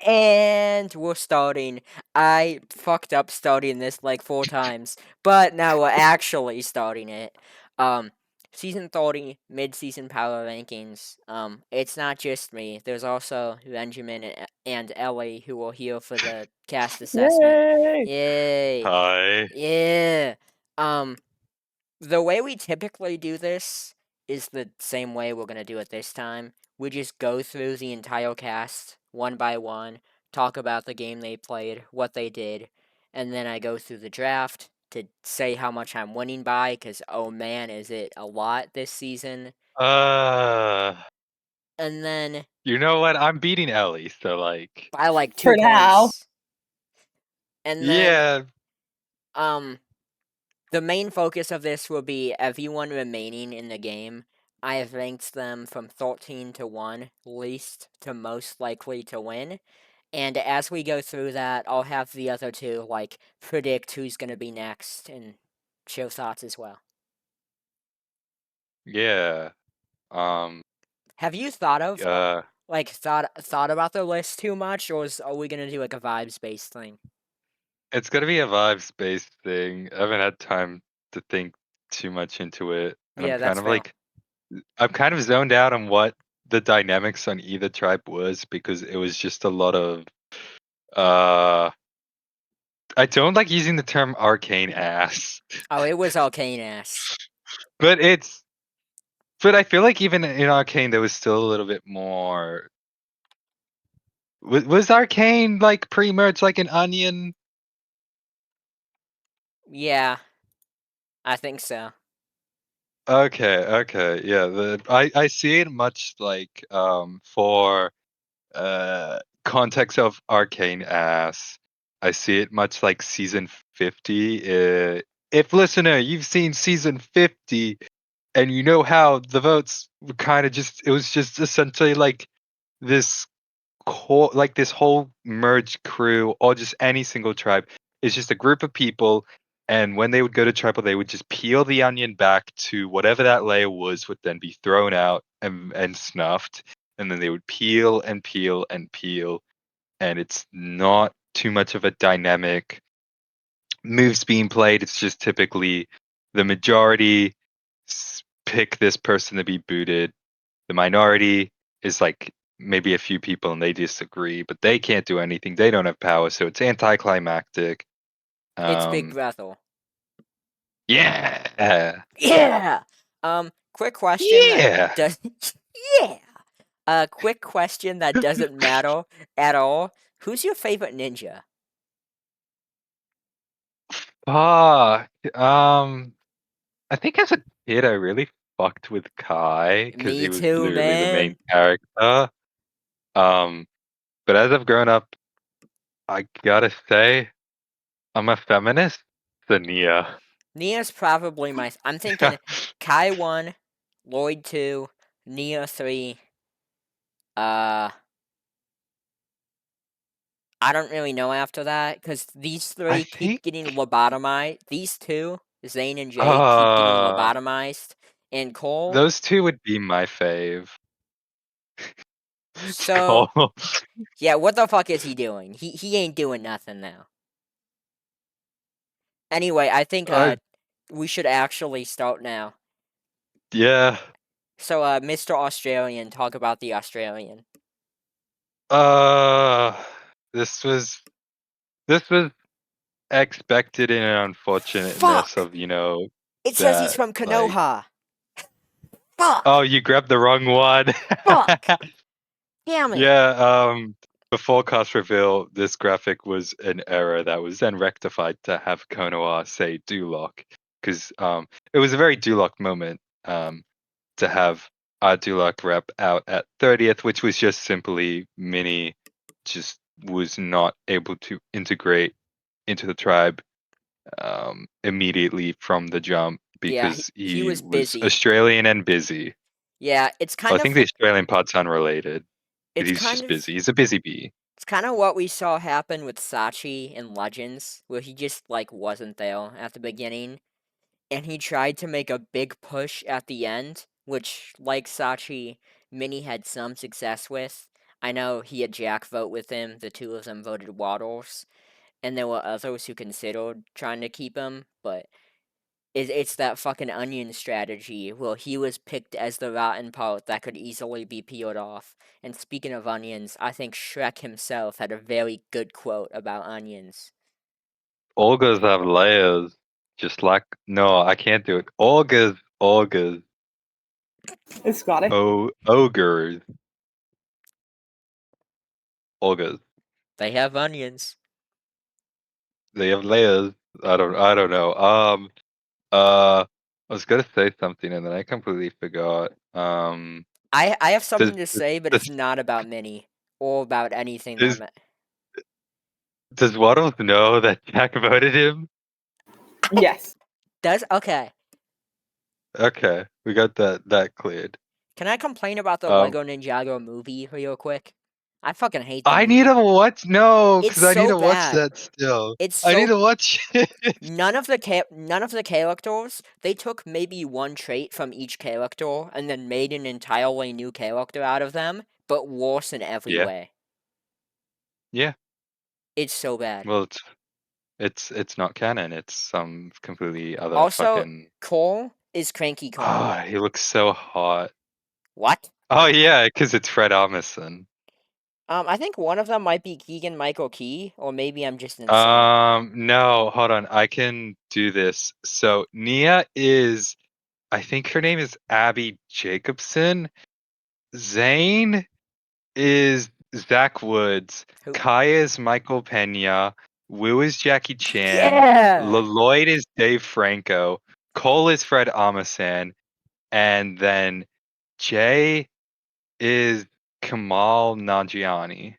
And we're starting. I fucked up starting this like 4 times, but now we're actually starting it. Um, Season 30 mid-season power rankings. It's not just me. There's also Benjamin and Ellie who are here for the cast assessment. Yay! Yay! Hi. Yeah. Um, the way we typically do this is the same way we're gonna do it this time. We just go through the entire cast one by one, talk about the game they played, what they did, and then I go through the draft to say how much I'm winning by, because oh man, is it a lot this season. Uh, And then you know what? I'm beating Ellie, so like, by like 2 For now. points. And then, yeah, um, the main focus of this will be everyone remaining in the game. I have ranked them from 13 to 1, least to most likely to win. And as we go through that, I'll have the other two, like, predict who's going to be next and show thoughts as well. yeah. Um, Have you thought of, uh, thought about the list too much, or are we going to do, like, a vibes-based thing? it's gonna be a vibes-based thing. I haven't had time to think too much into it, and Yeah, that's fair. I'm kind of zoned out on what the dynamics on either tribe was because it was just a lot of, uh, I don't like using the term arcane ass, Oh, it was arcane ass. but but I feel like even in arcane there was still a little bit more. Was arcane like pre-merge like an onion? Yeah, I think so. Okay, yeah. I see it much like for context of arcane ass. I see it much like season 50. If listener, you've seen season 50 and you know how the votes were kind of just it was just essentially like this this whole merged crew or just any single tribe is just a group of people, and when they would go to tribal they would just peel the onion back to whatever that layer was, would then be thrown out and snuffed, and then they would peel and peel and peel, and it's not too much of a dynamic moves being played. It's just typically the majority pick this person to be booted, the minority is like maybe a few people and they disagree, but they can't do anything. They don't have power, so it's anticlimactic. It's Big Um, Bethel. yeah, Yeah. Quick question that yeah. does yeah. Quick question that doesn't matter at all. Who's your favorite ninja? Ah, I think as a kid I really fucked with Kai because Me he was too, literally the main man. character. Um, but as I've grown up, I gotta say I'm a feminist. The Nia. Nia's probably my. I'm thinking Kai 1, Lloyd 2, Nia 3. Uh, I don't really know after that because these I three keep think. getting lobotomized. These two, Zane and Jade, keep getting Uh, lobotomized. And Cole. those two would be my fave. So Skull. yeah, what the fuck is he doing? He ain't doing nothing now. Anyway, I think uh, we should actually start now. yeah. So Mr. Australian, talk about the Australian. Uh, this was this was expected in an unfortunateness Fuck! of It says he's that from like. Konoha. Fuck! Oh, you grabbed the wrong one. Fuck! Damn it! Yeah. Before cast reveal, this graphic was an error that was then rectified to have Konoha say Duloc because it was a very Duloc moment. To have our Duloc rep out at 30th, which was just simply Mini just was not able to integrate into the tribe immediately from the jump Yeah, because he he was was busy. Australian and busy. Yeah, Well, I think the Australian part's unrelated, but it's he's kind just of busy. He's a busy bee. it's kind of what we saw happen with Sachi in Legends, where he just like wasn't there at the beginning, and he tried to make a big push at the end, which, like Sachi, Mini had some success with. I know he had Jack vote with him. The two of them voted Waddles, and there were others who considered trying to keep him, but it's that fucking onion strategy. Well, he was picked as the rotten part that could easily be peeled off. And speaking of onions, I think Shrek himself had a very good quote about onions. Olgas have layers. Just like no, I can't do it. Olgas, It's Scotty. ogres, Olgas. They have onions. They have layers. I don't know. I was gonna say something and then I completely forgot. I have Does something to say, but it's does not about Minnie or about anything that. does, does Waddles know that Jack voted him? Yes. Does okay. Okay, we got that cleared. Can I complain about the Um, Lego Ninjago movie real quick? I fucking hate the I need movie. to watch no, It's because I need so to watch bad. that still. It's I need so to watch it. none of the characters. They took maybe one trait from each character and then made an entirely new character out of them, but worse in every Yeah, way. yeah. It's so bad. Well, it's not canon. It's some completely other Also, fucking. Cole is Cranky Kong. Ah, he looks so hot. What? Oh yeah, because it's Fred Armisen. I think one of them might be Keegan Michael Key, or maybe I'm just insane. No, hold on. I can do this. So Nia is, I think her name is Abby Jacobson. Zane is Zach Woods. Who? Kaya is Michael Pena. Wu is Jackie Chan. Yeah. Lloyd is Dave Franco. Cole is Fred Armisen. And then Jay is Kamal Nanjiani.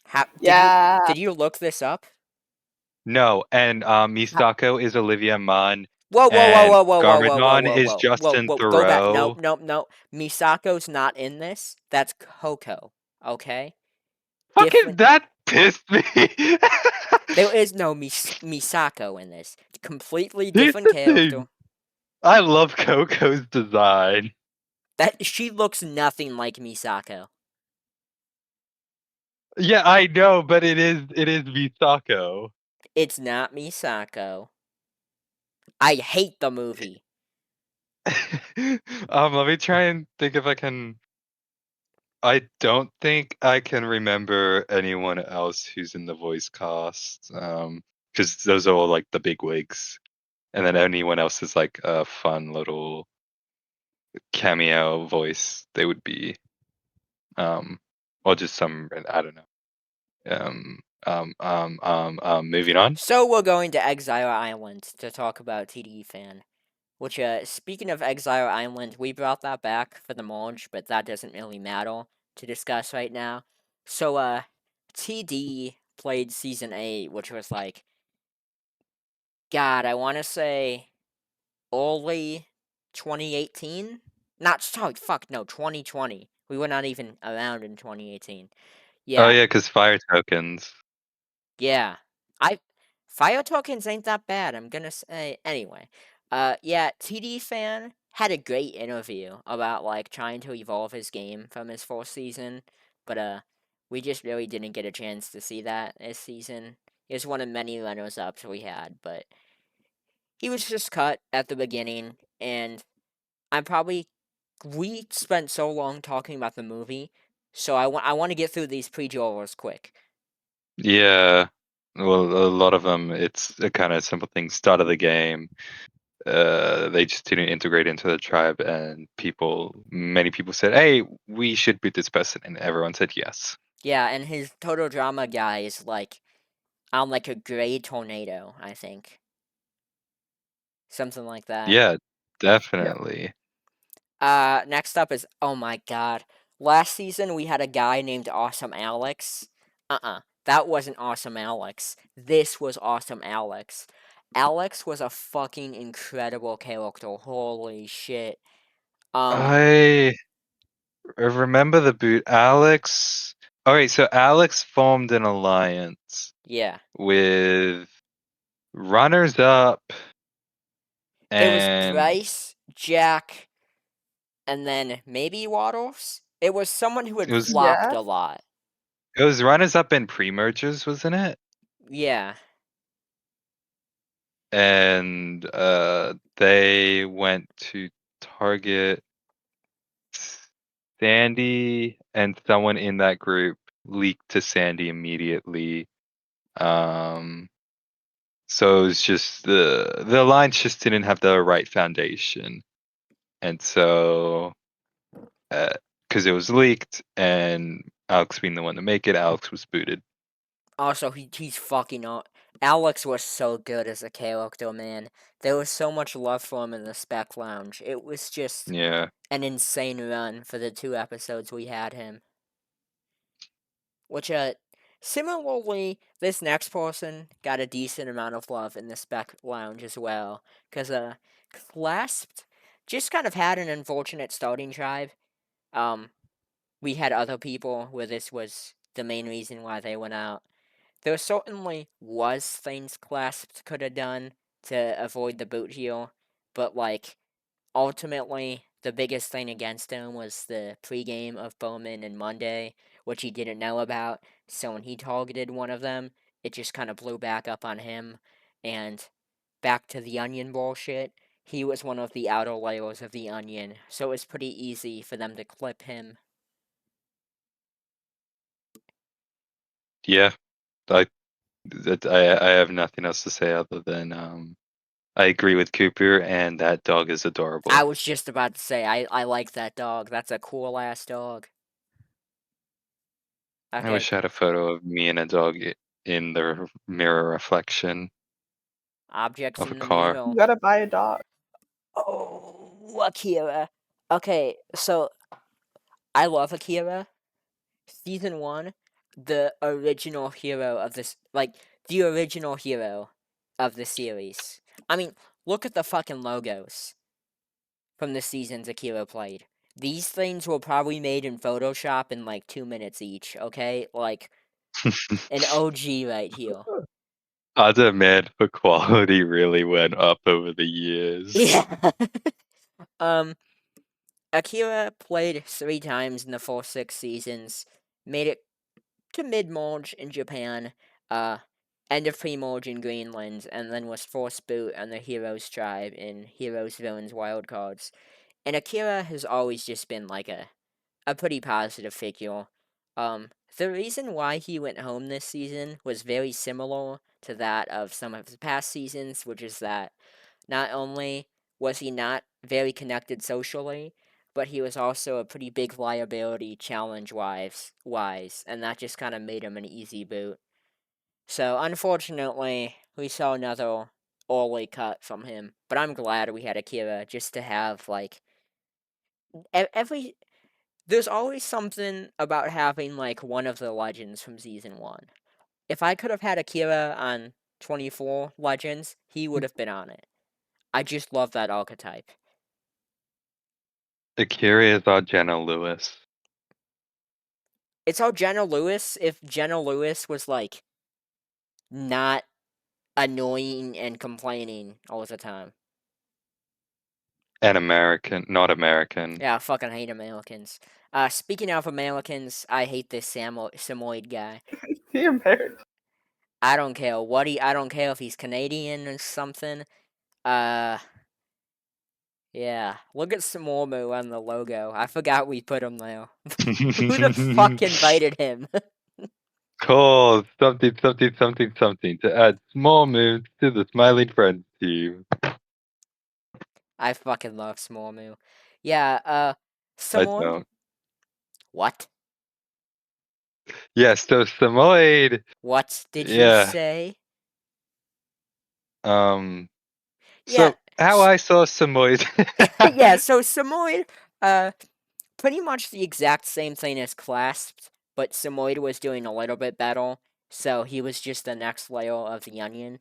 How, Yeah. did you look this up? No, and How, Misako is Olivia Munn. whoa, whoa, whoa, And whoa, whoa, whoa, whoa, whoa, Garmadon whoa, is whoa, whoa, Justin whoa! Go back. No, Thoreau. no, no. Misako's not in this. That's Coco. Okay. Fucking Different. that pissed me. There is no Misako in this. Completely Here's different the thing. character. I love Coco's design. That she looks nothing like Misako. Yeah, I know, but it is Misako. It's not Misako. I hate the movie. Let me try and think if I can. I don't think I can remember anyone else who's in the voice cast. Because those are all like the big wigs, and then anyone else is like a fun little cameo voice. They would be, um, or just some I don't know. Moving on. So we're going to Exile Island to talk about TDE Fan. Which, speaking of Exile Island, we brought that back for the merge, but that doesn't really matter to discuss right now. So, TD played Season 8, which was like, God, I want to say early 2018? Not, sorry, fuck, no, 2020. We were not even around in 2018. Oh Yeah, yeah, because fire tokens. yeah. I Fire tokens ain't that bad, I'm gonna say. Anyway, yeah, TD Fan had a great interview about like trying to evolve his game from his first season, but we just really didn't get a chance to see that this season. It was one of many runners ups we had, but he was just cut at the beginning, and I'm probably we spent so long talking about the movie, so I want to get through these pre-jurors quick. Yeah. Well, a lot of them, it's a kind of simple thing. Start of the game. They just didn't integrate into the tribe, and many people said, "Hey, we should beat this person," and everyone said yes. Yeah, and his total drama guy is like on like a gray tornado, I think. Something like that. Yeah, Yeah. definitely. Next up is oh my god. Last season we had a guy named Awesome Alex. That wasn't Awesome Alex. This was Awesome Alex. Alex was a fucking incredible character. Holy shit. Um, I remember the boot. Alex. All right, so Alex formed an alliance yeah. with Runners Up There was and Bryce, Jack, and then maybe Waddles. It was someone who it had was flopped Yeah. a lot. It was runners up in pre-merges, wasn't it? Yeah. And they went to target Sandy, and someone in that group leaked to Sandy immediately. So it was just the alliance just didn't have the right foundation, and so because it was leaked and Alex being the one to make it, Alex was booted. Also, he's fucking Alex was so good as a character, man. There was so much love for him in the Spec Lounge. It was just Yeah, an insane run for the 2 episodes we had him. Which, similarly, this next person got a decent amount of love in the Spec Lounge as well. Because, Clasped just kind of had an unfortunate starting tribe. We had other people where this was the main reason why they went out. There certainly was things Clasped could have done to avoid the boot heel, but, like, ultimately, the biggest thing against him was the pregame of Bowman and Monday, which he didn't know about. So when he targeted one of them, it just kind of blew back up on him. And back to the onion bullshit, he was one of the outer layers of the onion, so it was pretty easy for them to clip him. yeah. I I have nothing else to say other than I agree with Cooper, and that dog is I adorable. was just about to say, I like that dog. That's a cool ass dog. I Okay, wish I had a photo of me and a dog in the mirror reflection objects of a in the car. You mirror. gotta buy a dog. Oh, Akira. Okay, so I love Akira. Season 1, the original hero of this, like, the original hero of the series. I mean, look at the fucking logos from the seasons Akira played. These things were probably made in Photoshop in like 2 minutes each, okay? Like, an OG right here. Other man, the quality really went up over the years. Yeah. um, Akira played 3 times in the first 6 seasons, made it to mid-March in Japan, end of pre-March in Greenland, and then was forced boot on the Heroes tribe in Heroes Villains Wildcards. And Akira has always just been like a pretty positive figure. The reason why he went home this season was very similar to that of some of his past seasons, which is that not only was he not very connected socially, but he was also a pretty big liability challenge wise, and that just kind of made him an easy boot. So unfortunately, we saw another early cut from him, but I'm glad we had Akira just to have like every. There's always something about having like one of the legends from season 1. If I could have had Akira on 24 Legends, he would have been on it. I just love that archetype. Akira is our Jenna Lewis. It's how Jenna Lewis, if Jenna Lewis was like not annoying and complaining all the time. And American, not American. Yeah, I fucking hate Americans. Speaking of Americans, I hate this Samoyed guy. He American. I don't care I don't care if he's Canadian or something. Uh, yeah. Look at Samomu on the logo. I forgot we put him there. Who the fuck invited him? Call something, something, something, something to add small moves to the Smiling Friends team. I fucking love Samomu. Yeah, I Samoyed? don't. What? Yeah, so Samoyed, What did you yeah. say? Um, Yeah, so how I saw Samoyed. yeah, so Samoyed, pretty much the exact same thing as Clasped, but Samoyed was doing a little bit better, so he was just the next layer of the onion.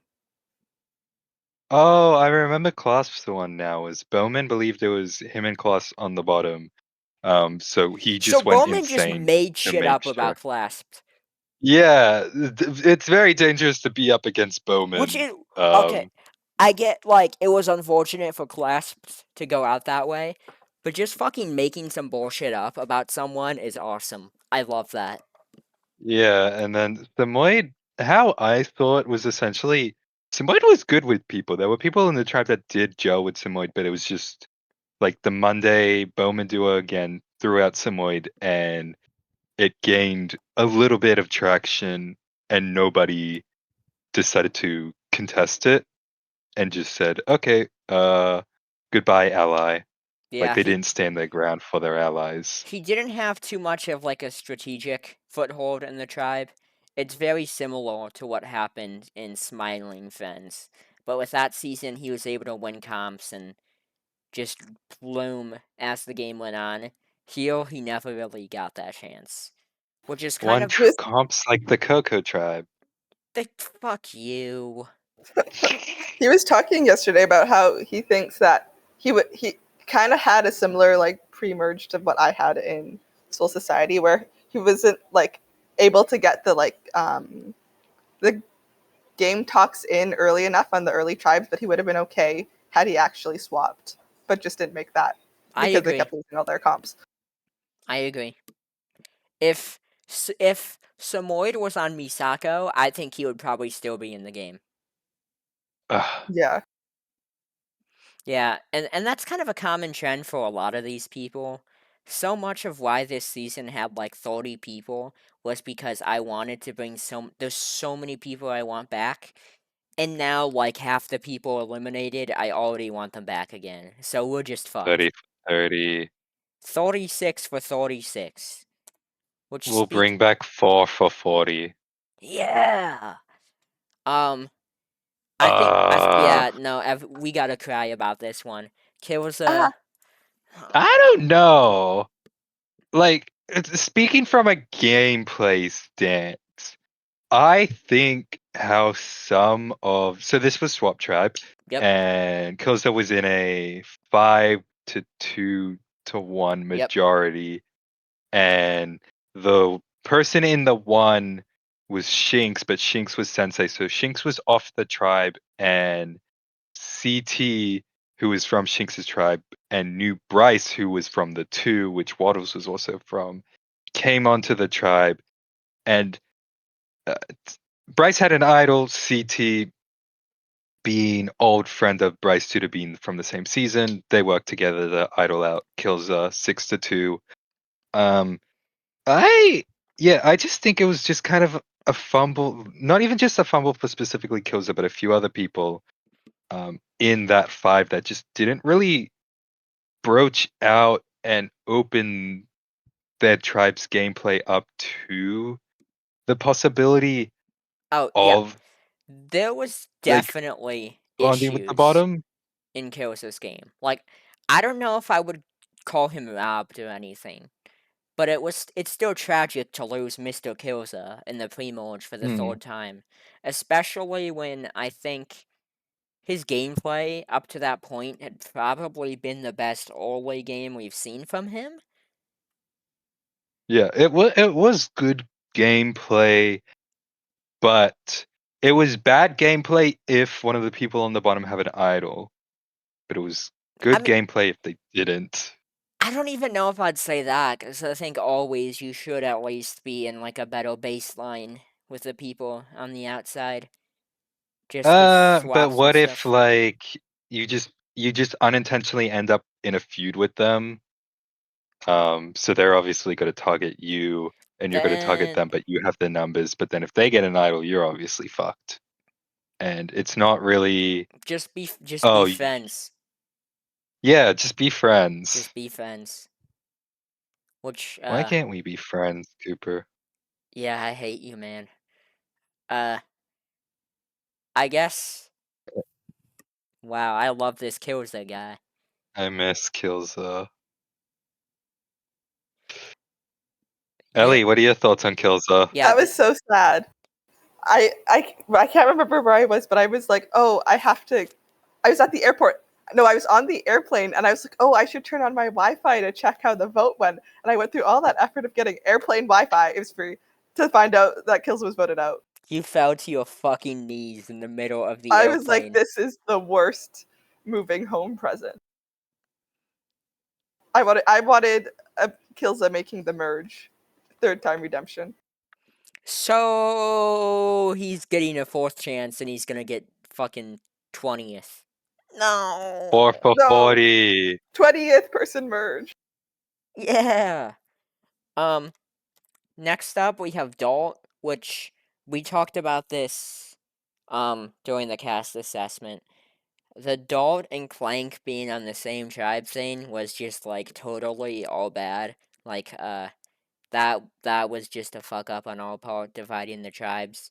Oh, I remember Clasp's the one now. Was Bowman believed it was him and Clasp on the bottom. So he So just went Bowman just insane made to shit make up about sure. Clasped. Yeah, it's very dangerous to be up against Which Bowman. is, okay, I get, like, it was unfortunate for Clasped to go out that way, but just fucking making some bullshit up about someone is awesome. I love that. Yeah, and then Samoyed, how I thought was essentially Samoyed was good with people. There were people in the tribe that did gel with Samoyed, but it was just like the Monday Bowman duo again threw out Samoyed and it gained a little bit of traction and nobody decided to contest it and just said, okay, goodbye, ally. Like Yeah, they didn't stand their ground for their allies. he didn't have too much of like a strategic foothold in the tribe. It's very similar to what happened in Smiling Fens. But with that season, he was able to win comps and just bloom as the game went on. Here, he never really got that chance. Which is kind One of. He was comps like the Coco tribe. Fuck you. he was talking yesterday about how he thinks that he kind of had a similar like pre-merge to what I had in Soul Society, where he wasn't like able to get the game talks in early enough on the early tribes, but he would have been okay had he actually swapped, but just didn't make that I because they agree. kept losing all their comps. I agree. If if Samoyed was on Misako, I think he would probably still be in the game. Ugh. Yeah. Yeah, and that's kind of a common trend for a lot of these people. So much of why this season had like 30 people was because I wanted to bring there's so many people I want back. And now like half the people eliminated, I already want them back again. So we're just fucked. 30 30. 36 for 36. Which We'll bring back 4 for 40. Yeah. Um Uh, yeah, no, we got to cry about this one. Ah, Kilza. I don't know. Like, speaking from a gameplay stance, I think how some of so this was Swap Tribe, Yep. and Koza was in a 5-2-1 Yep. majority, and the person in the one was Shinx, but Shinx was Sensei, so Shinx was off the tribe, and CT, who was from Shinx's tribe, and knew Bryce, who was from the two, which Waddles was also from, came onto the tribe, and uh, Bryce had an idol, CT being old friend of Bryce Tudor being from the same season. They work together, the idol out kills 6-2. Um I yeah, I just think it was just kind of a fumble, not even just a fumble for specifically Kilza, but a few other people in that five that just didn't really broach out and open their tribe's gameplay up to the possibility Oh, yeah. of There was like definitely bonding with the issues bottom. in Kilza's game. Like, I don't know if I would call him robbed or anything, but it's still tragic to lose Mr. Kilza in the pre-merge for the Hmm. third time, especially when I think his gameplay up to that point had probably been the best early game we've seen from him. Yeah, it was good gameplay, but it was bad gameplay if one of the people on the bottom have an idol. But it was I good mean, gameplay if they didn't. I don't even know if I'd say that, because I think always you should at least be in like a better baseline with the people on the outside, just with But swaps and what if stuff. like you just unintentionally end up in a feud with them? So they're obviously going to target you, and you're going to target Then them, but you have the numbers. But then if they get an idol, you're obviously fucked. And it's not really. just be Oh, friends, yeah, just be friends. just be friends. Which Why can't we be friends, Cooper? yeah, I hate you, man. Uh, I guess. Wow, I love this Killza guy. I miss kills. You know, Ellie, what are your thoughts on kills? yeah, that was so sad. I can't remember where I was, but I was like, oh, I have to. I was at the airport. No, I was on the airplane, and I was like, oh, I should turn on my Wi-Fi to check how the vote went. And I went through all that effort of getting airplane Wi-Fi. It was free to find out that Kills was voted out. you fell to your fucking knees in the middle of the I was like, airplane. this is the worst moving home present. I wanted Kilza making the merge, third time redemption. So he's getting a 4th chance and he's gonna get fucking 20th. No. 4 for No. 40. 20th person merge. Yeah. Next up we have Dalt, which we talked about this during the cast assessment. The Dalt and Clank being on the same tribe thing was just like totally all bad. Like that was just a fuck up on our part, dividing the tribes.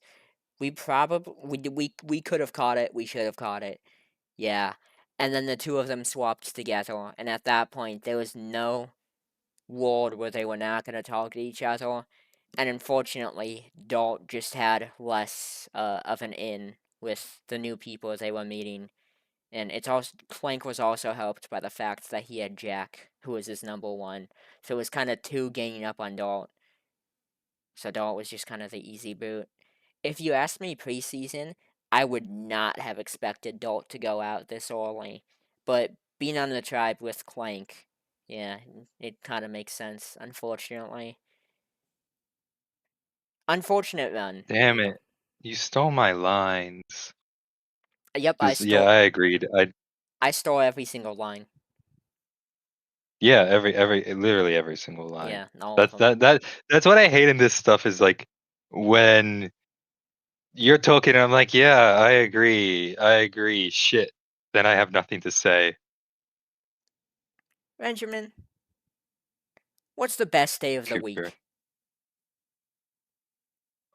We probably we could have caught it. We should have caught it. Yeah. And then the two of them swapped together, and at that point there was no world where they were not going to talk to each other. And unfortunately, Dalt just had less of an in with the new people they were meeting. And it's also Clank was also helped by the fact that he had Jack, who was his number one. So it was kind of two ganging up on Dalt. So Dalt was just kind of the easy boot. If you asked me preseason, I would not have expected Dalt to go out this early. But being on the tribe with Clank, yeah, it kind of makes sense, unfortunately. Unfortunate run. Damn it. You stole my lines. Yep, 'Cause, yeah, I agreed. I stole every single line. Yeah, literally every single line. Yeah, all of That's them. that's what I hate in this stuff is like when you're talking and I'm like, yeah, I agree, shit. Then I have nothing to say. Benjamin, what's the best day of the Cooper. week?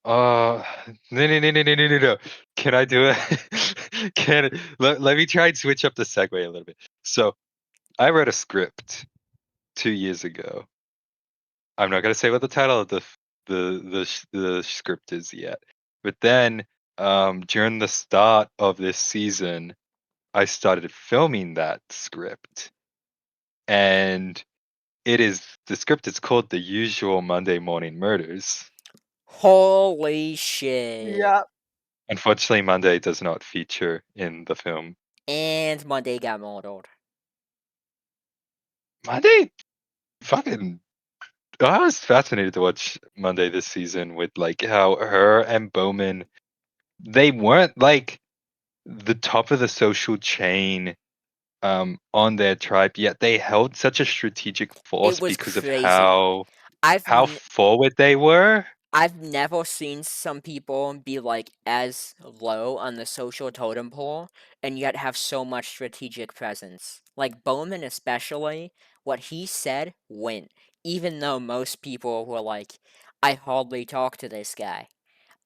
Uh, no. Can I do it? Let me try and switch up the segue a little bit. So I wrote a script 2 years ago. I'm not gonna say what the title of the script is yet. But then during the start of this season, I started filming that script. And the script is called The Usual Monday Morning Murders. Holy shit. Yeah. Unfortunately, Monday does not feature in the film. And Monday got murdered. Monday fucking I was fascinated to watch Monday this season with like how her and Bowman they weren't like the top of the social chain on their tribe, yet they held such a strategic It force was because of crazy. I've how forward they were. I've never seen some people be like as low on the social totem pole and yet have so much strategic presence. Like Bowman especially, what he said went, even though most people were like, I hardly talk to this guy.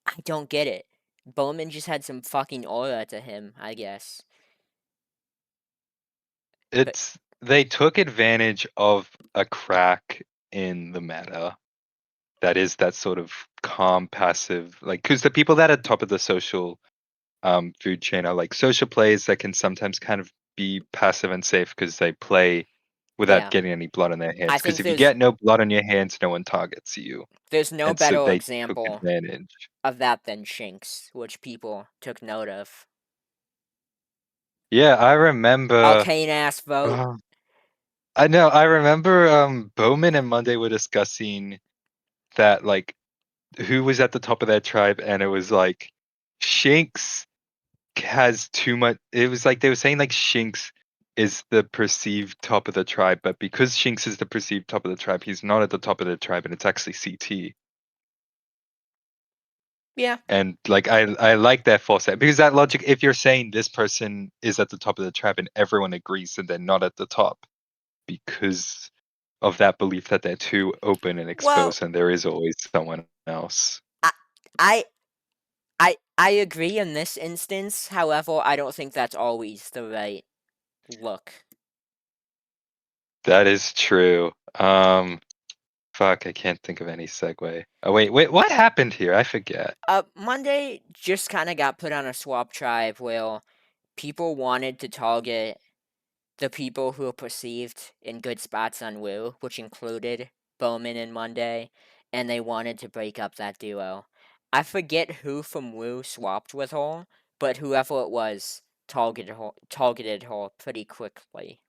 I don't get it. Bowman just had some fucking aura to him, I guess. But They took advantage of a crack in the meta that is that sort of calm, passive, like because the people that are top of the social food chain are like social players that can sometimes kind of be passive and safe because they play without yeah, getting any blood on their I hands. Because think if you get no blood on your hands, no one targets you, there's no and so better they took example advantage. of that than Shinx, which people took note of. Yeah, I remember. Arcane ass vote. uh, I know. I remember. Bowman and Monday were discussing that, like, who was at the top of their tribe, and it was like Shinx has too much. It was like they were saying like Shinx is the perceived top of the tribe, but because Shinx is the perceived top of the tribe, he's not at the top of the tribe, and it's actually CT. Yeah. And like I like that foresight because that logic. If you're saying this person is at the top of the tribe and everyone agrees that they're not at the top because of that belief that they're too open and Well, exposed, and there is always someone else. I I agree in this instance. However, I don't think that's always the right look. That is true. Fuck, I can't think of any segue. Oh wait, what happened here? I forget. Monday just kind of got put on a swap tribe where people wanted to target the people who were perceived in good spots on Woo, which included Bowman and Monday, and they wanted to break up that duo. I forget who from Woo swapped with her, but whoever it was targeted her pretty quickly.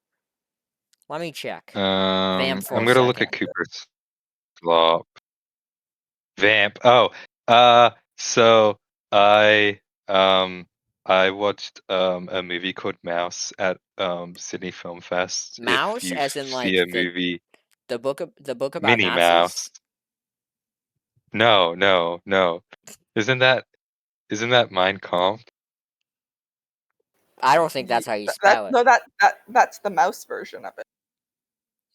Let me check. Vamp for I'm a gonna look second. at Cooper's slop. Vamp. Oh, So I um I watched a movie called Mouse at Sydney Film Fest. If Mouse, you as in see a like movie, the book about Minnie Nazis. Mouse. No, no, no. Isn't that Mein Kampf? I don't think that's how you That spell it. no, that's the mouse version of it.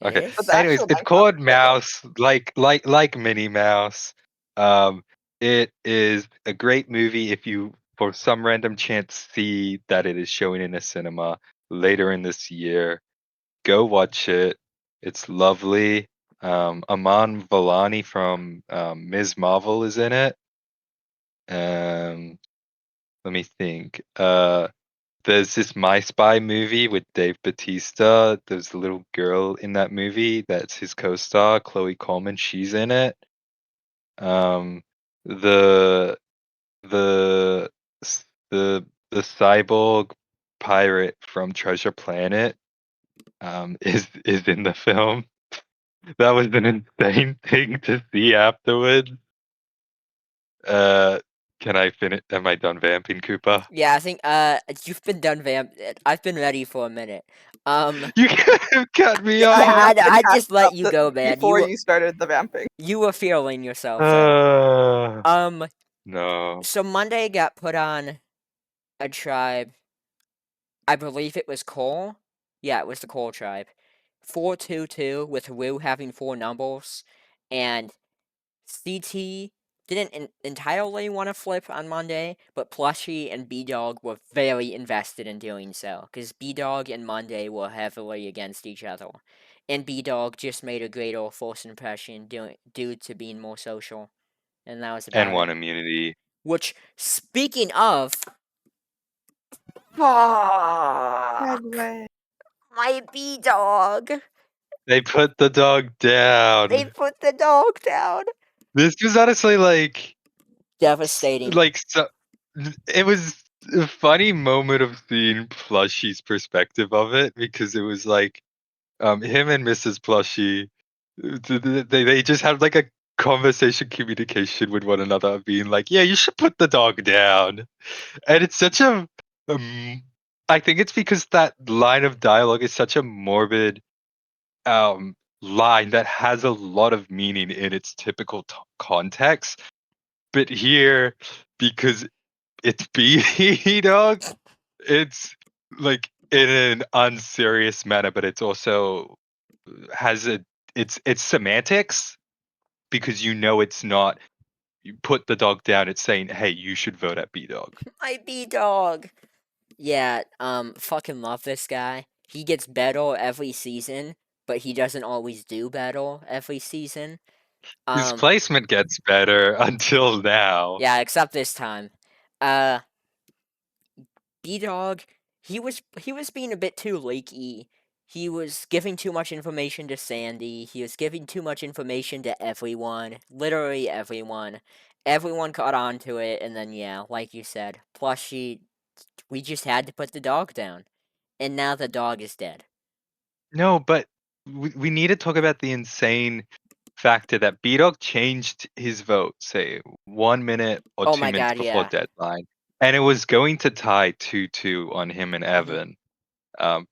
It Okay. But the is. Anyways, actual it's Minecraft called is really good. Mouse, like Minnie Mouse. Um, it is a great movie if you, for some random chance, see that it is showing in a cinema later in this year. Go watch it. It's lovely. Aman Vellani from Ms. Marvel is in it. Um, Let me think. There's this My Spy movie with Dave Bautista. There's a little girl in that movie that's his co-star, Chloe Coleman. She's in it. Um, the the s- the cyborg pirate from Treasure Planet is in the film. That was an insane thing to see afterwards. Uh, can I finish? Am I done vamping, Cooper? Yeah, I think you've been done vamp. I've been ready for a minute. You cut me Yeah, I off. vamped the I cat just let you up go, man. before you started the vamping. You were feeling yourself there. Uh, Um, no. so Monday got put on a tribe. I believe it was Cole. Yeah, it was the Cole tribe. 4-2-2 with Wu having four numbers, and CT didn't entirely want to flip on Monday, but Plushie and B Dog were very invested in doing so because B Dog and Monday were heavily against each other, and B Dog just made a greater first impression due to being more social, and that was And about one it. immunity. Which, speaking of, fuck, Segway. my B Dog, They put the dog they down. put the dog down. This was honestly Devastating. so. It was a funny moment of seeing Plushie's perspective of it because it was like him and Mrs. Plushie. They just had like a conversation communication with one another, being like, "Yeah, you should put the dog down." And it's such a I think it's because that line of dialogue is such a morbid line that has a lot of meaning in its typical context. But here, because it's B dog, it's like in an unserious manner, but it's also has it's semantics because it's not you put the dog down, it's saying, hey, you should vote at B dog. My B Dog. Yeah, fucking love this guy. He gets better every season, but he doesn't always do better every season. His Um, placement gets better until now. yeah, except this time. Uh, B Dog, he was being a bit too leaky. He was giving too much information to Sandy. He was giving too much information to everyone. Literally everyone. Everyone caught on to it, and then yeah, like you said, we just had to put the dog down. And now the dog is dead. No, but we need to talk about the insane factor that B Dog changed his vote, say 1 minute or Oh two my minutes god, before yeah. deadline, and it was going to tie 2-2 on him and hmm Evan.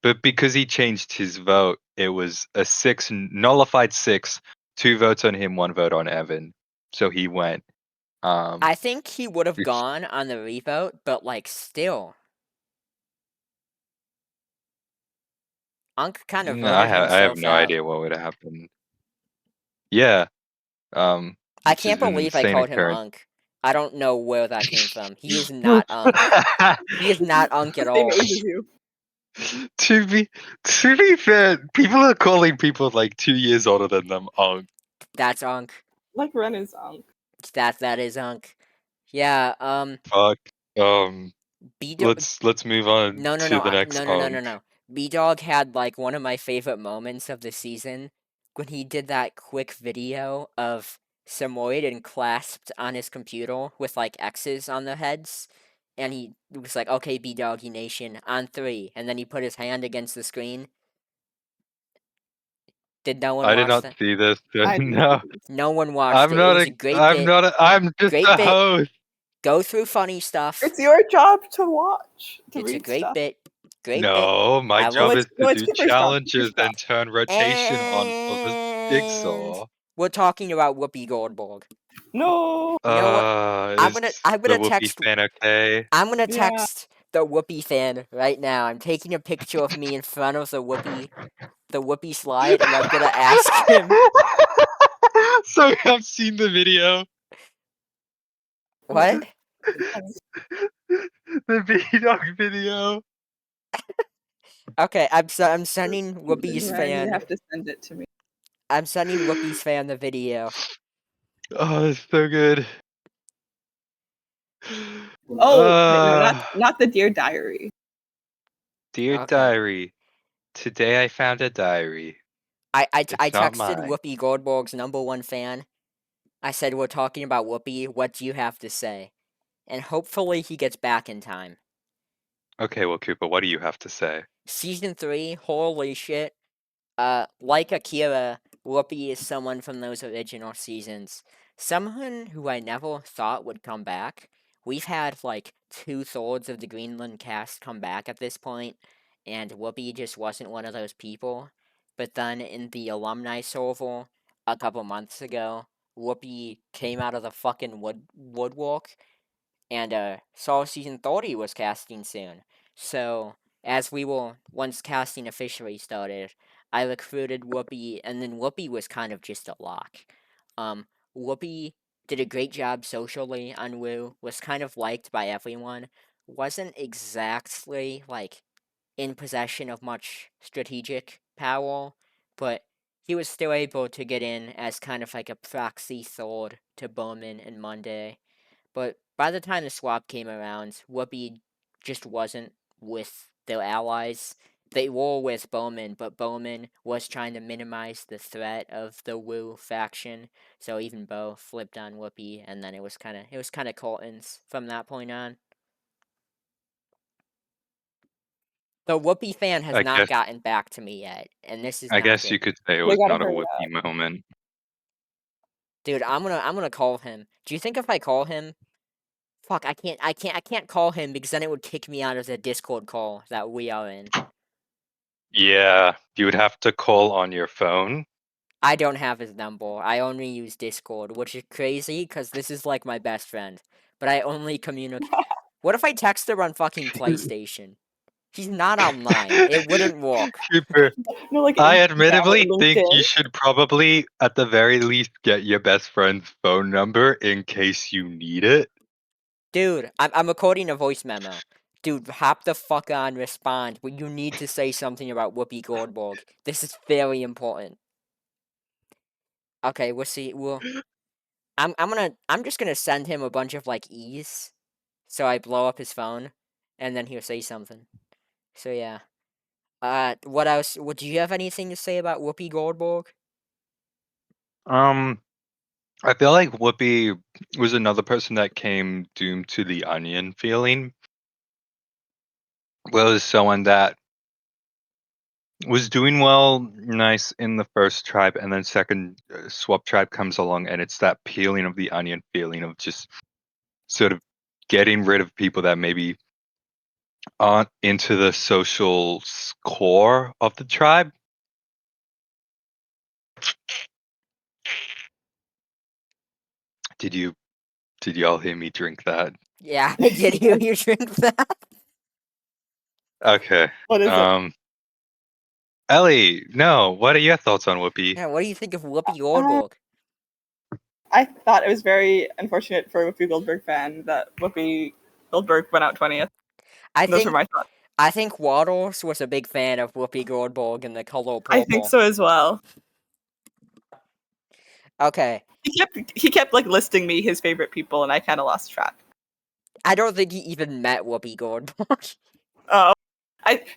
But because he changed his vote, it was a six nullified six, 2 votes on him, 1 vote on Evan. So he went. Um, I think he would have which gone on the revote, but like still, Unk kind of I voted have himself no out. idea what would have happened. Yeah, I which can't is an believe I insane called him occurrence. Unk. I don't know where that came from. He is not Unk. He is not Unk at The same all. age as you. to be to be fair, people are calling people like 2 years older than them Unk. That's Unk. Like Ren is That is Unk. Yeah, Fuck. Um, B let's move on No, no, to no, the next no, no, no, no, Unk. no. B Dog had like one of my favorite moments of the season when he did that quick video of Samoyed and clasped on his computer with like X's on their heads. And he was like, okay, B Doggy Nation, on three. And then he put his hand against the screen. Did no one I did watch not that? see this. I didn't No, see this. No one watched it. It was a great I'm bit. not a, I'm just Great a bit. host. Go through funny stuff. It's your job to watch, to It's a read great stuff. bit. Great bit. No, my I job will. is to It's do Cooper's job. challenges and turn rotation on for the And jigsaw. we're talking about Whoopi Goldberg. No. You know what? Is I'm the gonna Whoopi text fan okay? I'm gonna Yeah. text the Whoopi fan right now. I'm taking a picture of me in front of the Whoopi slide, and I'm gonna ask him So I've seen the video. what? The B-Dog video. Okay, I'm sending Whoopi's Ryan, you fan. have to send it to me. I'm sending Whoopi's fan the video. Oh, it's so good. Oh, no, not the Dear Diary. Dear Okay. diary, today I found a diary. I It's not texted mine. Whoopi Goldberg's #1 fan. I said we're talking about Whoopi. What do you have to say? And hopefully he gets back in time. Okay, well, Cooper, what do you have to say? Season 3, holy shit. Like Akira, Whoopi is someone from those original seasons. Someone who I never thought would come back. We've had like 2/3 of the Greenland cast come back at this point, and Whoopi just wasn't one of those people. But then in the alumni server a couple months ago, Whoopi came out of the fucking woodwork and saw season 30 was casting soon. So, as we were, once casting officially started, I recruited Whoopi, and then Whoopi was kind of just a lock. Whoopi did a great job socially on Woo, was kind of liked by everyone, wasn't exactly, like, in possession of much strategic power, but he was still able to get in as kind of like a proxy third to Bowman and Monday. But by the time the swap came around, Whoopi just wasn't with their allies. They were with Bowman, but Bowman was trying to minimize the threat of the Wu faction. So even Bo flipped on Whoopi, and then it was kind of curtains from that point on. The Whoopi fan has I not guess gotten back to me yet, and this is I not guess you good. could say it They was gotta not a hurry Whoopi up. moment. Dude, I'm gonna call him. Do you think if I call him, fuck, I can't call him because then it would kick me out of the Discord call that we are in. Yeah, you would have to call on your phone. I don't have his number. I only use Discord, which is crazy because this is like my best friend. But I only communicate. What if I text her on fucking PlayStation? He's not online. It wouldn't work. Cooper, No, like I Instagram or admittedly think LinkedIn. you should probably, at the very least, get your best friend's phone number in case you need it. Dude, I'm recording a voice memo. Dude, hop the fuck on, respond. But you need to say something about Whoopi Goldberg. This is very important. Okay, we'll see. I'm just gonna send him a bunch of like E's, so I blow up his phone, and then he'll say something. So yeah. What else? Would you have anything to say about Whoopi Goldberg? Um, I feel like Whoopi was another person that came doomed to the onion feeling. Was someone that was doing well, nice in the first tribe, and then second swap tribe comes along, and it's that peeling of the onion feeling of just sort of getting rid of people that maybe aren't into the social core of the tribe. Did you did y'all hear me drink that? Yeah, I did hear you drink that. Okay. What is it? Ellie, no. What are your thoughts on Whoopi? Yeah, what do you think of Whoopi Uh, Goldberg? I thought it was very unfortunate for a Whoopi Goldberg fan that Whoopi Goldberg went out 20th. I Those were think my thoughts. I think Waddles was a big fan of Whoopi Goldberg and the color I think purple. so as well. Okay, He kept like listing me his favorite people, and I kind of lost track. I don't think he even met Whoopi Goldberg. Oh,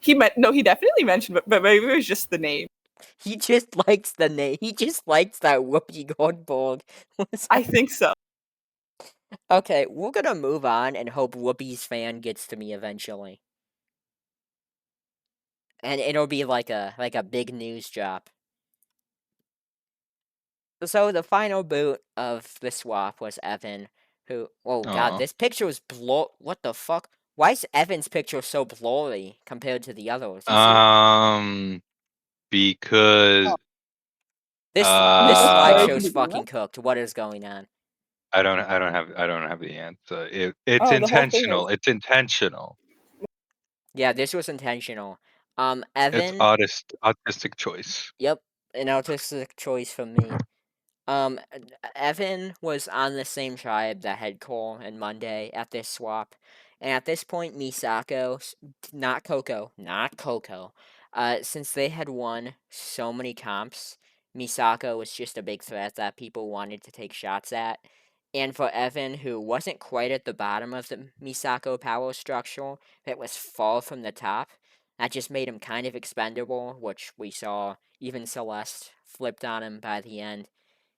he definitely mentioned, but maybe it was just the name. He just likes the name. He just likes that Whoopi Goldberg was. I think so. Okay, we're gonna move on and hope Whoopi's fan gets to me eventually. And it'll be like a big news drop. So the final boot of the swap was Evan, who. Oh god, Oh, this picture was What the fuck? Why is Evan's picture so blurry compared to the others? You see, because this Because very slideshow's convenient. fucking cooked. What is going on? I don't have the answer. It's Oh, the whole thing intentional. is. It's intentional. Yeah, this was intentional. It's Evan. artistic choice. Yep, an artistic choice from me. Evan was on the same tribe that had Cole and Monday at this swap, and at this point, Misako, not Coco, since they had won so many comps, Misako was just a big threat that people wanted to take shots at. And for Evan, who wasn't quite at the bottom of the Misako power structure, but was far from the top, that just made him kind of expendable, which we saw even Celeste flipped on him by the end.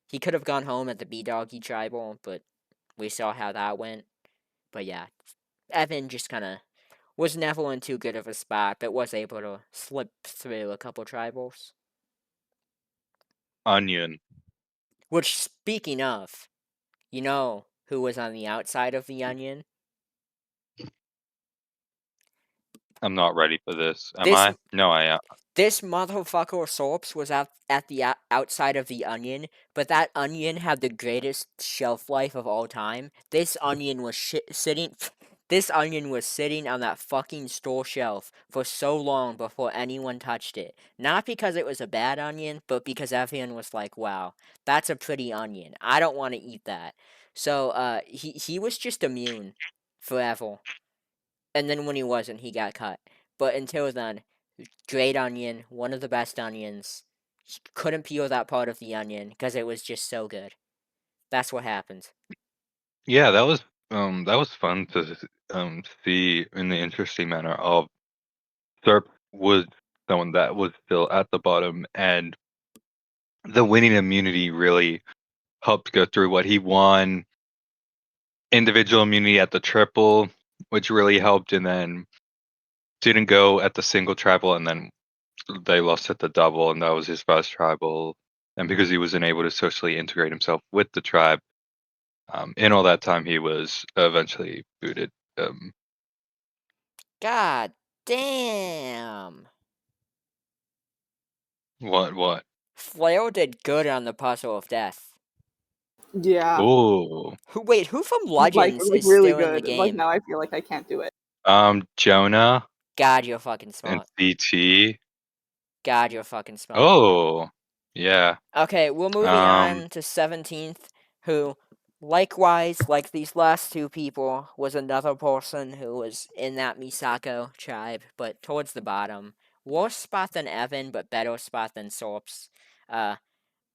He could have gone home at the B Doggy Tribal, but we saw how that went. But yeah, Evan just kind of was never in too good of a spot, but was able to slip through a couple tribals. Onion. Which, speaking of, you know who was on the outside of the onion? I'm not ready for this. Am This I? No, I am. This motherfucker Sorps was at the outside of the onion, but that onion had the greatest shelf life of all time. This onion was sitting. This onion was sitting on that fucking store shelf for so long before anyone touched it. Not because it was a bad onion, but because everyone was like, "Wow, that's a pretty onion. I don't want to eat that." So, he was just immune forever. And then when he wasn't, he got cut. But until then, great onion, one of the best onions. Couldn't peel that part of the onion because it was just so good. That's what happened. Yeah, that was fun to see in the interesting manner of Serp was someone that was still at the bottom, and the winning immunity really helped go through what he won. Individual immunity at the triple, which really helped, and then didn't go at the single tribal, and then they lost at the double, and that was his first tribal. And because he wasn't able to socially integrate himself with the tribe, in all that time, he was eventually booted. God damn. What? Flail did good on the puzzle of death. Yeah. Oh, Who from Like Legends like is really still in the good. Like game? now I feel like I can't do it. Jonah God, you're fucking and smart. CT. God, you're fucking smart. Oh, yeah. Okay, we're moving Um, on to 17th, who, likewise, like these last two people, was another person who was in that Misako tribe, but towards the bottom. Worse spot than Evan, but better spot than Sorps. Uh,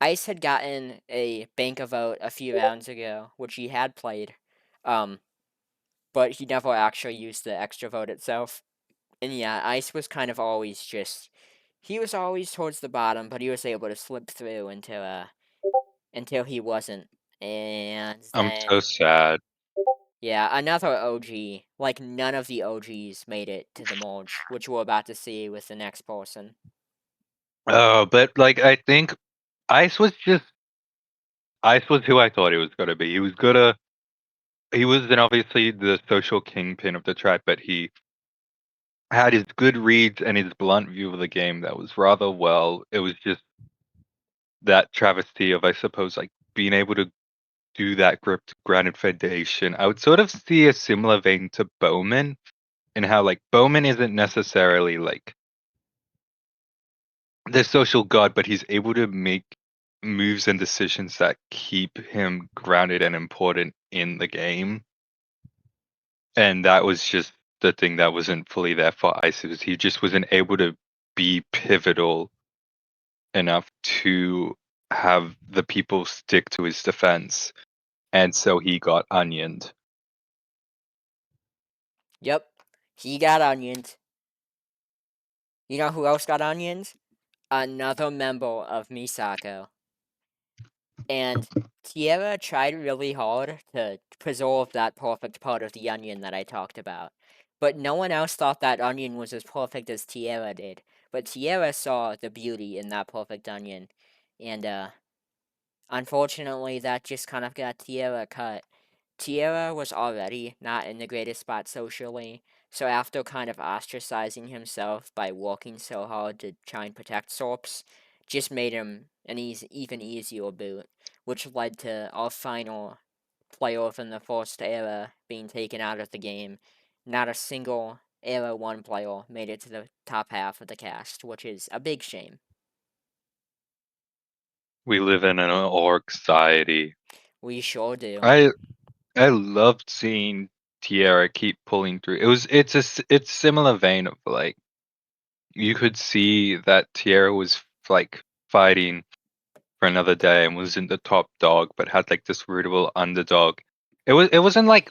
Ice had gotten a bank of vote a few rounds ago, which he had played, um, but he never actually used the extra vote itself. And yeah, Ice was kind of always just. He was always towards the bottom, but he was able to slip through until he wasn't. And I'm so then, sad. yeah, another OG. Like, none of the OGs made it to the merge, which we're about to see with the next person. Oh, but like I think Ice was who I thought he was gonna be. He was then obviously the social kingpin of the tribe, but he had his good reads and his blunt view of the game that was rather well. It was just that travesty of, I suppose, like being able to do that gripped grounded foundation. I would sort of see a similar vein to Bowman in how like Bowman isn't necessarily like the social god, but he's able to make moves and decisions that keep him grounded and important in the game. And that was just the thing that wasn't fully there for Isis. He just wasn't able to be pivotal enough to have the people stick to his defense. And so he got onioned. Yep, he got onions. You know who else got onions? Another member of Misako. And Tierra tried really hard to preserve that perfect part of the onion that I talked about. But no one else thought that onion was as perfect as Tierra did. But Tierra saw the beauty in that perfect onion. And Unfortunately, that just kind of got Tierra cut. Tierra was already not in the greatest spot socially, so after kind of ostracizing himself by working so hard to try and protect Sorps, just made him an even easier boot, which led to our final player from the first era being taken out of the game. Not a single Era 1 player made it to the top half of the cast, which is a big shame. We live in an orc society. We sure do. I loved seeing Tierra keep pulling through. It's similar vein of like you could see that Tierra was like fighting for another day and wasn't the top dog, but had like this rootable underdog. It wasn't like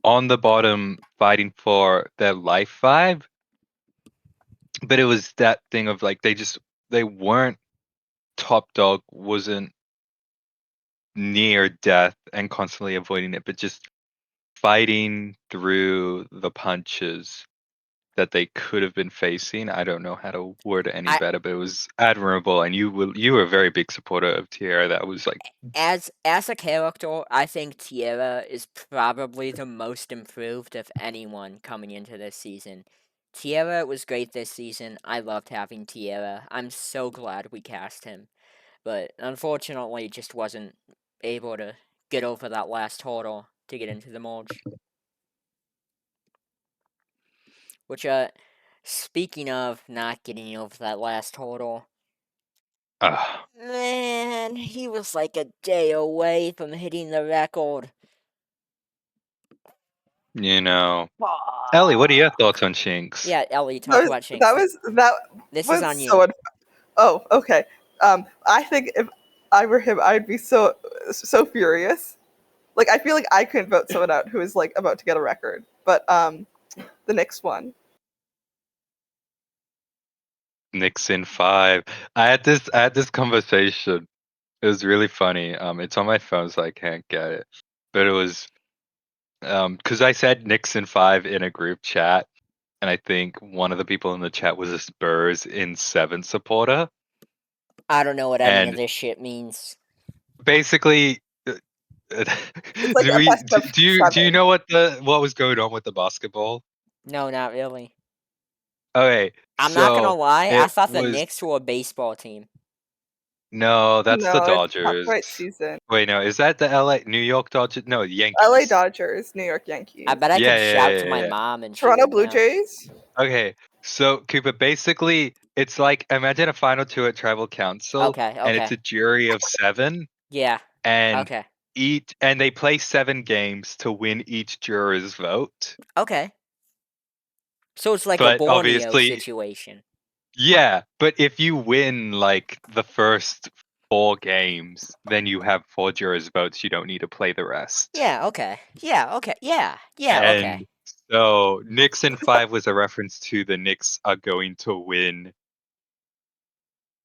on the bottom fighting for their life vibe, but it was that thing of like they weren't top dog, wasn't near death and constantly avoiding it, but just fighting through the punches that they could have been facing. I don't know how to word it any I better, but it was admirable. And you were a very big supporter of Tierra. That was like as a character, I think Tierra is probably the most improved of anyone coming into this season. Tierra was great this season. I loved having Tierra. I'm so glad we cast him. But unfortunately just wasn't able to get over that last hurdle to get into the merge. Which speaking of not getting over that last hurdle, uh, man, he was like a day away from hitting the record. you know. Ellie, what are your thoughts on Shinx? Yeah, Ellie, That talk was about Shinx. that This is was on so. you. Oh, okay. I think if I were him, I'd be so furious. Like I feel like I couldn't vote someone out who is like about to get a record. But the next one. Nixon 5. I had this conversation. It was really funny. It's on my phone, so I can't get it. But it was because I said Nixon 5 in a group chat, and I think one of the people in the chat was a Spurs in 7 supporter. I don't know what any of And this shit means. basically, It's like do a we best do, of do you do you 7. know what was going on with the basketball? No, not really. Okay, I'm not gonna so lie, I it thought the was Knicks were a baseball team. no, that's the No, it's not the Dodgers. right season. Wait, no, is that the New York Dodgers? No, LA Yankees. Dodgers, New York I Yankees, bet I Yeah, could yeah, shout to yeah, my yeah. mom and she Toronto would Blue know. Jays. Okay, so Cooper, basically, it's like imagine a final two at Tribal Council, Okay, and it's okay. a jury of 7, Yeah, and okay. they play 7 games to win each juror's vote. Okay. So it's like a But Borneo obviously, situation. yeah, but if you win like the first 4 games, then you have 4 jurors' votes. You don't need to play the rest. Yeah, okay. Yeah, okay. Yeah, okay. And so Nixon 5 was a reference to the Knicks are going to win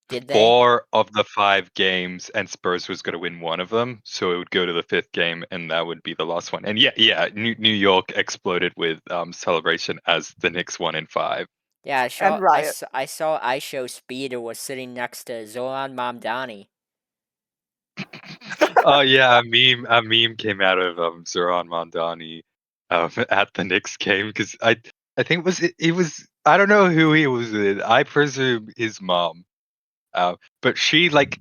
Did they? 4 of the 5 games, and Spurs was going to win one of them. So it would go to the 5th game, and that would be the last one. And yeah, New York exploded with celebration as the Knicks won in 5. Yeah, And Riot. I saw iShow Speeder was sitting next to Zoran Mamdani. Oh yeah, a meme came out of Zoran Mondani at the Knicks game because I think it was I don't know who he was with. I presume his mom. But she like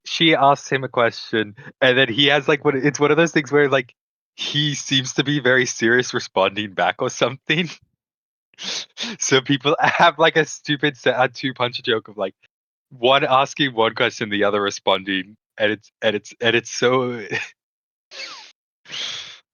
she asks him a question, and then he has like it's one of those things where like he seems to be very serious responding back or something. So people have like a stupid a 2-punch joke of like one asking one question, the other responding, and it's so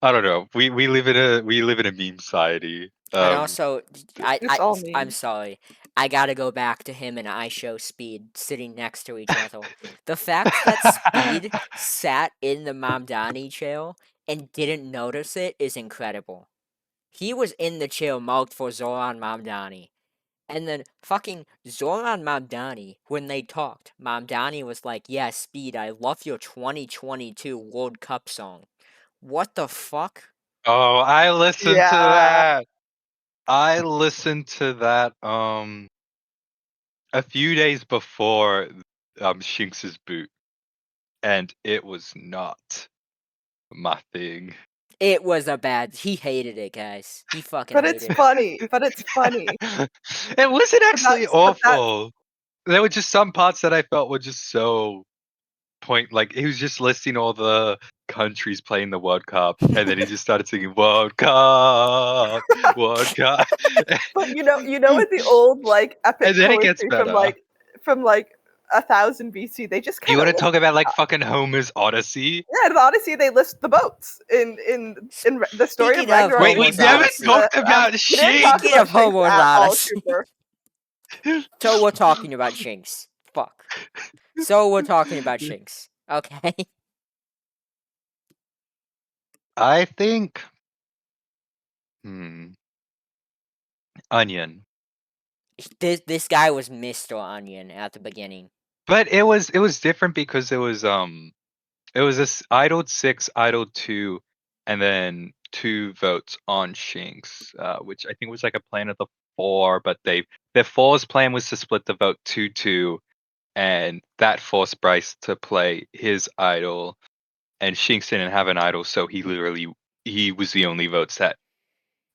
I don't know. We live in a meme society. And also, It's all I'm memes. sorry. I gotta go back to him and iShow Speed sitting next to each other. The fact that Speed sat in the Mamdani chair and didn't notice it is incredible. He was in the chair marked for Zoran Mamdani. And then fucking Zoran Mamdani, when they talked, Mamdani was like, yeah, Speed, I love your 2022 World Cup song. What the fuck? Oh, I listened to Yeah. that. I listened to that a few days before Shinx's boot. and it was not my thing. It was a bad. He hated it, guys. He fucking But hated it's it. funny. But it's funny. It wasn't actually But that awful. There were just some parts that I felt were just so like he was just listing all the countries playing the World Cup, and then he just started singing World Cup, World Cup. But with the old like epic And then it gets poetry better. from 1000 BC, they just You kind want of to list. talk about like fucking Homer's Odyssey? Yeah, in Odyssey they list the boats in the story of Speaking of Ragnarok. Wait, They we Homer's just list never Odyssey. talked about we didn't talk Speaking of about Shinx. Shanks Homer's at all, Odyssey. Cooper. So we're talking about Shinx. Fuck. So we're talking about Shinx. Okay. I think. Onion. This guy was Mr. Onion at the beginning. But it was different because it was this idled 6, idled 2, and then 2 votes on Shinx, which I think was like a plan of the 4, but their 4's plan was to split the vote 2-2, and that forced Bryce to play his idol, and Shinx didn't have an idol, so he was the only votes that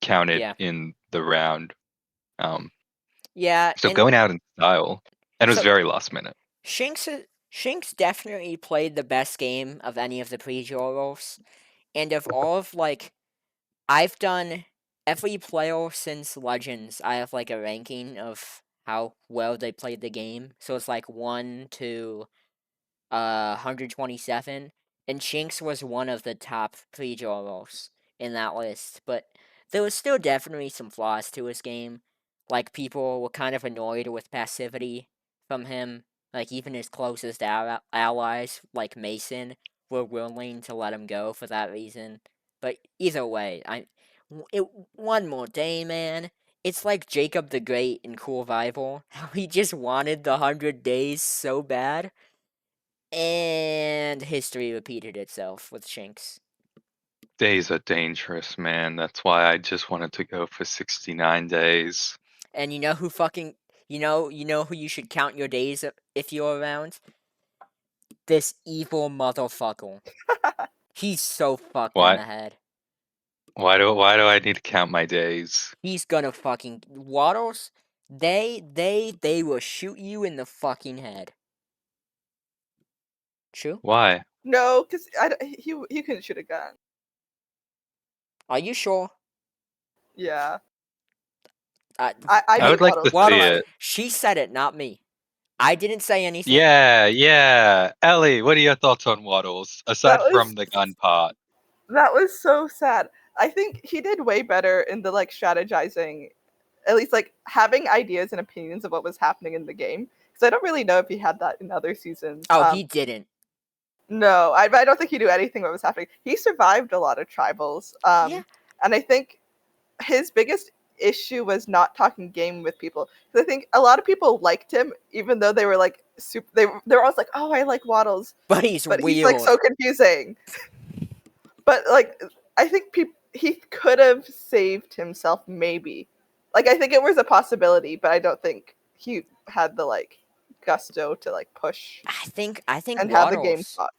counted Yeah. in the round. Yeah, So and going out in style, and it was so very last minute. Shinx definitely played the best game of any of the pre-Joros. And of all of I've done every player since Legends. I have like a ranking of how well they played the game. So it's like 1 to 127, and Shinx was one of the top 3 Joros in that list. But there was still definitely some flaws to his game. Like people were kind of annoyed with passivity from him. Like even his closest allies, like Mason, were willing to let him go for that reason. But either way, one more day, man. It's like Jacob the Great in Cool Rival. How he just wanted the 100 days so bad. And history repeated itself with Shinx. Days are dangerous, man. That's why I just wanted to go for 69 days. And you know who fucking you know who you should count your days if you're around? This evil motherfucker. He's so fucked in Why? the head. Why do I need to count my days? He's gonna fucking Waddles. They will shoot you in the fucking head. True? Why? No, because he couldn't shoot a gun. Are you sure? Yeah, Uh, I I beat would like to Waddles in see Waddles. fight. it. She said it, not me. I didn't say anything. Yeah. Ellie, what are your thoughts on Waddles That aside was from the gun part? that was so sad. I think he did way better in the like strategizing, at least like having ideas and opinions of what was happening in the game. Because I don't really know if he had that in other seasons. Oh, he didn't. No, I don't think he knew anything what was happening. He survived a lot of tribals, Yeah. and I think his biggest issue was not talking game with people. Because I think a lot of people liked him, even though they were like super. They were always like, "Oh, I like Waddles," But he's but he's like weird. so confusing. But like, I think he could have saved himself, maybe. Like, I think it was a possibility, but I don't think he had the like gusto to like push I think and have the game Waddles talk.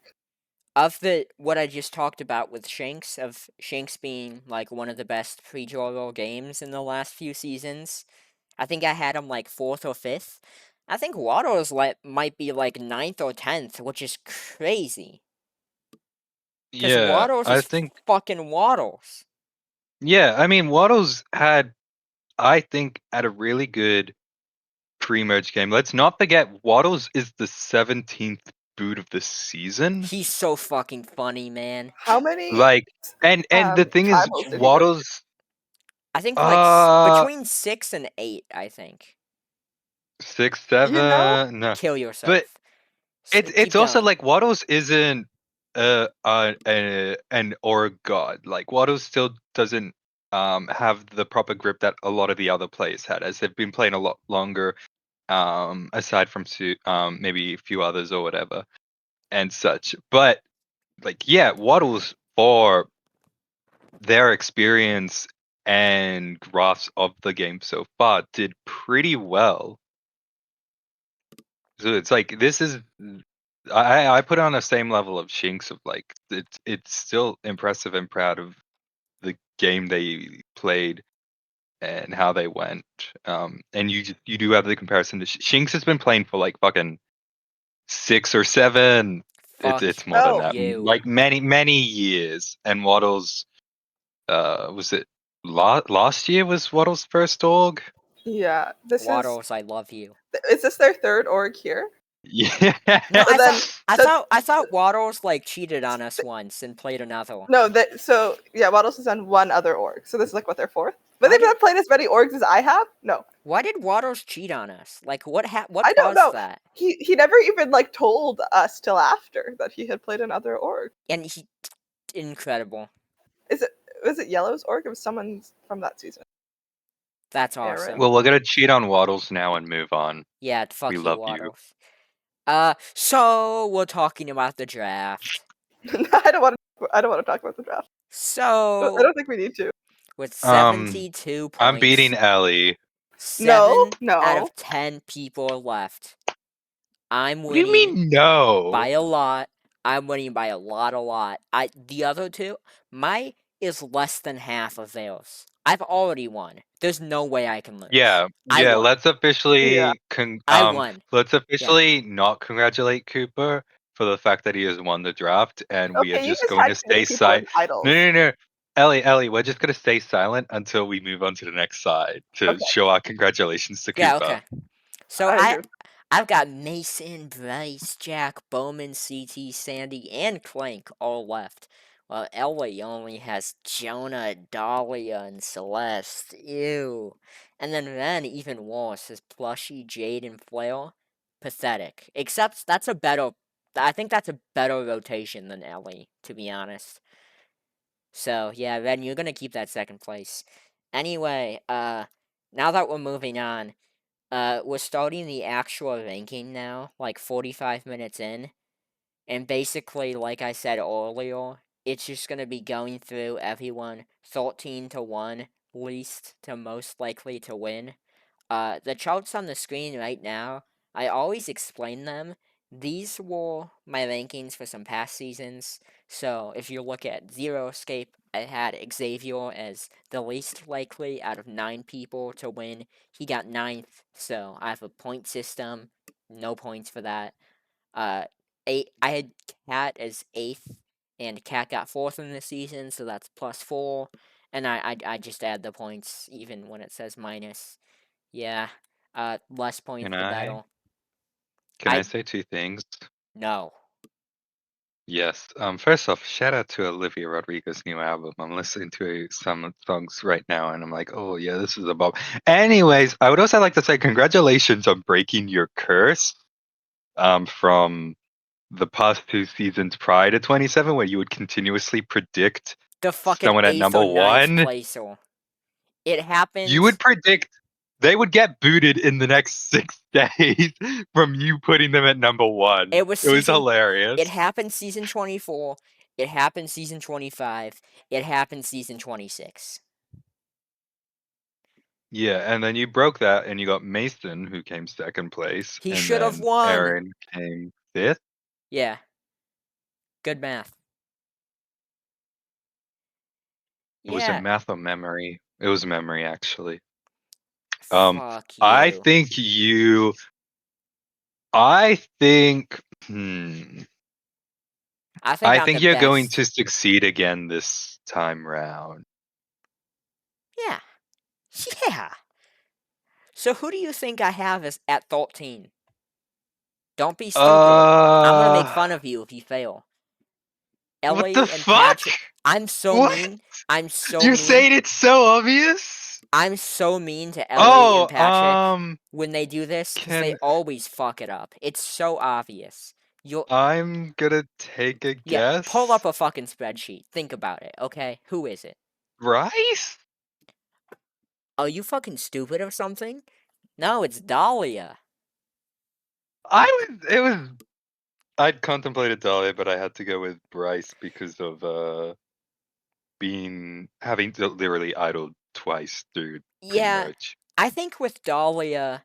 of the what I just talked about with Shanks, of Shanks being like one of the best pre-Joro games in the last few seasons. I think I had him like 4th or 5th. I think Waddles might be like 9th or 10th, which is crazy. Because Yeah, Waddles I is think. fucking Waddles. Yeah, I mean, Waddles had, I think, had a really good pre-merge game. Let's not forget, Waddles is the 17th boot of the season. He's so fucking funny, man. How many Like, and the thing is, tribals did he go to? Waddles. I think like Uh, between 6 and 8, I think. 6, You know, 7, no, Kill but yourself. it's Keep also going. like Waddles isn't an or god. Like Waddles still doesn't have the proper grip that a lot of the other players had, as they've been playing a lot longer. Aside from maybe a few others or whatever and such. But like, yeah, Waddles, for their experience and grasp of the game so far, did pretty well. So it's like, this is I put it on the same level of Shinx of like it's still impressive and proud of the game they played and how they went. And you do have the comparison to Shinx has been playing for like fucking 6 or 7. Fuck It's more than Oh. that. you. Like many years. And Waddle's was it last year was Waddle's first org? Yeah, Waddles, I love you. is this their third org here? Yeah. No, So then, I thought Waddles like cheated on us once and played another. no, so yeah, Waddles has done one other org. So this is like what their fourth. But Why they've not played as many orgs as I have. No, Why did Waddles cheat on us? Like what I don't caused know. that? He never even like told us till after that he had played another org. And he incredible. Was it Yellow's org? It was someone from that season. That's Aaron. awesome. Well, we're gonna cheat on Waddles now and move on. Yeah, fuck We you, love you. Waddles. So we're talking about the draft. I don't want to talk about the draft. I So don't think we need to. with 72 points, I'm beating Ellie. 7 No. out of 10 people left. I'm What do you winning mean no? by a lot. I'm winning by a lot. The other two, my is less than half of theirs. I've already won. There's no way I can lose. Yeah. I won. Let's officially I won. let's officially not congratulate Cooper for the fact that he has won the draft, and we are Okay, you just just going had to too many stay people silent. as idols. No. Ellie, we're just gonna stay silent until we move on to the next side to Okay. show our congratulations to Cooper. Yeah, okay. So I agree. I've got Mason, Bryce, Jack, Bowman, CT, Sandy, and Clank all left. Well, Ellie only has Jonah, Dahlia, and Celeste. Ew. And then Ren, even worse, has Plushy, Jade, and Flail. Pathetic. Except I think that's a better rotation than Ellie, to be honest. So, yeah, Ren, you're gonna keep that second place. Anyway, now that we're moving on, we're starting the actual ranking now, like 45 minutes in. And basically, like I said earlier, it's just going to be going through everyone 13 to 1, least to most likely to win. The charts on the screen right now, I always explain them. These were my rankings for some past seasons. So if you look at Zero Escape, I had Xavier as the least likely out of 9 people to win. He got 9th, so I have a point system. No points for that. I had Cat as 8th, and Cat got 4th in the season, so that's +4. And I just add the points even when it says minus. Yeah. Less points the better. Can I say 2 things? No. Yes. First off, shout out to Olivia Rodrigo's new album. I'm listening to some songs right now, and I'm like, oh yeah, this is a bomb. Anyways, I would also like to say congratulations on breaking your curse. From the past 2 seasons prior to 27, where you would continuously predict The fucking someone at 8th number or 9th 1. placer. It happens. You would predict they would get booted in the next 6 days from you putting them at number 1. It was hilarious. It happened season 24. It happened season 25. It happened season 26. Yeah, and then you broke that, and you got Mason, who came 2nd place. He and should have then won. Aaron came 5th. Yeah. Good math. Was it math or memory? It was memory, actually. Fuck you. I think I think you're going to succeed again this time round. Yeah. Yeah. So who do you think I have as at 13? Don't be stupid. I'm gonna make fun of you if you fail. Ellie what the and fuck? Patrick. I'm so mean. I'm so You're mean. saying it's so obvious? I'm so mean to Ellie and Patrick when they do this because they can- always fuck it up. It's so obvious. I'm gonna take a guess. Pull up a fucking spreadsheet. Think about it, okay? Who is it? Bryce? Are you fucking stupid or something? No, it's Dahlia. I'd contemplated Dahlia, but I had to go with Bryce because of having literally idled twice through Yeah, pre-merge. I think with Dahlia,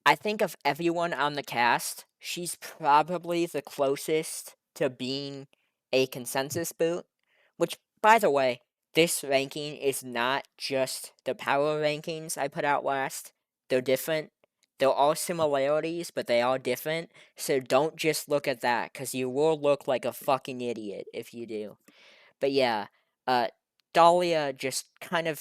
I think of everyone on the cast, she's probably the closest to being a consensus boot. Which, by the way, this ranking is not just the power rankings I put out last. They're different. They're all similarities, but they are different. So don't just look at that, because you will look like a fucking idiot if you do. But yeah, uh, Dahlia just kind of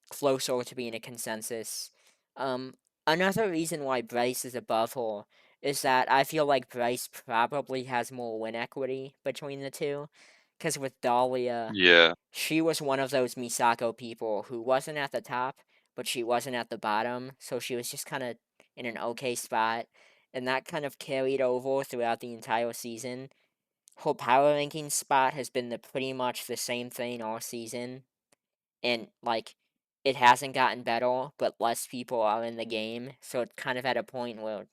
closer to being a consensus. Um, Another reason why Bryce is above her is that I feel like Bryce probably has more win equity between the two. Because with Dahlia, Yeah. she was one of those Misako people who wasn't at the top, but she wasn't at the bottom, so she was just kind of in an okay spot. And that kind of carried over throughout the entire season. Her power ranking spot has been pretty much the same thing all season, and like it hasn't gotten better, but less people are in the game, so it's kind of at a point where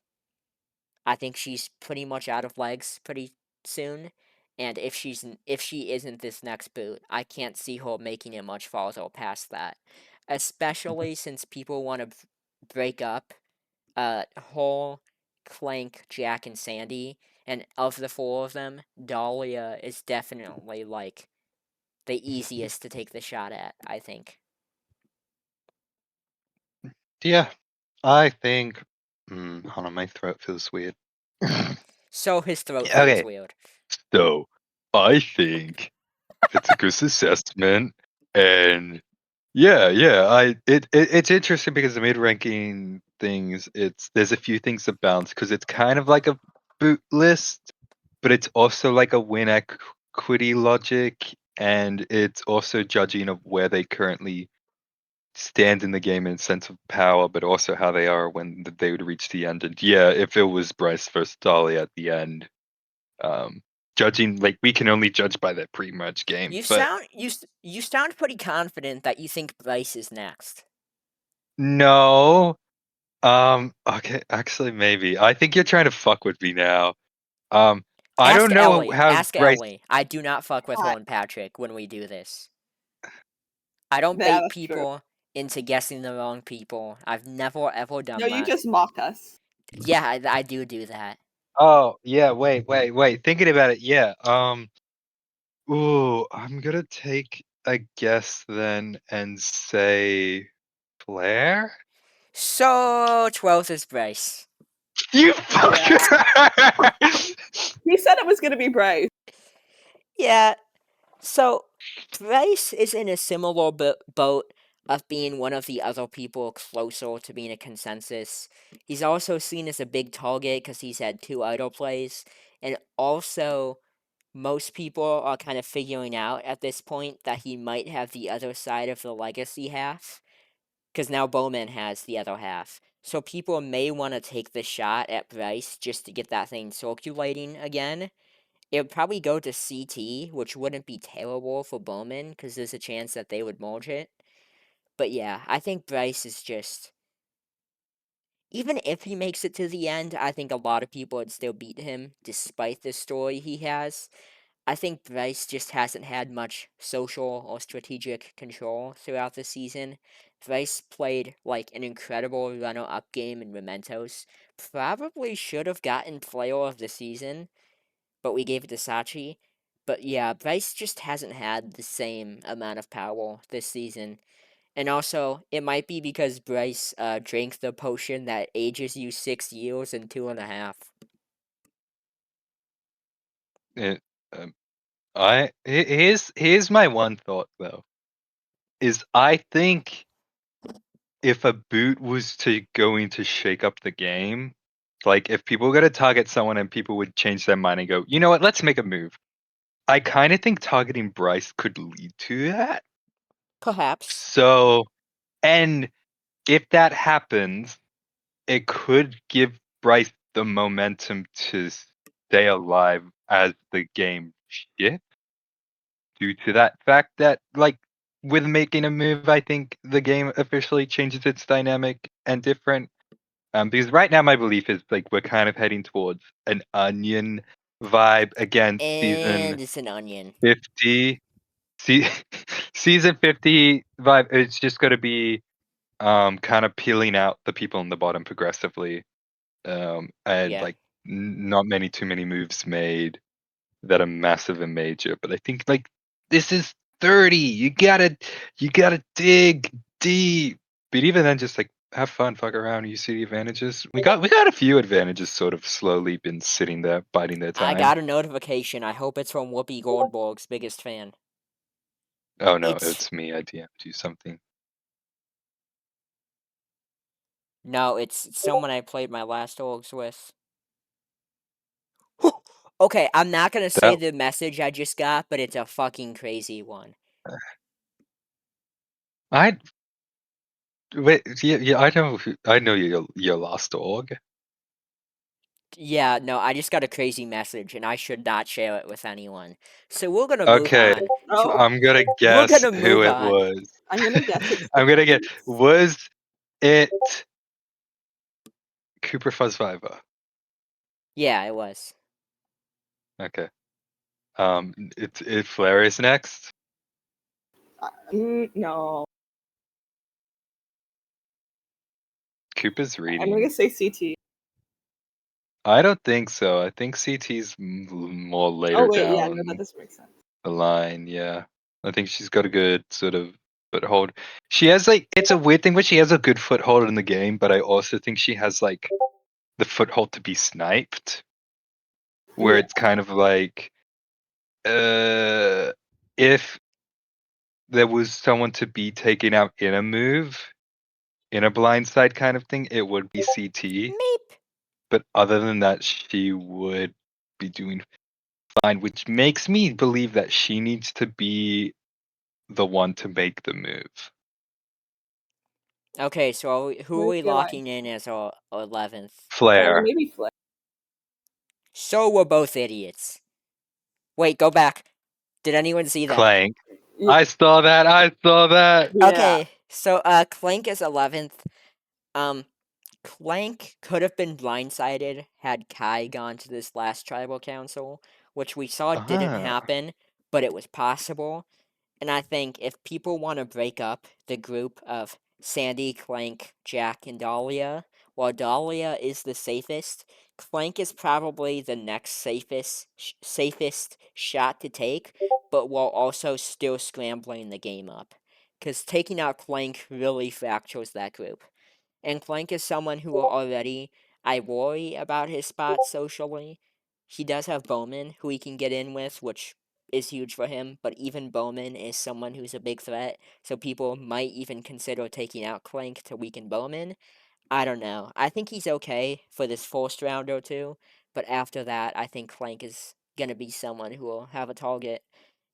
I think she's pretty much out of legs pretty soon. And if she isn't this next boot, I can't see her making it much farther past that. Especially since people want to break up Hole, Clank, Jack, and Sandy, and of the four of them, Dahlia is definitely like the easiest to take the shot at, I think. Yeah. I think. Hold on, my throat feels weird. So his throat feels Okay, weird. so I think it's a good assessment, and it's interesting because the mid ranking things, there's a few things that bounce because it's kind of like a boot list, but it's also like a win equity logic, and it's also judging of where they currently stand in the game in sense of power, but also how they are when they would reach the end. And yeah, if it was Bryce versus Dolly at the end, um, judging like we can only judge by that pre-merge game, but You sound pretty confident that you think Bryce is next. no. Okay, actually, maybe. I think you're trying to fuck with me now. Um, I Ask don't know Ellie. how Ask Bryce. Ellie. I do not fuck with her Hi. and Patrick when we do this. I don't Yeah, bait that's true. people into guessing the wrong people. I've never ever done No, you that. just mock us. Yeah, I do that. Oh yeah, wait. Thinking about it, yeah. Ooh, I'm gonna take a guess then and say Flair. So 12th is Bryce. You Yeah. fucker! He said it was gonna be Bryce. Yeah, so Bryce is in a similar boat of being one of the other people closer to being a consensus. He's also seen as a big target because he's had 2 idol plays, and also most people are kind of figuring out at this point that he might have the other side of the legacy half, because now Bowman has the other half. So people may want to take the shot at Bryce just to get that thing circulating again. It would probably go to CT, which wouldn't be terrible for Bowman because there's a chance that they would merge it. But yeah, I think Bryce is just. Even if he makes it to the end, I think a lot of people would still beat him despite the story he has. I think Bryce just hasn't had much social or strategic control throughout the season. Bryce played like an incredible runner up game in Mementos. Probably should have gotten player of the season, but we gave it to Sachi. But yeah, Bryce just hasn't had the same amount of power this season. And also, it might be because Bryce drank the potion that ages you 6 years and 2.5. It, here's my one thought though. Is I think if a boot was going to shake up the game, like if people were gonna target someone and people would change their mind and go, you know what, let's make a move. I kind of think targeting Bryce could lead to that. Perhaps. So, and if that happens, it could give Bryce the momentum to stay alive as the game shifts. Due to that fact that, like, with making a move, I think the game officially changes its dynamic and different. Because right now my belief is like we're kind of heading towards an onion vibe again. Season And it's an onion. 50, see, season 50 vibe. It's just going to be kind of peeling out the people in the bottom progressively. and Yeah. like not too many moves made that are massive and major. But I think like this is 30. You gotta dig deep. But even then, just like have fun, fuck around. You see the advantages. We got a few advantages sort of slowly been sitting there biding their I time. got a notification. I hope it's from Whoopi Goldberg's biggest fan. Oh no, It's it's me. I DM'd you something. no, it's someone I played my last orgs with. Okay, I'm not gonna say That the message I just got, but it's a fucking crazy one. I wait. Yeah. I know your last org. Yeah, no, I just got a crazy message, and I should not share it with anyone. So we're gonna move Okay, on. Oh, I'm gonna We're guess gonna who move it on. was. I'm gonna guess it's. I'm gonna get. Was it Cooper Fuzzvivor? Yeah, it was. Okay. It Flair is next. No. Cooper's I'm gonna reading. say CT. I don't think so. I think CT's more Oh later wait, yeah, no, that down doesn't make sense. the line. Yeah, I think she's got a good sort of foothold. She has like it's a weird thing, but she has a good foothold in the game. But I also think she has like the foothold to be sniped, where Yeah. it's kind of like if there was someone to be taken out in a move, in a blindside kind of thing, it would be CT. Meep. But other than that, she would be doing fine, which makes me believe that she needs to be the one to make the move. Okay, so who are Where's we the line? locking in as our 11th? Flair, Maybe Flip. So we're both idiots. Wait, go back. Did anyone see that? Clank. I saw that. I saw that. Yeah. Okay, so Clank is 11th. Clank could have been blindsided had Kai gone to this last tribal council, which we saw didn't Ah, happen, but it was possible. And I think if people want to break up the group of Sandy, Clank, Jack, and Dahlia, while Dahlia is the safest, Clank is probably the next safest shot to take, but while also still scrambling the game up. Because taking out Clank really fractures that group. And Clank is someone who already I worry about his spot socially. He does have Bowman, who he can get in with, which is huge for him, but even Bowman is someone who's a big threat, so people might even consider taking out Clank to weaken Bowman. I don't know. I think he's okay for this first round or two, but after that, I think Clank is going to be someone who will have a target.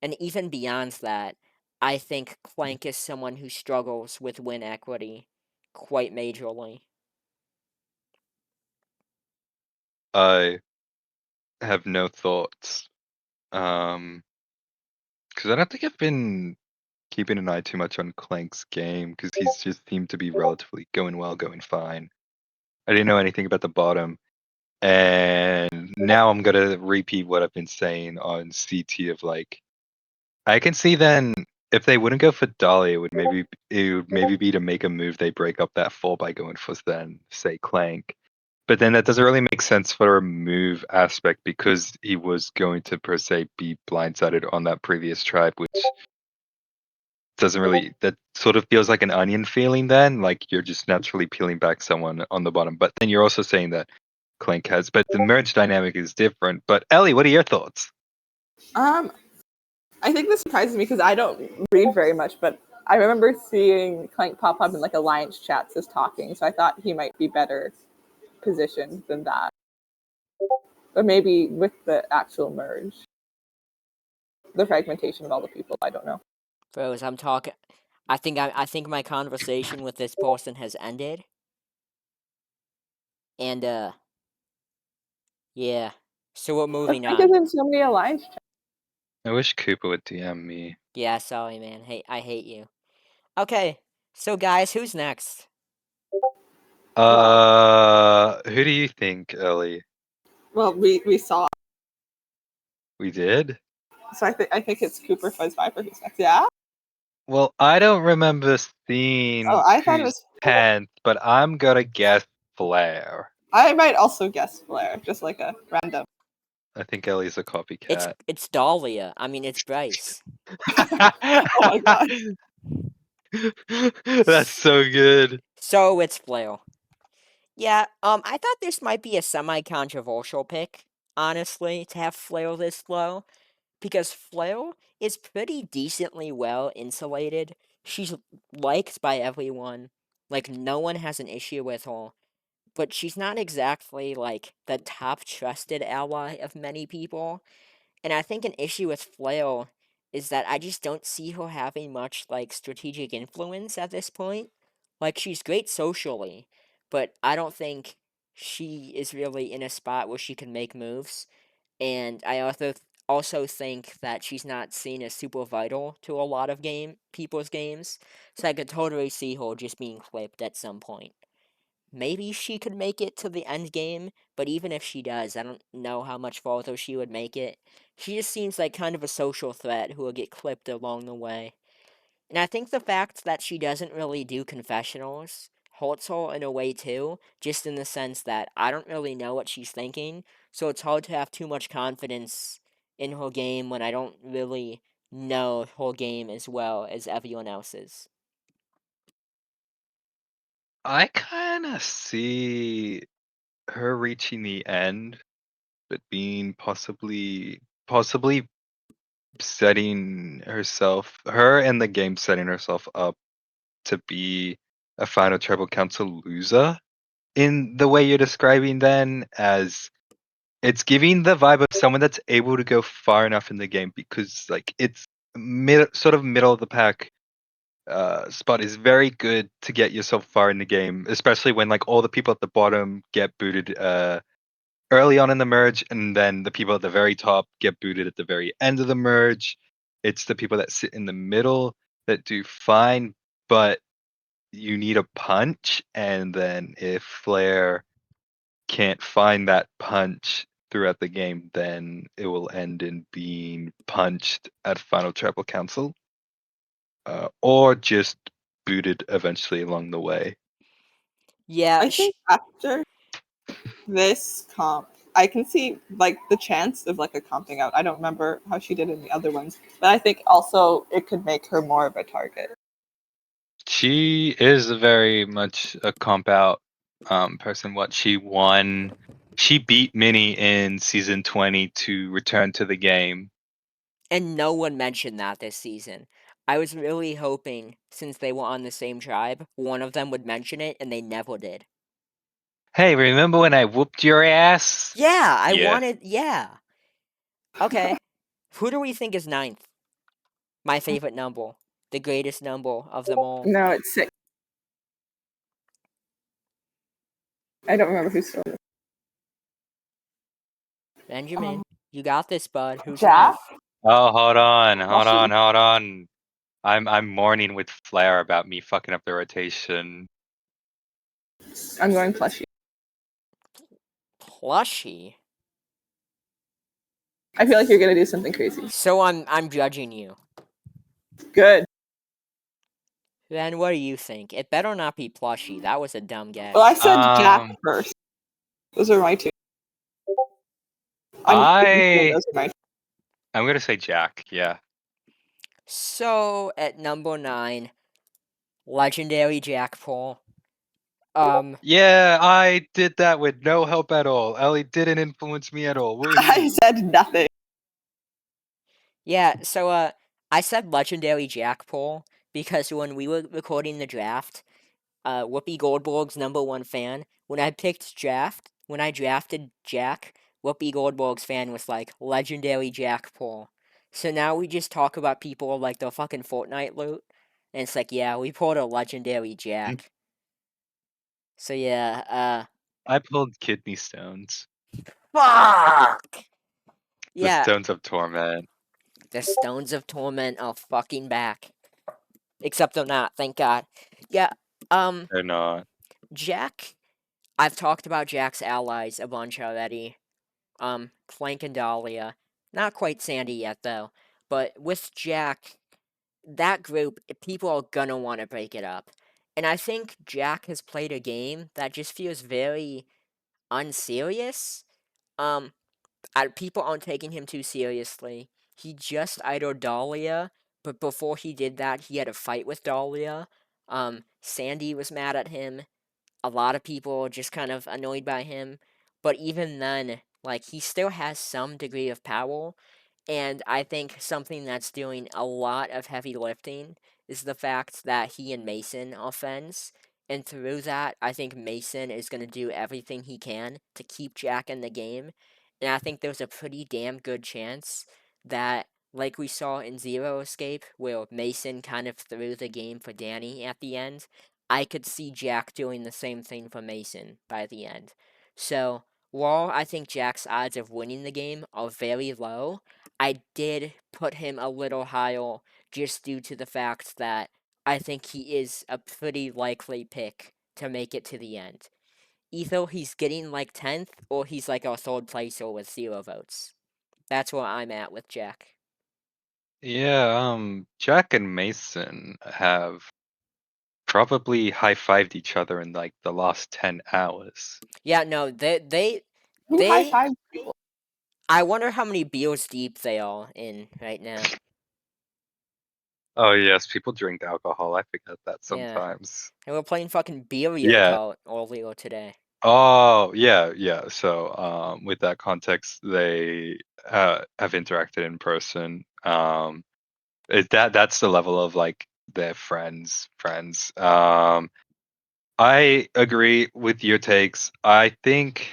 And even beyond that, I think Clank is someone who struggles with win equity quite majorly. I have no thoughts. Because I don't think I've been keeping an eye too much on Clank's game because he's just seemed to be relatively going well, going fine. I didn't know anything about the bottom. And now I'm gonna repeat what I've been saying on CT of like I can see then if they wouldn't go for Dolly, it would maybe be to make a move they break up that 4 by going for then say Clank. But then that doesn't really make sense for a move aspect because he was going to per se be blindsided on that previous tribe, which doesn't really that sort of feels like an onion feeling then, like you're just naturally peeling back someone on the bottom. But then you're also saying that Clank has but the merge dynamic is different. But Ellie, what are your thoughts? I think this surprises me because I don't read very much, but I remember seeing Clank pop up in like alliance chats as talking, so I thought he might be better positioned than that. But maybe with the actual merge, the fragmentation of all the people, I don't know. Bros, I'm talking. I think my conversation with this person has ended. And yeah. So we're But moving Clank is on. in so many alliance chats. I wish Cooper would DM me. Yeah, sorry, man. Hey, I hate you. Okay, so guys, who's next? Who do you think, Ellie? Well, we saw. We did? So I think it's Cooper Fuzzvivor who's next. Yeah. Well, I don't remember Oh, seeing I thought it who's was. 10th, but I'm gonna guess Flair. I might also guess Flair, just like a random. I think Ellie's a copycat. It's Dahlia. I mean, it's Bryce. Oh my god. That's so good. So it's Flail. Yeah, I thought this might be a semi-controversial pick, honestly, to have Flail this low, because Flail is pretty decently well insulated. She's liked by everyone. Like, no one has an issue with her. But she's not exactly, like, the top trusted ally of many people. And I think an issue with Flail is that I just don't see her having much, like, strategic influence at this point. Like, she's great socially, but I don't think she is really in a spot where she can make moves. And I also think that she's not seen as super vital to a lot of people's games. So I could totally see her just being clipped at some point. Maybe she could make it to the end game, but even if she does, I don't know how much farther she would make it. She just seems like kind of a social threat who will get clipped along the way. And I think the fact that she doesn't really do confessionals hurts her in a way too, just in the sense that I don't really know what she's thinking, so it's hard to have too much confidence in her game when I don't really know her game as well as everyone else's. I kind of see her reaching the end, but being possibly setting her and the game setting herself up to be a final tribal council loser in the way you're describing then, as it's giving the vibe of someone that's able to go far enough in the game, because like it's sort of middle of the pack spot is very good to get yourself far in the game, especially when like all the people at the bottom get booted early on in the merge, and then the people at the very top get booted at the very end of the merge. It's the people that sit in the middle that do fine, but you need a punch, and then if Flair can't find that punch throughout the game, then it will end in being punched at Final Tribal Council, or just booted eventually along the way. Yeah, I think after this comp, I can see like the chance of like a comping out. I don't remember how she did in the other ones, but I think also it could make her more of a target. She is very much a comp out person. What she won, she beat Minnie in season 20 to return to the game. and no one mentioned that this season. I was really hoping, since they were on the same tribe, one of them would mention it, and they never did. Hey, remember when I whooped your ass? Yeah, I Yeah. wanted. Yeah. Okay. Who do we think is ninth? My favorite number. The greatest number of them all. No, it's 6. I don't remember who stole it. Benjamin, you got this, bud. Who's Jack? ninth? Oh, hold on. Plushie? I'm mourning with Flair about me fucking up the rotation. I'm going plushie. Plushie. I feel like you're gonna do something crazy. So I'm judging you. Good. Then what do you think? It better not be Plushie. That was a dumb guess. Well, I said Jack first. Those are my two. Those are my two. I'm gonna say Jack. Yeah. So at number 9, legendary Jack Paul. Yeah, I did that with no help at all. Ellie didn't influence me at all. Woohoo. I said nothing. Yeah, so I said legendary Jack Paul because when we were recording the draft, Whoopi Goldberg's #1 fan, when I drafted Jack, Whoopi Goldberg's fan was like, legendary Jack Paul. So now we just talk about people like the fucking Fortnite loot, and it's like, yeah, we pulled a legendary Jack. So yeah, I pulled kidney stones. fuck! The Yeah, Stones of Torment. the Stones of Torment are fucking back. Except they're not, thank God. Yeah, They're not. Jack, I've talked about Jack's allies a bunch already. Clank and Dahlia. Not quite Sandy yet, though. But with Jack, that group, people are gonna want to break it up. And I think Jack has played a game that just feels very unserious. Um, people aren't taking him too seriously. He just idoled Dahlia, but before he did that, he had a fight with Dahlia. Sandy was mad at him. A lot of people are just kind of annoyed by him. But even then, like, he still has some degree of power. And I think something that's doing a lot of heavy lifting is the fact that he and Mason are friends. And through that, I think Mason is going to do everything he can to keep Jack in the game. And I think there's a pretty damn good chance that, like we saw in Zero Escape, where Mason kind of threw the game for Danny at the end, I could see Jack doing the same thing for Mason by the end. So, while I think Jack's odds of winning the game are very low, I did put him a little higher just due to the fact that I think he is a pretty likely pick to make it to the end. Either he's getting like 10th or he's like a third placer with 0 votes. That's where I'm at with Jack. Yeah, Jack and Mason have probably high-fived each other in like the last 10 hours. Yeah, no, Who high they. five? I wonder how many beers deep they are in right now. Oh yes, people drink alcohol. I forget that Yeah, sometimes. and we're playing fucking beer Yeah. kart earlier today. Oh, yeah, yeah. So, with that context, they have interacted in person. That's the level of like they're friends. I agree with your takes. I think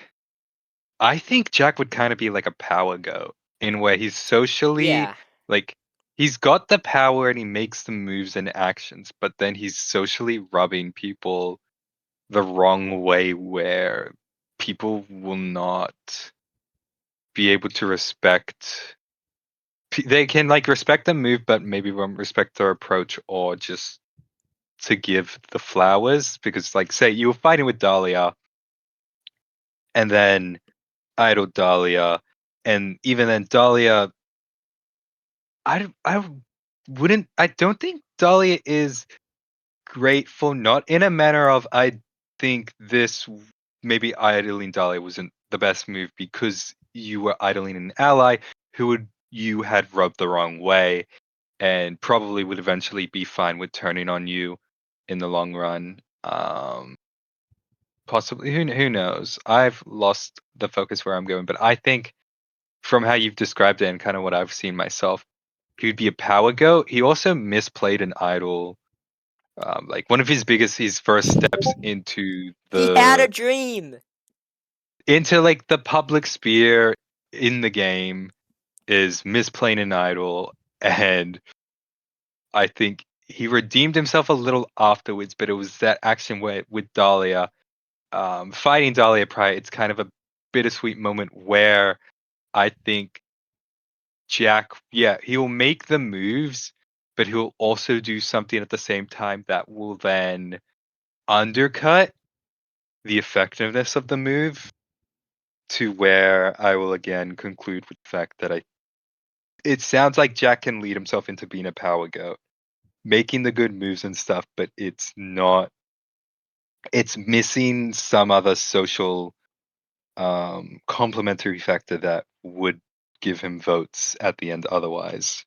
Jack would kind of be like a power goat in where he's socially Yeah, like he's got the power and he makes the moves and actions, but then he's socially rubbing people the wrong way where people will not be able to respect they can like respect the move but maybe won't respect their approach or just to give the flowers because like say you were fighting with Dahlia and then idol Dahlia and even then Dahlia I wouldn't I don't think Dahlia is grateful, not in a manner of I think this maybe idling Dahlia wasn't the best move because you were idling an ally who would you had rubbed the wrong way and probably would eventually be fine with turning on you in the long run. Possibly who knows? I've lost the focus where I'm going, but I think from how you've described it and kind of what I've seen myself, he would be a power goat. He also misplayed an idol like one of his first steps he had a dream. into like the public sphere in the game is misplaying an idol, and I think he redeemed himself a little afterwards. But it was that action where with Dahlia, fighting Dahlia prior. It's kind of a bittersweet moment where I think Jack, yeah, he will make the moves, but he'll also do something at the same time that will then undercut the effectiveness of the move to where I will again conclude with the fact that it sounds like Jack can lead himself into being a power goat, making the good moves and stuff, but it's missing some other social complementary factor that would give him votes at the end otherwise.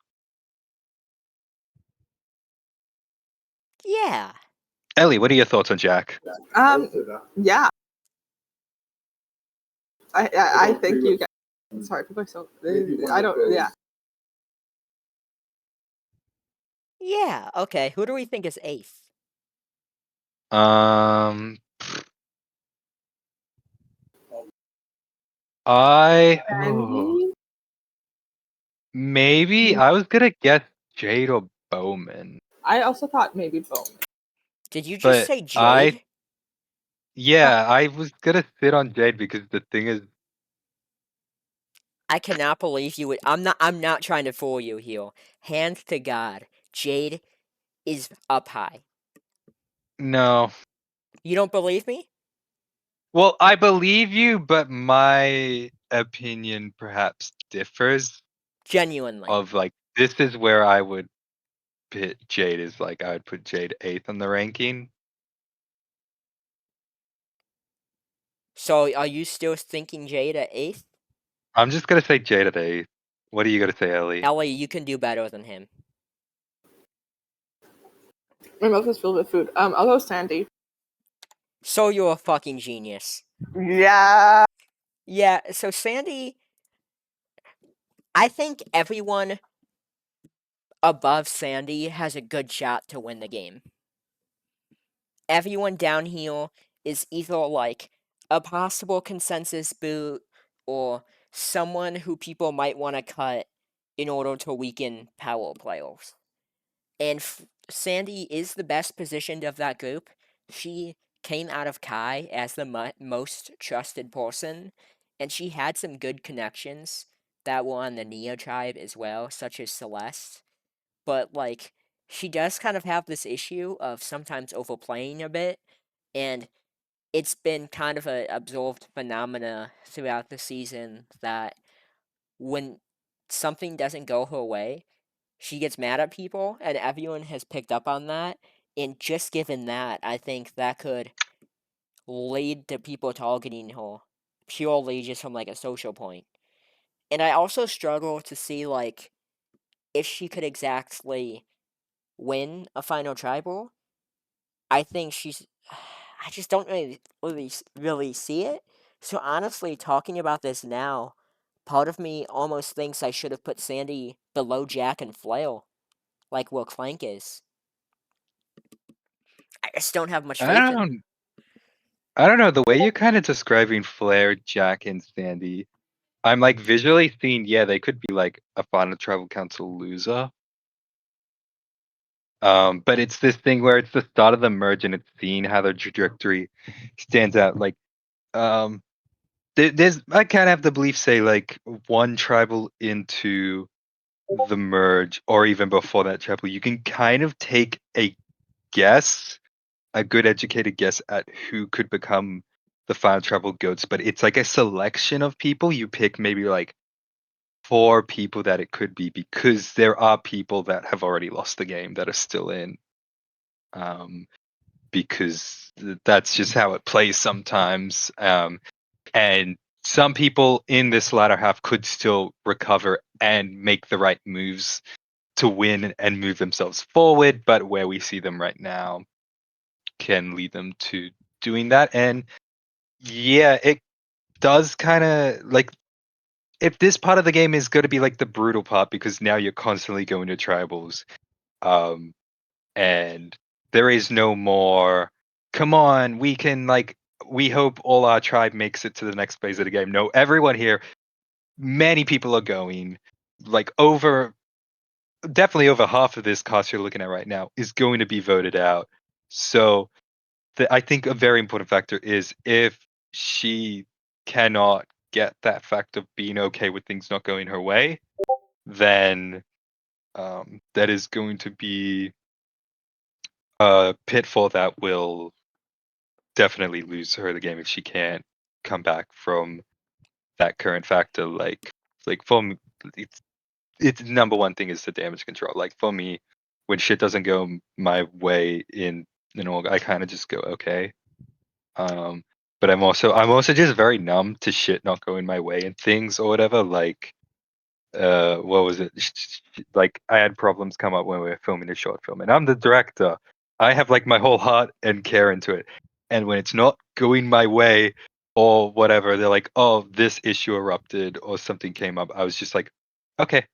Yeah. Ellie, what are your thoughts on Jack? Yeah. I think you guys. Sorry, people are so. I don't. Yeah. Yeah. Okay. Who do we think is eighth? Um, I Sandy. maybe I was gonna guess Jade or Bowman, I also thought maybe Bowman. Did you just but say Jade? yeah, I was gonna sit on Jade because the thing is, I cannot believe you would. I'm not trying to fool you here. Hand to God, Jade is up high. no. You don't believe me? Well, I believe you, but my opinion perhaps differs. Genuinely. Of like, this is where I would put Jade is like I would put Jade eighth on the ranking. So are you still thinking Jade at 8th? I'm just gonna say Jade at 8th. What are you gonna say, Ellie? Ellie, you can do better than him. My mouth is filled with food. I'll go Sandy. So you're a fucking genius. Yeah. Yeah, so Sandy, I think everyone above Sandy has a good shot to win the game. Everyone down here is either like a possible consensus boot or someone who people might want to cut in order to weaken power players. And Sandy is the best positioned of that group. She came out of Kai as the most trusted person, and she had some good connections that were on the Neo tribe as well, such as Celeste. But, like, she does kind of have this issue of sometimes overplaying a bit, and it's been kind of a observed phenomena throughout the season that when something doesn't go her way, she gets mad at people, and everyone has picked up on that. And just given that, I think that could lead to people targeting her purely just from like a social point. And I also struggle to see like if she could exactly win a final tribal. I think she's. I just don't really see it. So honestly, talking about this now, part of me almost thinks I should have put Sandy below Jack and Flail, like where Clank is. I just don't have much I faith in her. don't. I don't know. The way you're kind of describing Flair, Jack, and Sandy, I'm like visually seeing. Yeah, they could be like a final tribal council loser. But it's this thing where it's the start of the merge, and it's seeing how the trajectory stands out. Like, there's I kind of have the belief, say, like one tribal into the merge, or even before that tribal, you can kind of take a guess, a good educated guess at who could become the final tribal goats. But it's like a selection of people. You pick maybe like 4 people that it could be, because there are people that have already lost the game that are still in. Because that's just how it plays sometimes. And some people in this latter half could still recover and make the right moves to win and move themselves forward, but where we see them right now can lead them to doing that. And yeah, it does kind of like, if this part of the game is going to be like the brutal part, because now you're constantly going to tribals, um, and there is no more, come on, we can like, we hope all our tribe makes it to the next phase of the game. No, everyone here, many people are going, like definitely over half of this cast you're looking at right now is going to be voted out. So I think a very important factor is if she cannot get that fact of being okay with things not going her way, then that is going to be a pitfall that will definitely lose her the game if she can't come back from that current factor. Like for me, it's number one thing is the damage control. Like for me, when shit doesn't go my way in org, I kind of just go okay. Um, but I'm also just very numb to shit not going my way and things or whatever. Like what was it? Like I had problems come up when we were filming a short film, and I'm the director. I have like my whole heart and care into it, and when it's not going my way or whatever, they're like, "Oh, this issue erupted or something came up." I was just like, "Okay,"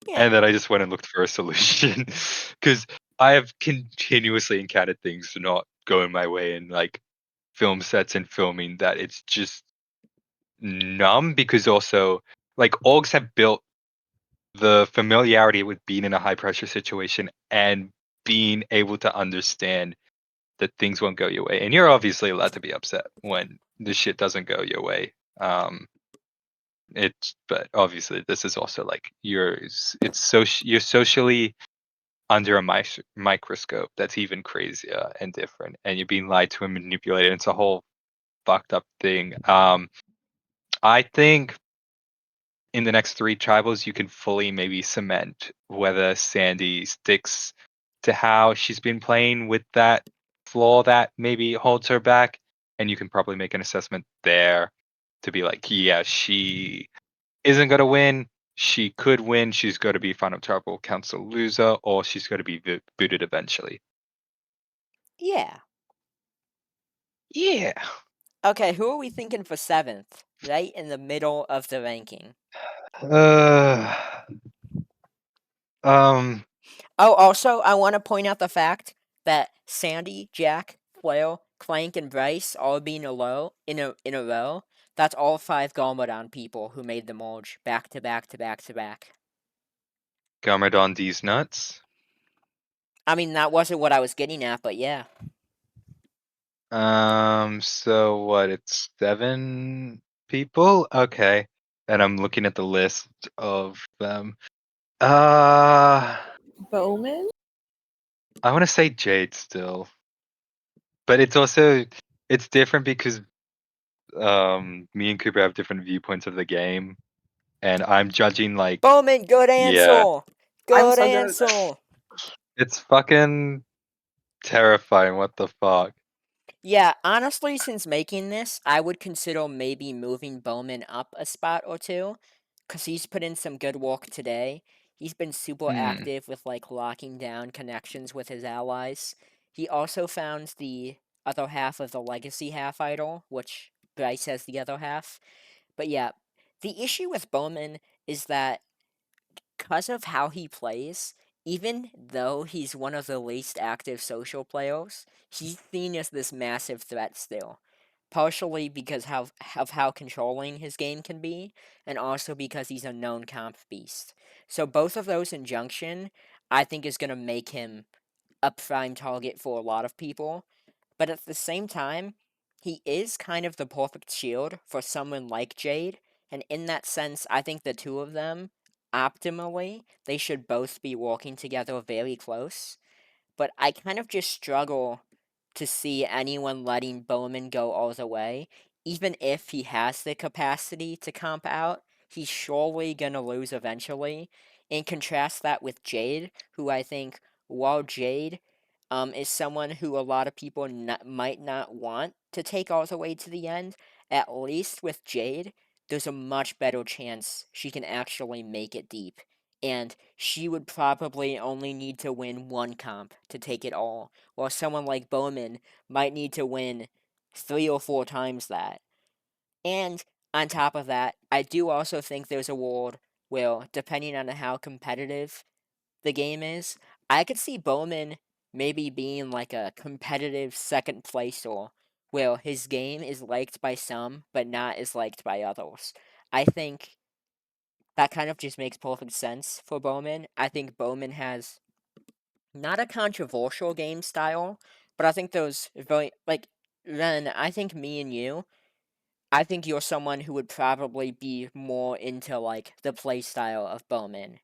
Yeah. and then I just went and looked for a solution because I have continuously encountered things not going my way in like film sets and filming that it's just numb, because also like orgs have built the familiarity with being in a high pressure situation and being able to understand that things won't go your way. And you're obviously allowed to be upset when the shit doesn't go your way. But obviously this is also like you're socially under a microscope that's even crazier and different, and you're being lied to and manipulated. It's a whole fucked up thing. I think in the next 3 tribals, you can fully maybe cement whether Sandy sticks to how she's been playing with that flaw that maybe holds her back, and you can probably make an assessment there to be like, yeah, she isn't going to win. She could win. She's going to be Final Tribal Council loser, or she's going to be booted eventually. Yeah. Yeah. Okay, who are we thinking for 7th? Right in the middle of the ranking. Uh, um, Oh, also, I want to point out the fact that Sandy, Jack, Flail, Clank, and Bryce all being in a row. That's all 5 Garmadon people who made the merge back to back to back to back. Garmadon D's nuts. I mean, that wasn't what I was getting at, but yeah. So what? It's 7 people. Okay, and I'm looking at the list of them. Bowman? I want to say Jade still, but it's different because me and Cooper have different viewpoints of the game, and I'm judging like, Bowman, good yeah, answer! I'm Good so good. answer! it's fucking terrifying. What the fuck? Yeah, honestly, since making this, I would consider maybe moving Bowman up a spot or two, because he's put in some good work today. He's been super Hmm. active with, like, locking down connections with his allies. He also found the other half of the Legacy half idol, which Bryce has the other half. But yeah, the issue with Bowman is that because of how he plays, even though he's one of the least active social players, he's seen as this massive threat still. Partially because of how controlling his game can be, and also because he's a known comp beast. So both of those in junction, I think is going to make him a prime target for a lot of people. But at the same time, he is kind of the perfect shield for someone like Jade, and in that sense, I think the two of them, optimally, they should both be working together very close. But I kind of just struggle to see anyone letting Bowman go all the way. Even if he has the capacity to comp out, he's surely gonna lose eventually. And contrast that with Jade, who I think, while Jade is someone who a lot of people might not want to take all the way to the end, at least with Jade, there's a much better chance she can actually make it deep. And she would probably only need to win one comp to take it all, while someone like Bowman might need to win 3 or 4 times that. And on top of that, I do also think there's a world where, depending on how competitive the game is, I could see Bowman maybe being like a competitive second placer where his game is liked by some but not as liked by others. I think that kind of just makes perfect sense for Bowman. I think Bowman has not a controversial game style, but I think those very like Ren, I think me and you, I think you're someone who would probably be more into like the play style of Bowman.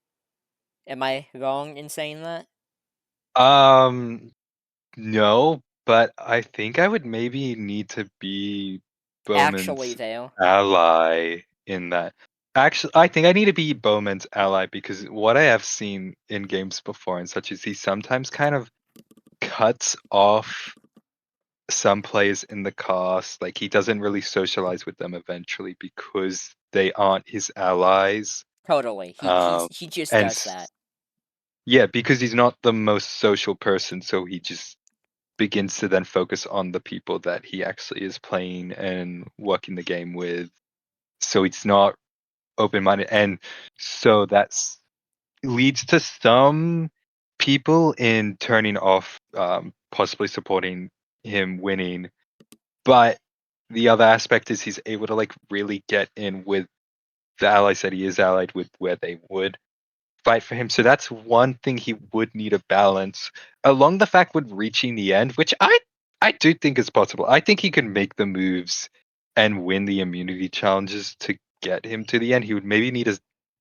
Am I wrong in saying that? Um, no, but I think I would maybe need to be Actually, Bowman's though. ally in that. Actually, I think I need to be Bowman's ally because what I have seen in games before and such is he sometimes kind of cuts off some players in the cast. Like he doesn't really socialize with them eventually because they aren't his allies. Totally. Um, He just and does that. yeah, because he's not the most social person, so he just begins to then focus on the people that he actually is playing and working the game with. So it's not open minded. And so that's leads to some people in turning off, possibly supporting him winning. But the other aspect is he's able to like really get in with the allies that he is allied with where they would fight for him. So that's one thing he would need a balance along the fact with reaching the end, which I do think is possible. I think he can make the moves and win the immunity challenges to get him to the end. He would maybe need to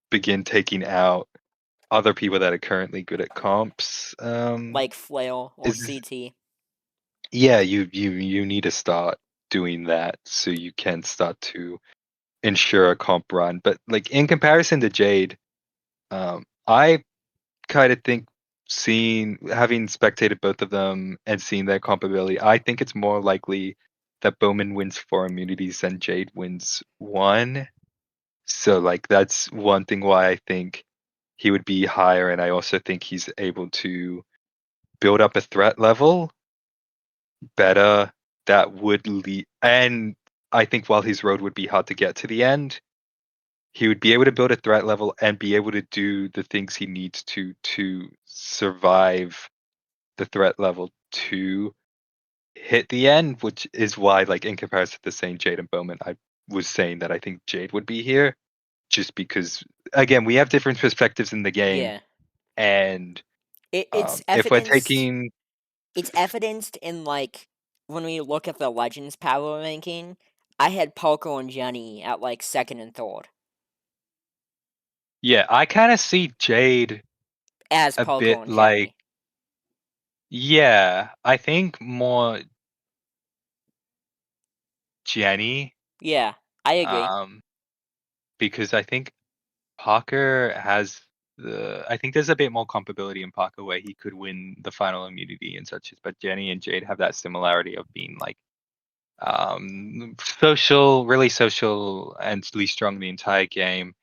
begin taking out other people that are currently good at comps. Like Flail or Is CT. yeah, you need to start doing that so you can start to ensure a comp run. But like in comparison to Jade, I kind of think having spectated both of them and seeing their comparability, I think it's more likely that Bowman wins 4 immunities and Jade wins 1. So like that's one thing why I think he would be higher, and I also think he's able to build up a threat level better that would lead. And I think while his road would be hard to get to the end, he would be able to build a threat level and be able to do the things he needs to survive the threat level to hit the end, which is why, like, in comparison to saying Jade and Bowman, I was saying that I think Jade would be here, just because again we have different perspectives in the game, Yeah. and It's if we're evidenced. taking It's evidenced in like when we look at the Legends power ranking. I had Poco and Jenny at like second and third yeah, I kind of see Jade as a Poco bit and like, Jenny. yeah, I think more Jenny, Yeah, I agree. um, because I think Parker has I think there's a bit more comparability in Parker where he could win the final immunity and such, but Jenny and Jade have that similarity of being like social, really social, and really strong the entire game,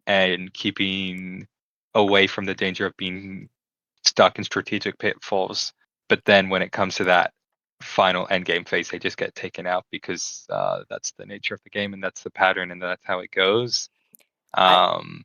and keeping away from the danger of being stuck in strategic pitfalls. But then when it comes to that final end game phase, they just get taken out because that's the nature of the game and that's the pattern and that's how it goes. I Um,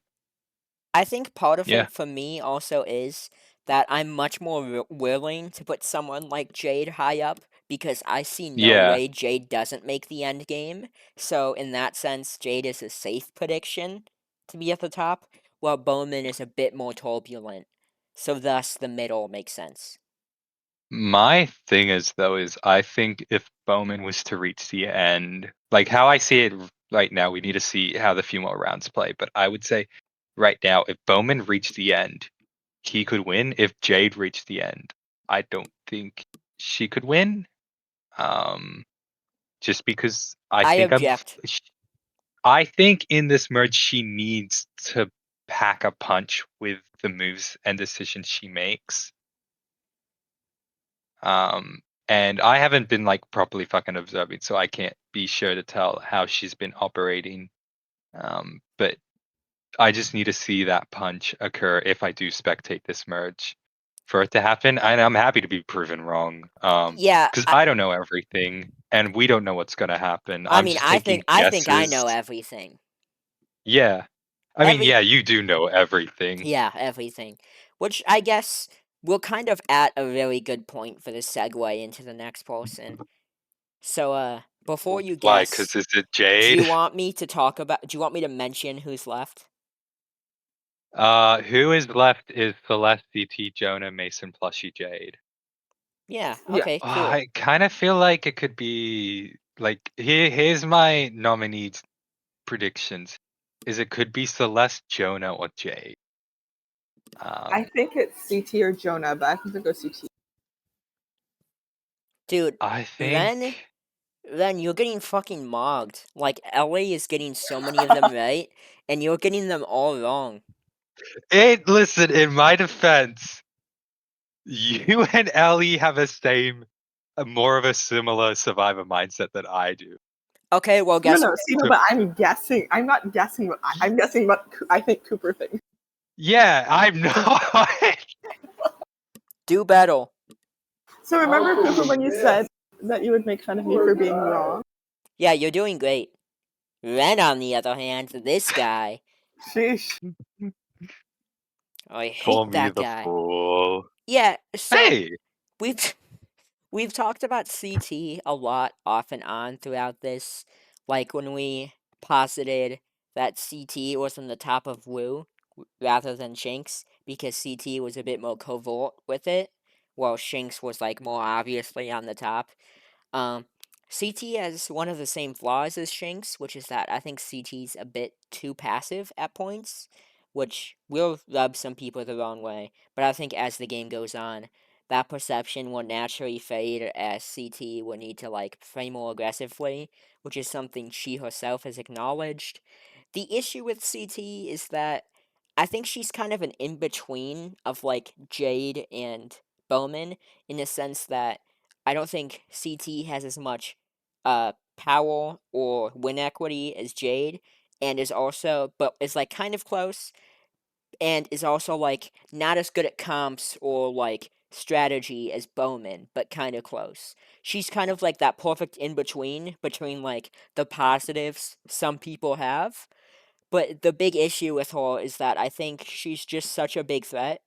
I think part of yeah, it for me also is that I'm much more willing to put someone like Jade high up because I see no yeah. way Jade doesn't make the end game. So in that sense, Jade is a safe prediction to be at the top, while Bowman is a bit more turbulent. So thus the middle makes sense. My thing is though is I think if Bowman was to reach the end, like how I see it right now, we need to see how the few more rounds play. But I would say right now, if Bowman reached the end, he could win. If Jade reached the end, I don't think she could win. Um, just because I object. I think in this merge she needs to pack a punch with the moves and decisions she makes. Um, and I haven't been like properly fucking observing, so I can't be sure to tell how she's been operating. But I just need to see that punch occur if I do spectate this merge for it to happen. And I'm happy to be proven wrong. Yeah, Because I don't know everything and we don't know what's gonna happen. I I'm mean, just taking I think I guesses. know everything. Yeah. I mean, Every yeah, you do know everything. Yeah, everything. Which I guess we're kind of at a really good point for the segue into the next person. So, before you Why? guess, Because is it Jade? do you want me to mention who's left? Who is left is Celeste, CT, Jonah, Mason, Plushy, Jade. Yeah, Yeah. okay, cool. I kind of feel like it could be like here's my nominees predictions. Is it could be Celeste, Jonah, or Jade. I Um, think it's CT or Jonah, but I think they'll go CT. Dude, I think then you're getting fucking mogged. Like, Ellie is getting so many of them right, and you're getting them all wrong. it. Listen, in my defense, you and Ellie have more of a similar survivor mindset than I do. Okay, well, No, guess no, see, no, So, but I'm guessing. I'm not guessing what I'm guessing what I think Cooper thinks. yeah, I'm not. do battle. So remember, Cooper, when you said that you would make fun of me for being wrong? Yeah, you're doing great. Ren, on the other hand, this guy, Sheesh. I Call hate me that the guy. fool. Yeah, so Hey, we've we've talked about CT a lot off and on throughout this. Like when we posited that CT was on the top of Wu rather than Shinx because CT was a bit more covert with it, while Shinx was like more obviously on the top. Um, CT has one of the same flaws as Shinx, which is that I think CT's a bit too passive at points, which will rub some people the wrong way. But I think as the game goes on, that perception will naturally fade as CT will need to like play more aggressively, which is something she herself has acknowledged. The issue with CT is that I think she's kind of an in between of like Jade and Bowman in the sense that I don't think CT has as much power or win equity as Jade, and is also but is like kind of close, and is also like not as good at comps or like strategy as Bowman, but kind of close. She's kind of like that perfect in between like the positives some people have. But the big issue with her is that I think she's just such a big threat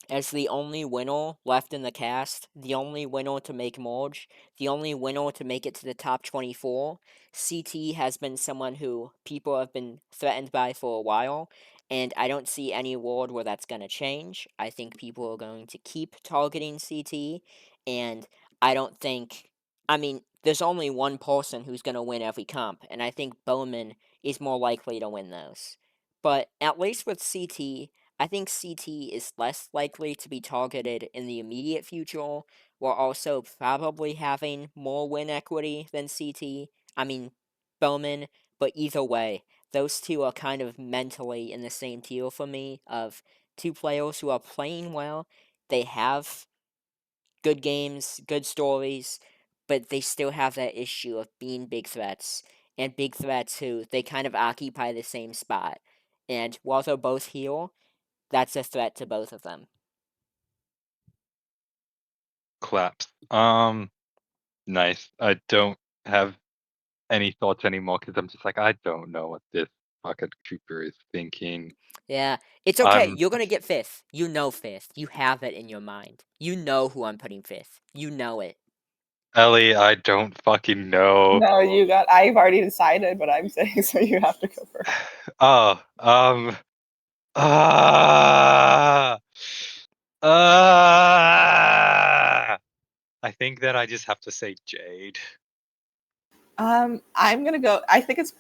as the only winner left in the cast, the only winner to make Merge, the only winner to make it to the top 24. CT has been someone who people have been threatened by for a while, and I don't see any world where that's going to change. I think people are going to keep targeting CT, and I don't think. I mean, there's only one person who's going to win every comp, and I think Bowman is more likely to win those. But at least with CT, I think CT is less likely to be targeted in the immediate future, while also probably having more win equity than CT. I mean, Bowman, but either way, those two are kind of mentally in the same tier for me of two players who are playing well. They have good games, good stories, but they still have that issue of being big threats, and big threats who they kind of occupy the same spot. And while they're both here, that's a threat to both of them. Claps. Nice. I don't have any thoughts anymore because I'm just like, I don't know what this fucking trooper is thinking. Yeah, it's okay. I'm You're gonna get fifth. You know fifth. You have it in your mind. You know who I'm putting fifth. You know it. Ellie. I don't fucking know. No, you got. I've already decided what I'm saying, so you have to go first. Oh, ah, ah. I think that I just have to say Jade. I'm gonna go. I think it's.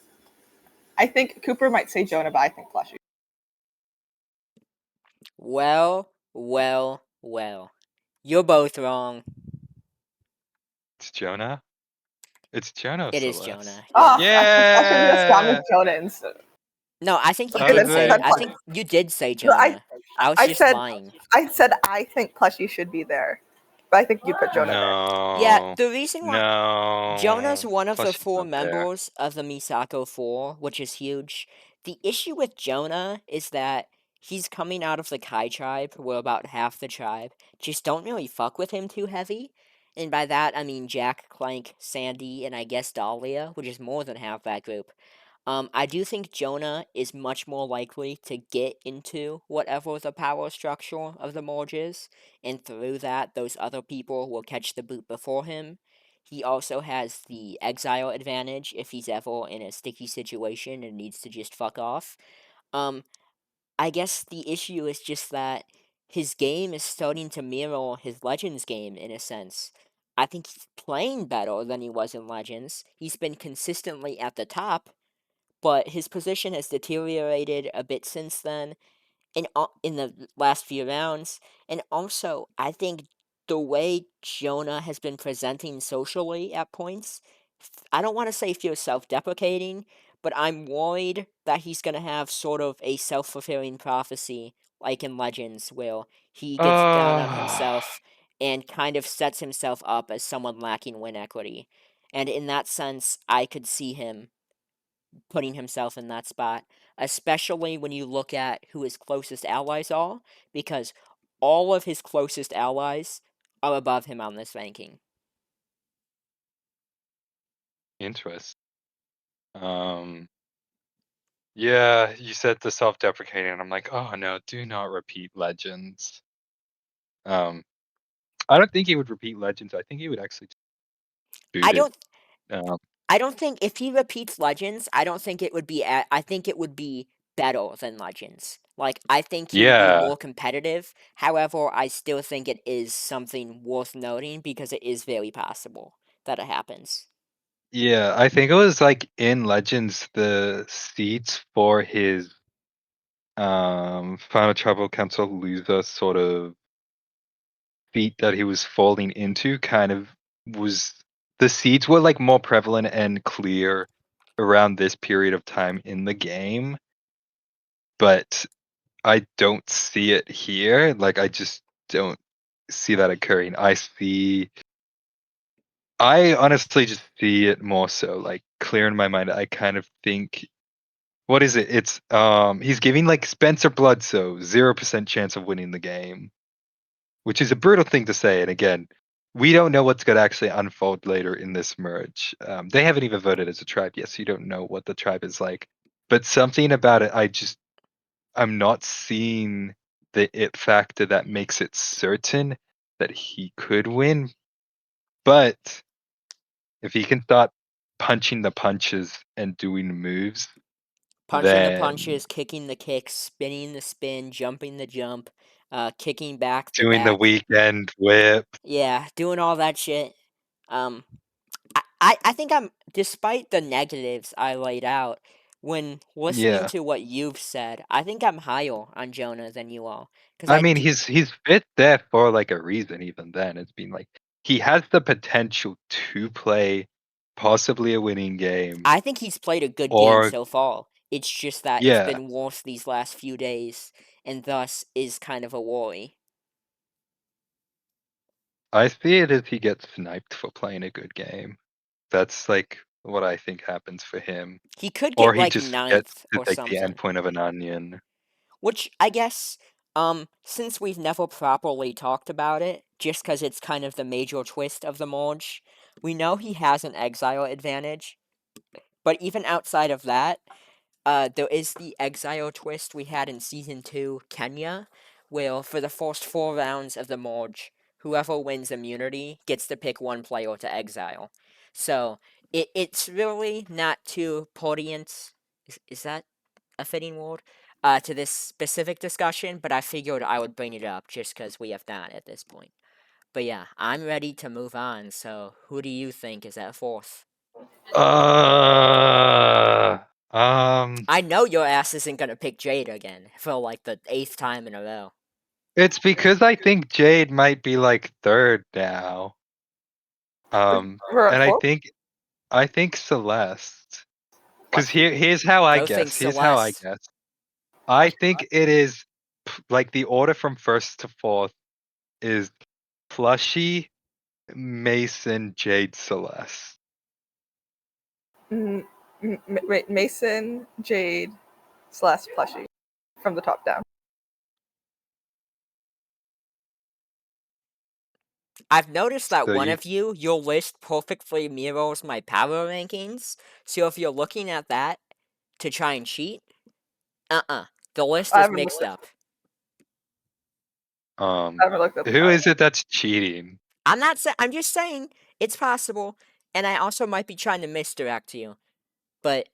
I think Cooper might say Jonah, but I think Plushy. Well, well, well. You're both wrong. It's Jonah. It's Jonah It is Celeste. Jonah. Oh, Yeah. I should have just gone with Yeah. Jonah instead. No, I think you I was did Okay, say. like, then I think Plushy. you did say No, Jonah. I was I just said lying. I think Plushy should be there, but I think you put Jonah there. Yeah, no, the reason why Jonah's no. one of the Plushie's 4 not there. members of the Misako 4, which is huge. The issue with Jonah is that he's coming out of the Kai tribe, where about half the tribe just don't really fuck with him too heavy. And by that, I mean Jack, Clank, Sandy, and I guess Dahlia, which is more than half that group. I do think Jonah is much more likely to get into whatever the power structure of the Morge is, and through that, those other people will catch the boot before him. He also has the exile advantage if he's ever in a sticky situation and needs to just fuck off. Um, I guess the issue is just that his game is starting to mirror his Legends game in a sense. I think he's playing better than he was in Legends. He's been consistently at the top, but his position has deteriorated a bit since then in the last few rounds. And also, I think the way Jonah has been presenting socially at points, I don't want to say feels self-deprecating, but I'm worried that he's going to have sort of a self-fulfilling prophecy like in Legends, where he gets down on himself and kind of sets himself up as someone lacking win equity. And in that sense, I could see him putting himself in that spot, especially when you look at who his closest allies are, because all of his closest allies are above him on this ranking. Interest. Yeah, you said the self-deprecating, and I'm like, oh no, do not repeat Legends. I don't think he would repeat Legends. I think he would actually I boot it. don't. I don't think if he repeats Legends, I don't think it would be. I think it would be better than Legends. Like I think he would be Yeah, more competitive. However, I still think it is something worth noting because it is very possible that it happens. yeah. I think it was like in Legends, the seeds for his Final Tribal Council loser sort of feat that he was falling into kind of was the seeds were like more prevalent and clear around this period of time in the game, but I don't see it here. Like I just don't see that occurring. I honestly just see it more so like clear in my mind. I kind of think, what is it? It's he's giving like Spencer Bledsoe 0% chance of winning the game, which is a brutal thing to say. And again, we don't know what's going to actually unfold later in this merge. They haven't even voted as a tribe yet, so you don't know what the tribe is like. But something about it, I'm not seeing the it factor that makes it certain that he could win. But if he can start punching the punches and doing moves, Punching the then punches, kicking the kicks, spinning the spin, jumping the jump, kicking back the doing the back. weekend whip. Yeah, doing all that shit. Um, I think I'm, despite the negatives I laid out, when listening Yeah. to what you've said, I think I'm higher on Jonah than you all. Because I mean, he's fit there for like a reason. Even then, it's been like he has the potential to play possibly a winning game, I think he's played a good game or so far. It's just that it's yeah, been worse these last few days, and thus is kind of a worry. I see it as he gets sniped for playing a good game. That's like what I think happens for him, He could or get he like just gets ninth to or like the end something. point of an onion. Which I guess, since we've never properly talked about it, just because it's kind of the major twist of the merge, we know he has an exile advantage. But even outside of that, there is the exile twist we had in season 2, Kenya, where for the first 4 rounds of the merge, whoever wins immunity gets to pick one player to exile. So it's really not too pertinent. Is that a fitting word? To this specific discussion, but I figured I would bring it up just because we have not at this point. But yeah, I'm ready to move on. So who do you think is at fourth? Uh, I know your ass isn't gonna pick Jade again for like the 8th time in a row. it's because I think Jade might be like third now. We're And at four. I think Celeste. Because Lucky. here's how I Go think guess. Here's how I Celeste. guess. I think it is like the order from first to fourth is Plushy, Mason, Jade, Celeste. Wait, Mason, Jade, slash Plushie, from the top down. I've noticed that So one you of you, your list perfectly mirrors my power rankings. So if you're looking at that to try and cheat, the list I is haven't mixed looked. up. I haven't looked at the who power. is it that's cheating? I'm just saying it's possible, and I also might be trying to misdirect you. But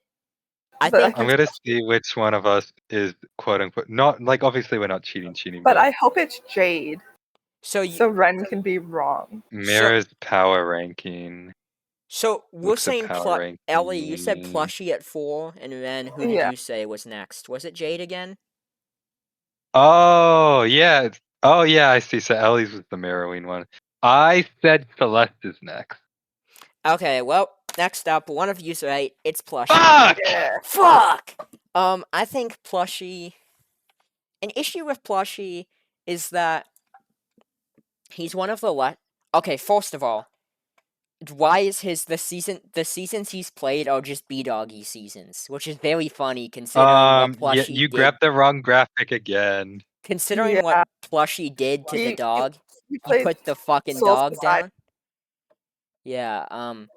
I But I think I'm can. gonna see which one of us is quote unquote not like obviously we're not cheating, But but I hope it's Jade, so. so Ren can be wrong. So Mira's power ranking. so we're What's the saying power Ellie. You said ranking? Plushie at 4, and then who did Yeah, you say was next? Was it Jade again? Oh yeah. Oh yeah, I see. So Ellie's was the mirroring one. I said Celeste is next. Okay, well, next up, one of you's right. It's Plushie. Fuck! yeah. Fuck. I think Plushie. An issue with Plushie is that he's one of the Okay, first of all, why is the seasons he's played are just B Doggy seasons, which is very funny considering what Yeah, Plushie you did. grabbed the wrong graphic again. Considering what Yeah. Plushie did to the He dog, he he played put the fucking Soul dog Society, down. Yeah.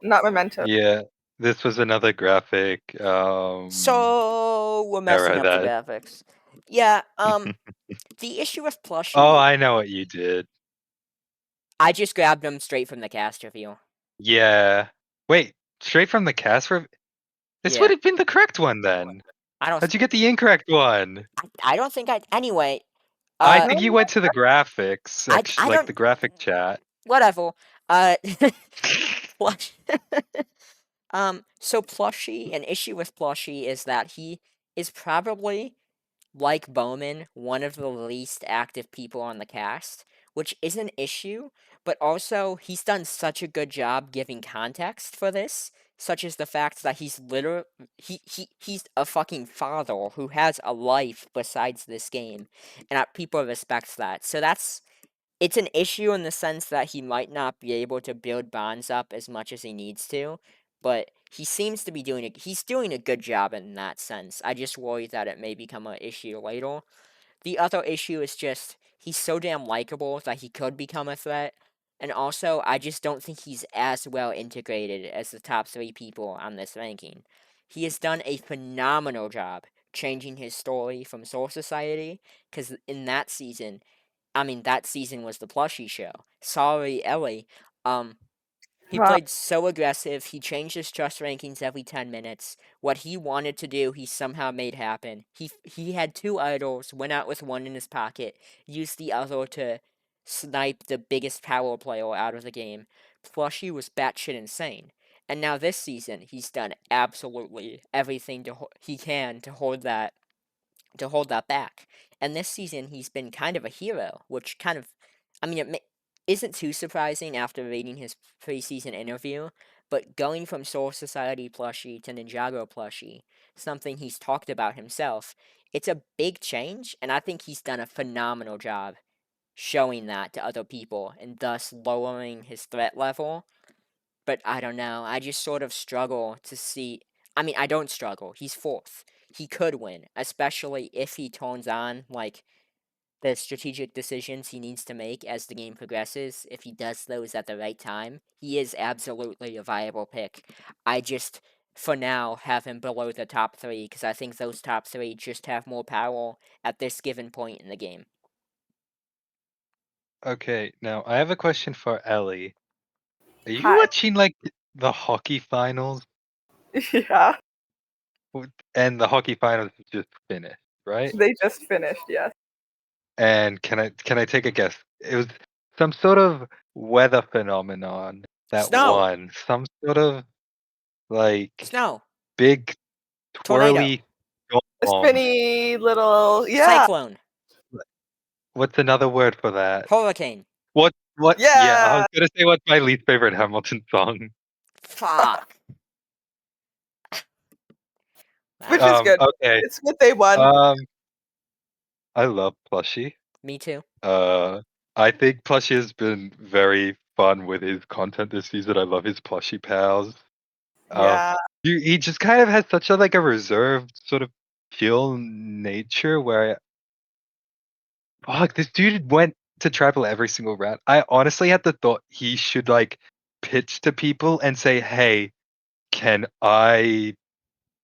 not Memento. Yeah, this was another graphic. So we're messing Error up the that. graphics. Yeah. The issue with Oh, Plushie, I know what you did. I just grabbed him straight from the cast review. Yeah. Wait, straight from the cast for this would Yeah. have been the correct one then. I don't. How'd you get the incorrect one? I don't think I. Anyway. I Uh. think you went to the graphics section, I like don't. the graphic chat. Whatever. Plush. So Plushie. An issue with Plushie is that he is probably, like Bowman, one of the least active people on the cast, which is an issue, but also he's done such a good job giving context for this, such as the fact that he's literally he's a fucking father who has a life besides this game, and people respect that. So that's it's an issue in the sense that he might not be able to build bonds up as much as he needs to, but he seems to be he's doing a good job in that sense. I just worry that it may become an issue later. The other issue is just he's so damn likable that he could become a threat. And also, I just don't think he's as well integrated as the top 3 people on this ranking. He has done a phenomenal job changing his story from Soul Society, because in that season, that season was the plushie show. Sorry, Ellie. He Wow. played so aggressive. He changed his trust rankings every 10 minutes. What he wanted to do, he somehow made happen. He had 2 idols, went out with one in his pocket, used the other to snipe the biggest power player out of the game. Plushie was batshit insane. And now this season, he's done absolutely everything he can to hold that back. And this season, he's been kind of a hero, which kind of, it isn't too surprising after reading his preseason interview, but going from Soul Society plushie to Ninjago plushie, something he's talked about himself, it's a big change, and I think he's done a phenomenal job showing that to other people and thus lowering his threat level. But I don't know, I just sort of struggle to see. I don't struggle. He's 4th. He could win, especially if he turns on, like, the strategic decisions he needs to make as the game progresses. If he does those at the right time, he is absolutely a viable pick. I just, for now, have him below the top 3 because I think those top 3 just have more power at this given point in the game. Okay, now I have a question for Ellie. Are you Hi. watching like the hockey finals? Yeah, And the hockey finals just finished, right? they just finished. Yes. And can I take a guess? It was some sort of weather phenomenon that Snow! won. Some sort of like Snow! big Tornado! twirly A storm. spinny little. Yeah. Cyclone! What's another word for that? Hurricane! What yeah, I was Yeah. gonna say what's my least favorite Hamilton song. Fuck! Which Wow. is good. Okay. It's what they won. Um I love Plushie. Me too. Uh I think Plushie has been very fun with his content this season. I love his Plushie pals. Um, Yeah. he just kind of has such a like a reserved sort of chill nature where fuck this dude went to tribal every single round. I honestly had the thought he should like pitch to people and say, "Hey, can I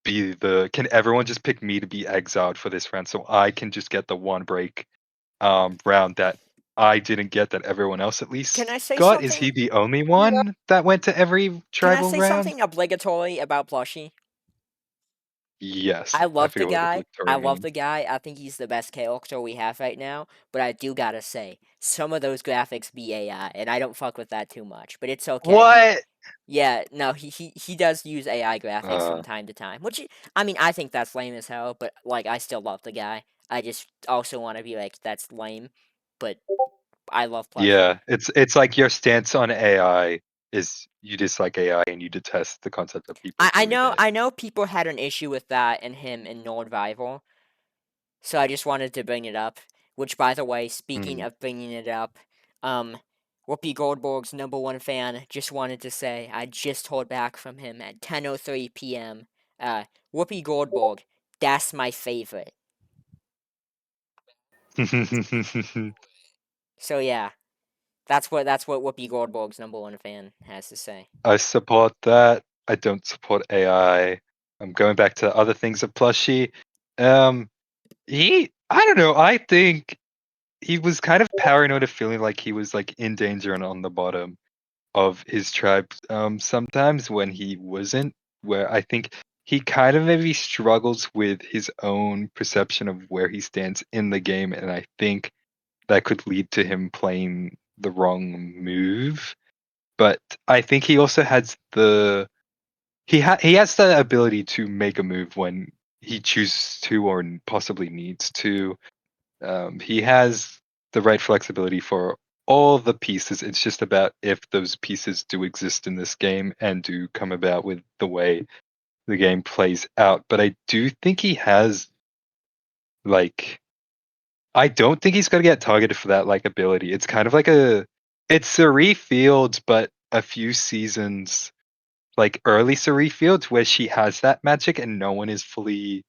can everyone just pick me to be exiled for this round so I can just get the one break round that I didn't get that everyone else at Can least I say got? Is he something? the only Yeah. one that went to every Can I tribal say round? something obligatory about Plushie? Yes, I I love the forget what guy. I obligatory love means. the guy. I think he's the best character we have right now. But I do gotta say, some of those graphics be AI, and I don't fuck with that too much. But it's okay. What? Yeah, no, he does use AI graphics from Uh, time to time. Which I think that's lame as hell. But like, I still love the guy. I just also want to be like, that's lame. But I love Plushie. yeah, it's like your stance on AI is you dislike AI and you detest the concept of people doing it. I know people had an issue with that and him in Nordvival. So I just wanted to bring it up. Which, by the way, speaking Hmm. of bringing it up, Whoopi Goldberg's #1 fan just wanted to say I just heard back from him at 10:03 p.m. Whoopi Goldberg, that's my favorite. So yeah, that's what Whoopi Goldberg's #1 fan has to say. I support that. I don't support AI. I'm going back to other things of Plushie. Um, I don't know. I think he was kind of paranoid of feeling like he was like in danger and on the bottom of his tribe. Sometimes when he wasn't, where I think he kind of maybe struggles with his own perception of where he stands in the game, and I think that could lead to him playing the wrong move. But I think he also has he has the ability to make a move when he chooses to or possibly needs to. He has the right flexibility for all the pieces. It's just about if those pieces do exist in this game and do come about with the way the game plays out. But I do think he has like I don't think he's gonna get targeted for that like ability. It's kind of like it's Cerie Fields, but a few seasons like early Cerie Fields where she has that magic and no one is fully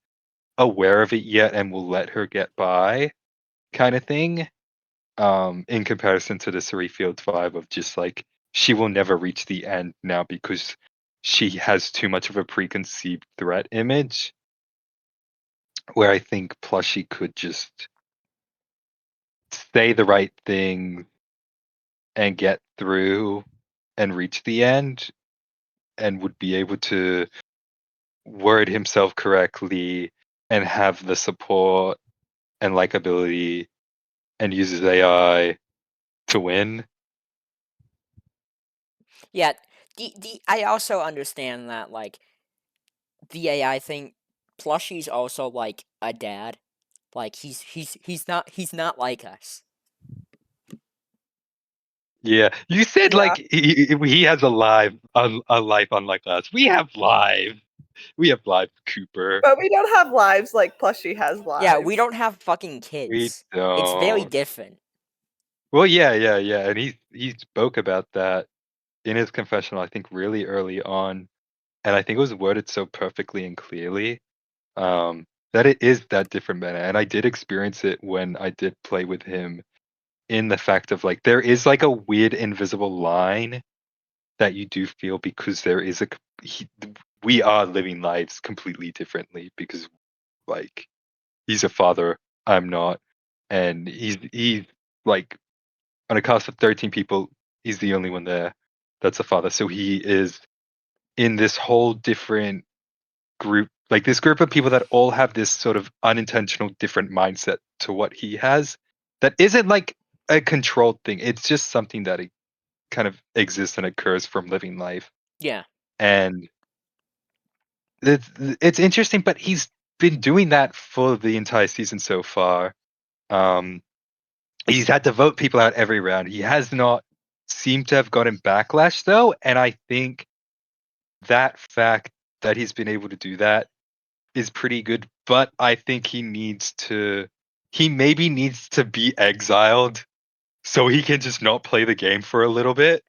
aware of it yet and will let her get by, kind of thing. In comparison to the Cerie Fields vibe of just like she will never reach the end now because she has too much of a preconceived threat image. Where I think Plushie could just say the right thing and get through and reach the end and would be able to word himself correctly and have the support and likability and use his AI to win. Yeah, I also understand that like the AI thing. Plushie's also like a dad. Like he's not like us. Yeah, you said Yeah. like he has a life unlike us. We have live Cooper. But we don't have lives like Plushie has Yeah, we lives. don't have fucking We kids. It's very don't. different. Well, yeah, and he spoke about that in his confessional. I think really early on, and I think it was worded so perfectly and clearly that it is that different meta. And I did experience it when I did play with him in the fact of like there is like a weird invisible line that you do feel because there is we are living lives completely differently because like he's a father, I'm not, and he's like on a cast of 13 people, he's the only one there that's a father. So he is in this whole different group, like this group of people that all have this sort of unintentional different mindset to what he has that isn't like a controlled thing. It's just something that it kind of exists and occurs from living life. Yeah. And it's interesting, but he's been doing that for the entire season so far. Um, he's had to vote people out every round. He has not seemed to have gotten backlash though, and I think that fact that he's been able to do that is pretty good. But I think he maybe needs to be exiled so he can just not play the game for a little bit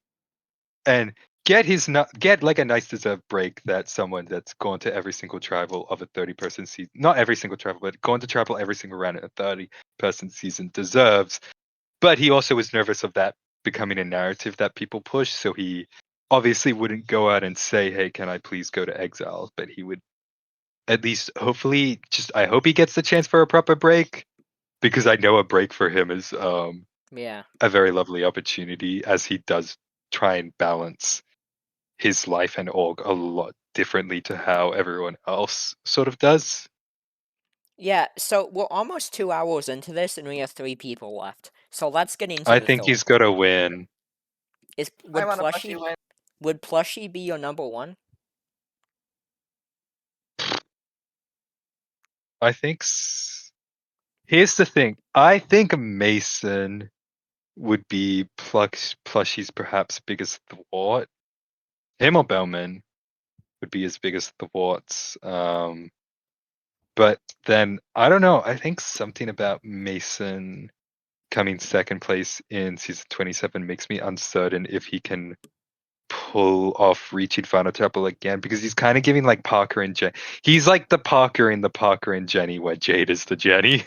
and get like a nice deserved break that someone that's gone to every single tribal of a 30-person season, not every single tribal, but gone to tribal every single round in a 30-person season deserves. But he also was nervous of that becoming a narrative that people push, so he obviously wouldn't go out and say, "Hey, can I please go to exile?" But he would at least, hopefully, just I hope he gets the chance for a proper break because I know a break for him is Yeah. a very lovely opportunity as he does try and balance his life and org a lot differently to how everyone else sort of does. Yeah, so we're almost 2 hours into this and we have 3 people left. So let's get into I the think he's Thor. gonna win. I want a Plushie win. Would Plushie be your number one? I think. Here's the thing. I think Mason would be Plushie's perhaps biggest thwart. Him or Bellman would be his biggest thwarts. But then I don't know. I think something about Mason coming second place in season 27 makes me uncertain if he can pull off reaching final triple again because he's kind of giving like Parker and Jenny. He's like the Parker in the Parker and Jenny where Jade is the Jenny.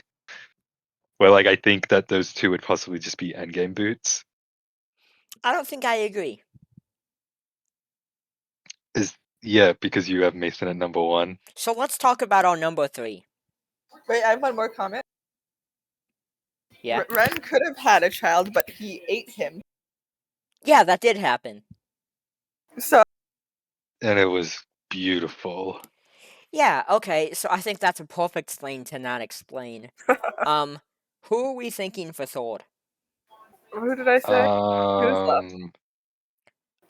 Where like I think that those two would possibly just be endgame boots. I don't think I agree. Is Yeah, because you have Mason at number one. So let's talk about our number 3. Wait, I have one more comment. Yeah? Ren could have had a child, but he ate him. Yeah, that did happen. So And it was beautiful. Yeah, okay, so I think that's a perfect lane to not explain. Who are we thinking for Thor? who did I say? Who's left? Um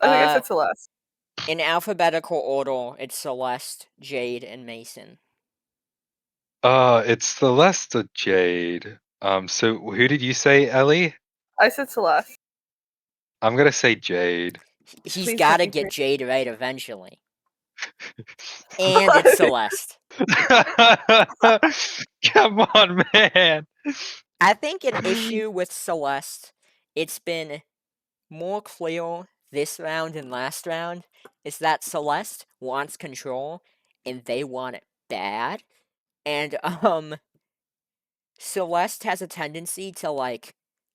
I think I Uh, said Celeste. in alphabetical order, it's Celeste, Jade, and Mason. it's Celeste Jade. So who did you say, Ellie? I said Celeste. I'm gonna say Jade. He's Please gotta thank get me. Jade right eventually. And it's Celeste. Come on, man. I think an issue with Celeste, it's been more clear this round and last round, is that Celeste wants control and they want it bad. And Celeste has a tendency to like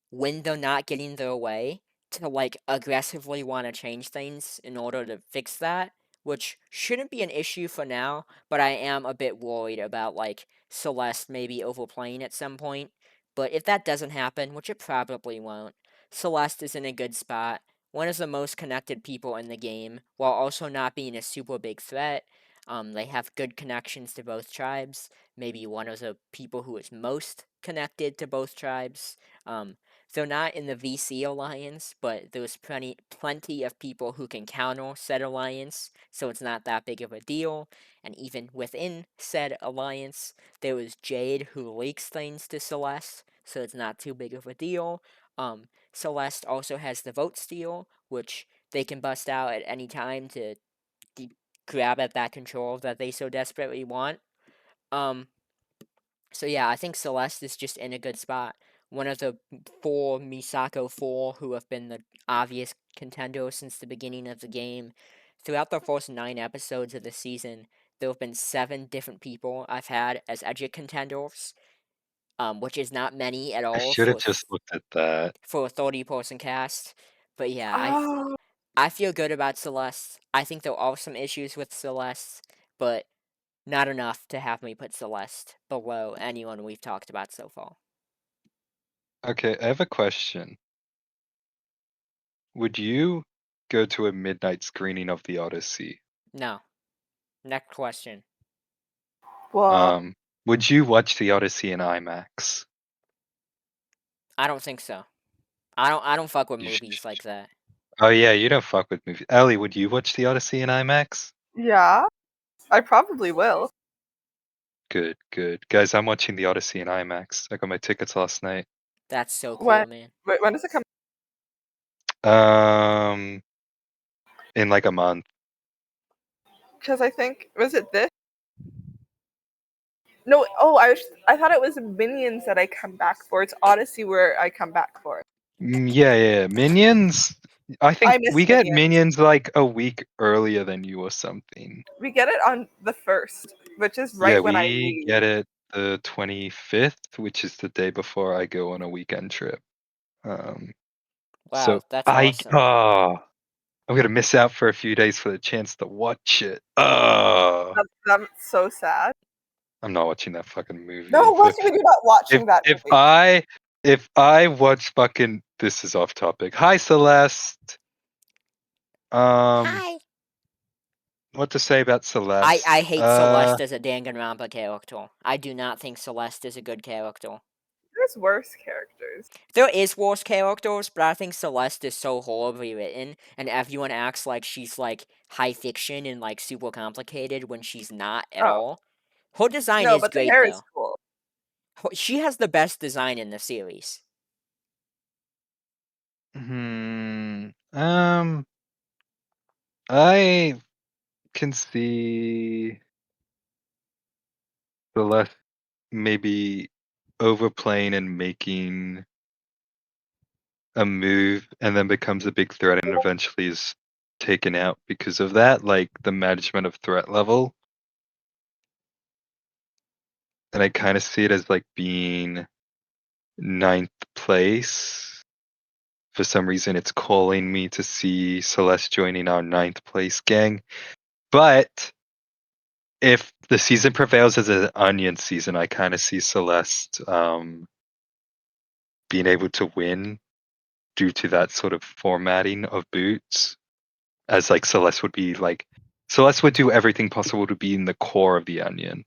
when they're not getting their way to like aggressively want to change things in order to fix that, which shouldn't be an issue for now, but I am a bit worried about like Celeste maybe overplaying at some point. But if that doesn't happen, which it probably won't, Celeste is in a good spot. One of the most connected people in the game, while also not being a super big threat. They have good connections to both tribes. Maybe one of the people who is most connected to both tribes. Um, they're not in the VC alliance, but there's plenty of people who can counter said alliance, so it's not that big of a deal. And even within said alliance, there was Jade who leaks things to Celeste, so it's not too big of a deal. Celeste also has the vote steal, which they can bust out at any time to grab at that control that they so desperately want. Um, so yeah, I think Celeste is just in a good spot. One of the four Misako 4 who have been the obvious contender since the beginning of the game. Throughout the first 9 episodes of the season, there have been 7 different people I've had as edge contenders, which is not many at I all should have just looked at that. for a 30-person cast. But yeah, Oh, I feel good about Celeste. I think there are some issues with Celeste, but not enough to have me put Celeste below anyone we've talked about so far. Okay, I have a question. Would you go to a midnight screening of The Odyssey? No. Next question. well, Would you watch The Odyssey in IMAX? I don't think so. I don't fuck with You movies like that. Oh yeah, you don't fuck with movies. Ellie, would you watch The Odyssey in IMAX? yeah, I probably will. Good, good. Guys, I'm watching The Odyssey in IMAX. I got my tickets last night. That's so When cool, man. when does it come? Um, in like a month. Because I think was it this? No, I thought it was Minions that I come back for. It's Odyssey where I come back for. Yeah. Minions. I think I miss we get Minions. Minions like a week earlier than you or something. We get it on the 1st, which is Yeah, right when I we leave. get it the 25th, which is the day before I go on a weekend trip. So Wow, that's awesome. I'm gonna miss out for a few days for the chance to watch it. Oh, That's so sad. I'm not watching that fucking movie. No, what you not watching that If movie? I watch fucking, this is off topic. Hi Celeste. Um, Hi. what to say about I Celeste? hate Celeste as a Danganronpa character. I do not think Celeste is a good character. There's worse characters. There is worse characters, but I think Celeste is so horribly written, and everyone acts like she's like high fiction and like super complicated when she's not at Oh all. Her design no, is but the great hair is though. cool. She has the best design in the series. Hmm. I can see Celeste maybe overplaying and making a move and then becomes a big threat and eventually is taken out because of that, like the management of threat level. And I kind of see it as like being ninth place. For some reason, it's calling me to see Celeste joining our ninth place gang. But if the season prevails as an onion season, I kind of see Celeste being able to win due to that sort of formatting of boots. As like Celeste would do everything possible to be in the core of the onion.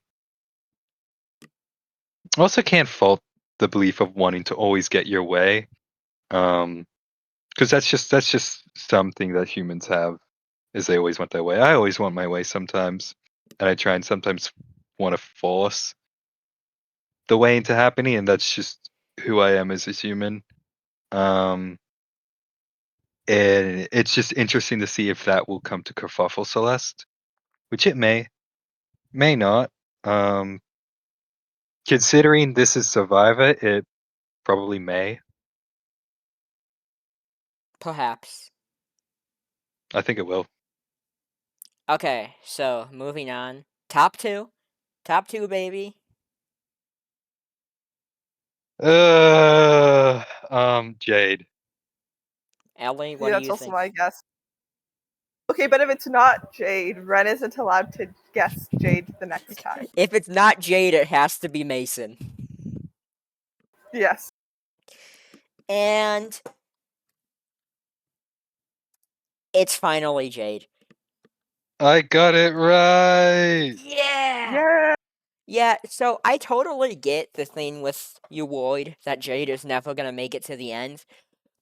I also can't fault the belief of wanting to always get your way. Because that's just something that humans have, is they always want their way. I always want my way sometimes, and I try and sometimes want to force the way into happening, and that's just who I am as a human. Um, and it's just interesting to see if that will come to kerfuffle Celeste, which it may not. Um, Considering this is Survivor, Probably May. Perhaps. I think it will. Okay, so moving on. Top two. Top two, baby. Jade. Ellie, what Yeah, do that's you also think? my guess. Okay, but if it's not Jade, Ren isn't allowed to guess Jade the next time. If it's not Jade, it has to be Mason. Yes. And it's finally Jade. I got it right. Yeah! Yeah. Yeah, so I totally get the thing with you worried that Jade is never gonna make it to the end.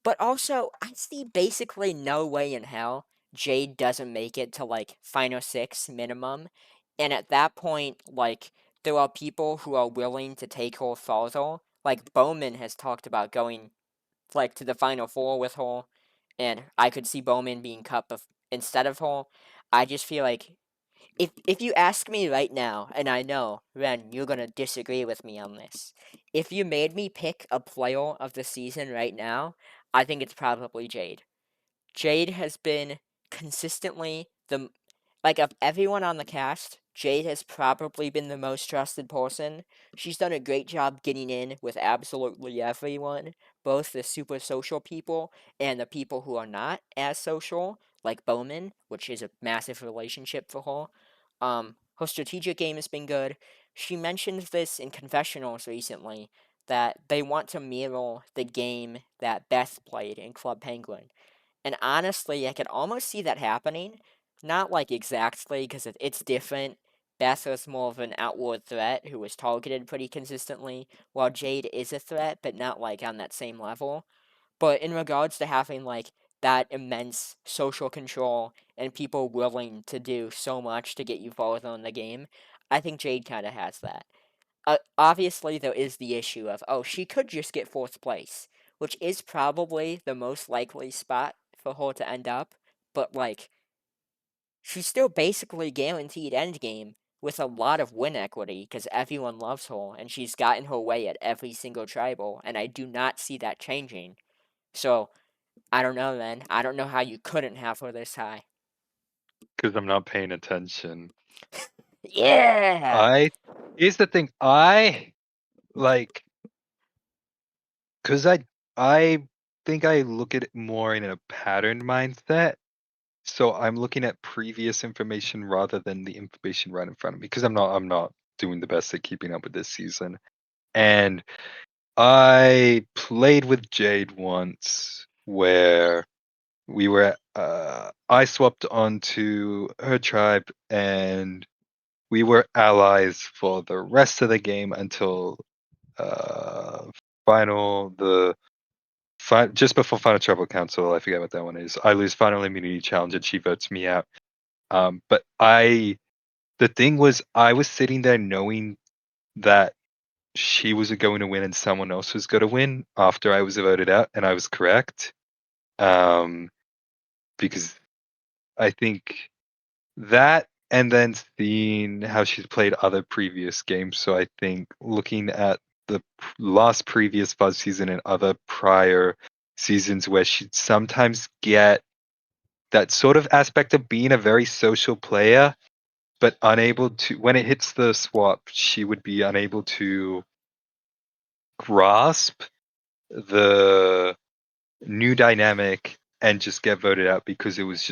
But also, I see basically no way in hell Jade doesn't make it to like final six minimum. And at that point, like, there are people who are willing to take her further. Like, Bowman has talked about going like to the final four with her, and I could see Bowman being cut instead of her. I just feel like if you ask me right now, and I know, Ren, you're gonna disagree with me on this. If you made me pick a player of the season right now, I think it's probably Jade. Jade has been consistently the like of everyone on the cast, Jade has probably been the most trusted person. She's done a great job getting in with absolutely everyone, both the super social people and the people who are not as social, like Bowman, which is a massive relationship for her. Her strategic game has been good. She mentioned this in confessionals recently that they want to mirror the game that Beth played in Club Penguin. And honestly, I could almost see that happening. Not like exactly, because it's different. Beth was more of an outward threat who was targeted pretty consistently, while Jade is a threat, but not like on that same level. But in regards to having like that immense social control and people willing to do so much to get you further in the game, I think Jade kind of has that. Obviously, there is the issue of, oh, she could just get fourth place, which is probably the most likely spot for her to end up, but, like, she's still basically guaranteed endgame with a lot of win equity because everyone loves her, and she's gotten her way at every single tribal, and I do not see that changing. So, I don't know, man. I don't know how you couldn't have her this high. Because I'm not paying attention. Yeah! I Here's the thing. I like because I think I look at it more in a pattern mindset. So I'm looking at previous information rather than the information right in front of me because I'm not doing the best at keeping up with this season. And I played with Jade once where I swapped onto her tribe and we were allies for the rest of the game until uh final the just before final tribal council. I forget what that one is. I lose final immunity challenge and she votes me out. But the thing was, I was sitting there knowing that she was going to win and someone else was going to win after I was voted out, and I was correct. Because I think that, and then seeing how she's played other previous games. So I think looking at the last previous Fuzz season and other prior seasons where she'd sometimes get that sort of aspect of being a very social player but unable to, when it hits the swap, she would be unable to grasp the new dynamic and just get voted out because she was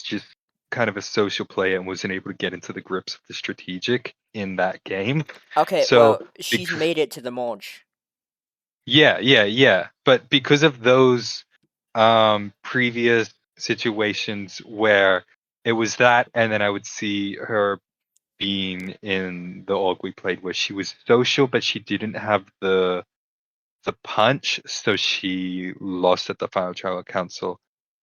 just kind of a social player and wasn't able to get into the grips of the strategic in that game. Okay, So well, she's bec- made it to the Mulch. yeah. But because of those previous situations where it was that, and then I would see her being in the org we played where she was social but she didn't have the punch, so she lost at the final trial council.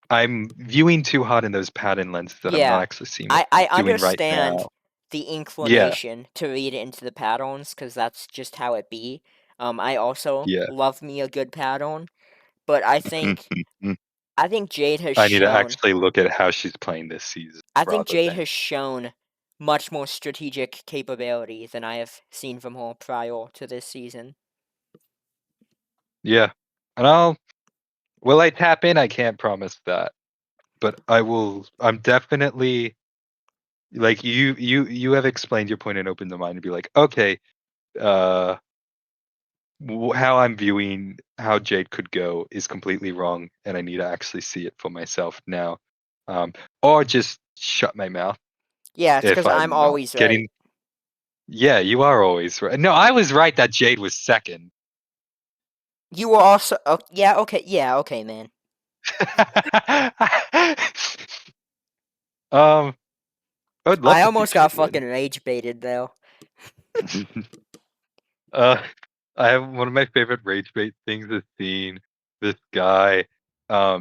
I'm viewing too hard in those pattern lenses that I'm not Yeah, actually seeing what I she's doing right understand now. the Yeah, inclination to read it into the patterns because that's just how it be. I also yeah. love me a good pattern, but I think Jade has I need to shown actually look at how she's playing this season I think rather Jade than has shown much more strategic capability than I have seen from her prior to this season. Yeah, and will I tap in? I can't promise that, but I will. I'm definitely like you have explained your point and opened the mind to be like, okay, uh, how I'm viewing how Jade could go is completely wrong, and I need to actually see it for myself now, um, or just shut my mouth Yeah, it's if because I'm I'm not always right. getting. Yeah, you are always right. No, I was right that Jade was second. You were also. Oh, yeah, okay, man. um, I would love I to see almost got Jade win. fucking rage baited though. Uh, I have one of my favorite rage bait things is seeing this guy.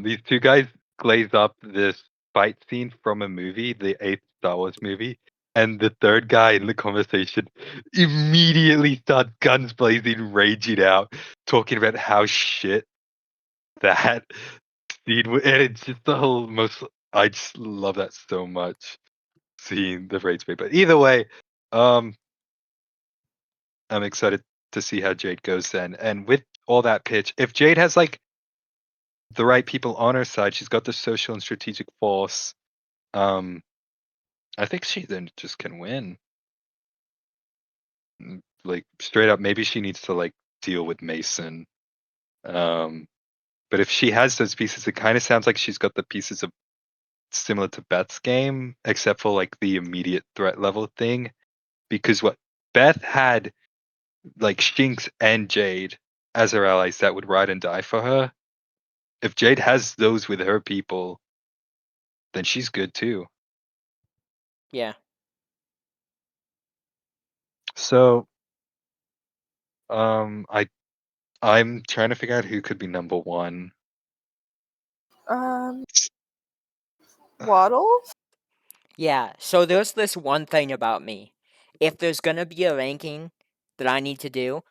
These two guys glaze up this fight scene from a movie, the eighth Star Wars movie, and the third guy in the conversation immediately starts guns blazing, raging out, talking about how shit that scene was. And it's just the whole most. I just love that so much, seeing the rage bait. But either way, um, I'm excited to see how Jade goes then. And with all that pitch, if Jade has like the right people on her side, she's got the social and strategic force. Um, I think she then just can win. Like straight up, maybe she needs to like deal with Mason. Um, but if she has those pieces, it kind of sounds like she's got the pieces of similar to Beth's game, except for like the immediate threat level thing. Because what Beth had, like Shinx and Jade as her allies that would ride and die for her. If Jade has those with her people, then she's good too. Yeah. So, I'm trying to figure out who could be number one. Um, Waddle. Yeah, so there's this one thing about me. If there's gonna be a ranking that I need to do,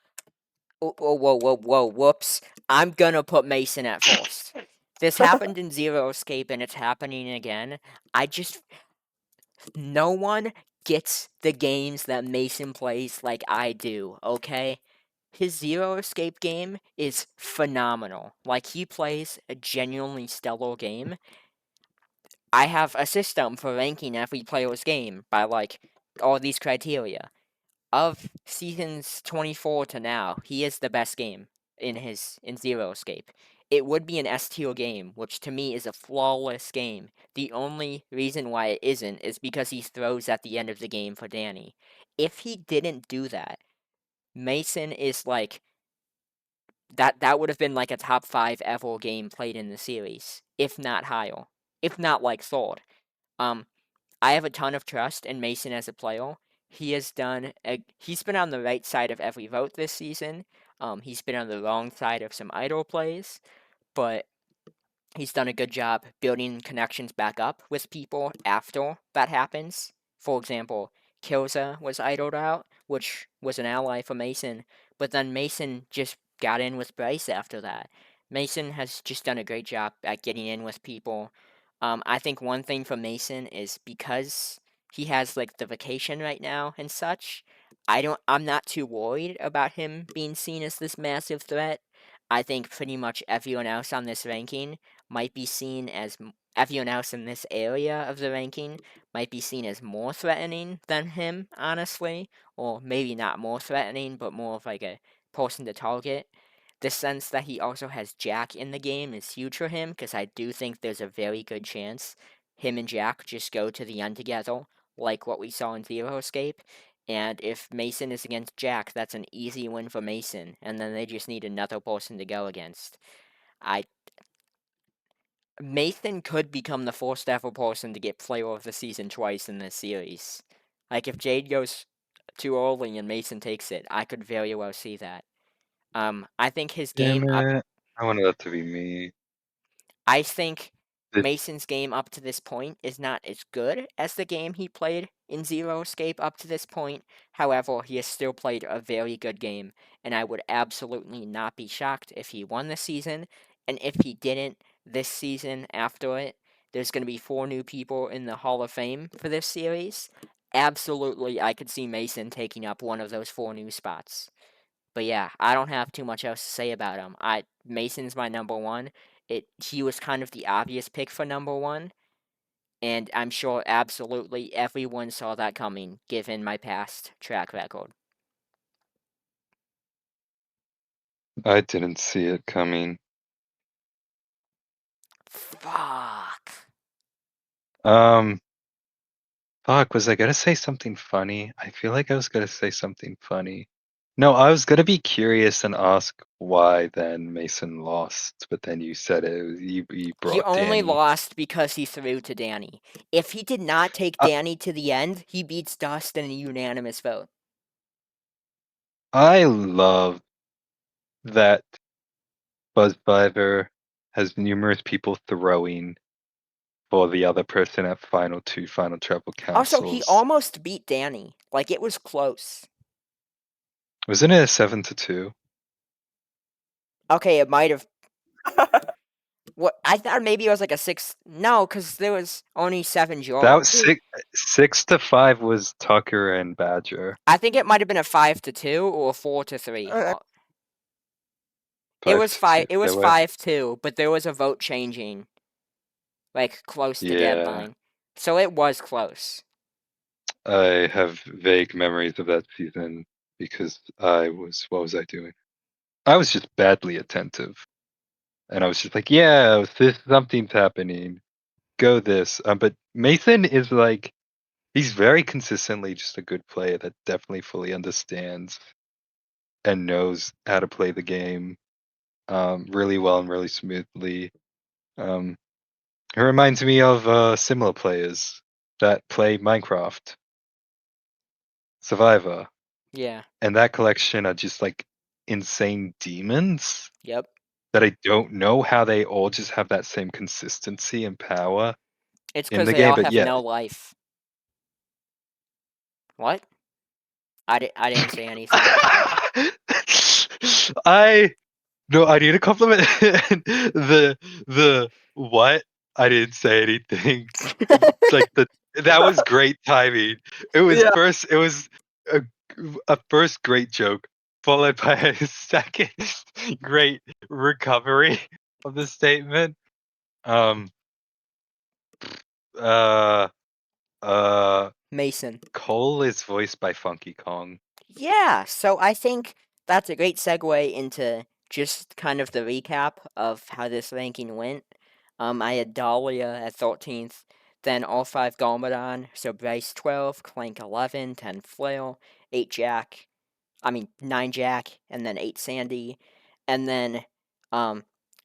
whoops, I'm gonna put Mason at first. This happened in Zero Escape and it's happening again. I just, no one gets the games that Mason plays like I do, okay? His Zero Escape game is phenomenal. Like, he plays a genuinely stellar game. I have a system for ranking every player's game by, like, all these criteria. Of seasons 24 to now, he is the best game in Zero Escape. It would be an S tier game, which to me is a flawless game. The only reason why it isn't is because he throws at the end of the game for Danny. If he didn't do that, Mason is like that would have been like a top 5 ever game played in the series, if not higher. If not like third. Um I have a ton of trust in Mason as a player. He's been on the right side of every vote this season. He's been on the wrong side of some idle plays, but he's done a good job building connections back up with people after that happens. For example, Kilza was idled out, which was an ally for Mason, but then Mason just got in with Bryce after that. Mason has just done a great job at getting in with people. I think one thing for Mason is because he has like the vacation right now and such. I'm not too worried about him being seen as this massive threat. I think pretty much everyone else on this ranking might be seen as everyone else in this area of the ranking might be seen as more threatening than him, honestly, or maybe not more threatening, but more of like a person to target. The sense that he also has Jack in the game is huge for him because I do think there's a very good chance him and Jack just go to the end together, like what we saw in Zero Escape. And if Mason is against Jack, that's an easy win for Mason, and then they just need another person to go against. I Mason could become the first ever person to get Player of the Season twice in this series. Like, if Jade goes too early and Mason takes it, I could very well see that. I think his game Damn up it! I wanted that to be me. I think It, Mason's game up to this point is not as good as the game he played in Zero Escape up to this point. However, he has still played a very good game, and I would absolutely not be shocked if he won this season. And if he didn't this season after it, there's going to be 4 new people in the Hall of Fame for this series. Absolutely, I could see Mason taking up one of those 4 new spots. But yeah, I don't have too much else to say about him. Mason's my number one. He was kind of the obvious pick for number one, and I'm sure absolutely everyone saw that coming, given my past track record. I didn't see it coming. Fuck. Um, fuck, was I gonna say something funny? I feel like I was gonna say something funny. No, I was gonna be curious and ask why then Mason lost, but then you said you He brought only Danny. lost because he threw to Danny. If he did not take I, Danny to the end, he beats Dust in a unanimous vote. I love that Fuzzvivor has numerous people throwing for the other person at final two final treble Also, he councils. almost beat Danny. Like, it was close. Wasn't it a 7-2? Okay, it might have. What I thought maybe it was like a 6. No, because there was only 7 That was jurors. 6-5 was Tucker and Badger. I think it might have been a 5-2 or a 4-3. It was 5. 5-2. It was There were 5-2, but there was a vote changing, like close to yeah. deadline, so it was close. I have vague memories of that season because what was I doing? I was just badly attentive. And I was just like, yeah, something's happening. Go this. But Mason is like he's very consistently just a good player that definitely fully understands and knows how to play the game really well and really smoothly. Um, it reminds me of similar players that play Minecraft, Survivor, Yeah. and that collection are just like insane demons Yep. that I don't know how they all just have that same consistency and power It's in because the they game. all But have yeah, no life. What? I didn't say anything. I no, I need a compliment. The what? I didn't say anything. Like that was great timing. It was Yeah. first. It was a, a first great joke, followed by a second great recovery of the statement. Um. Uh. Uh. Mason. Cole is voiced by Funky Kong. Yeah, so I think that's a great segue into just kind of the recap of how this ranking went. I had Dahlia at 13th, then all 5 Garmadon, so Bryce 12, Clank 11, 10 Flail, 8 Jack, 9 Jack, and then 8 Sandy, and then um,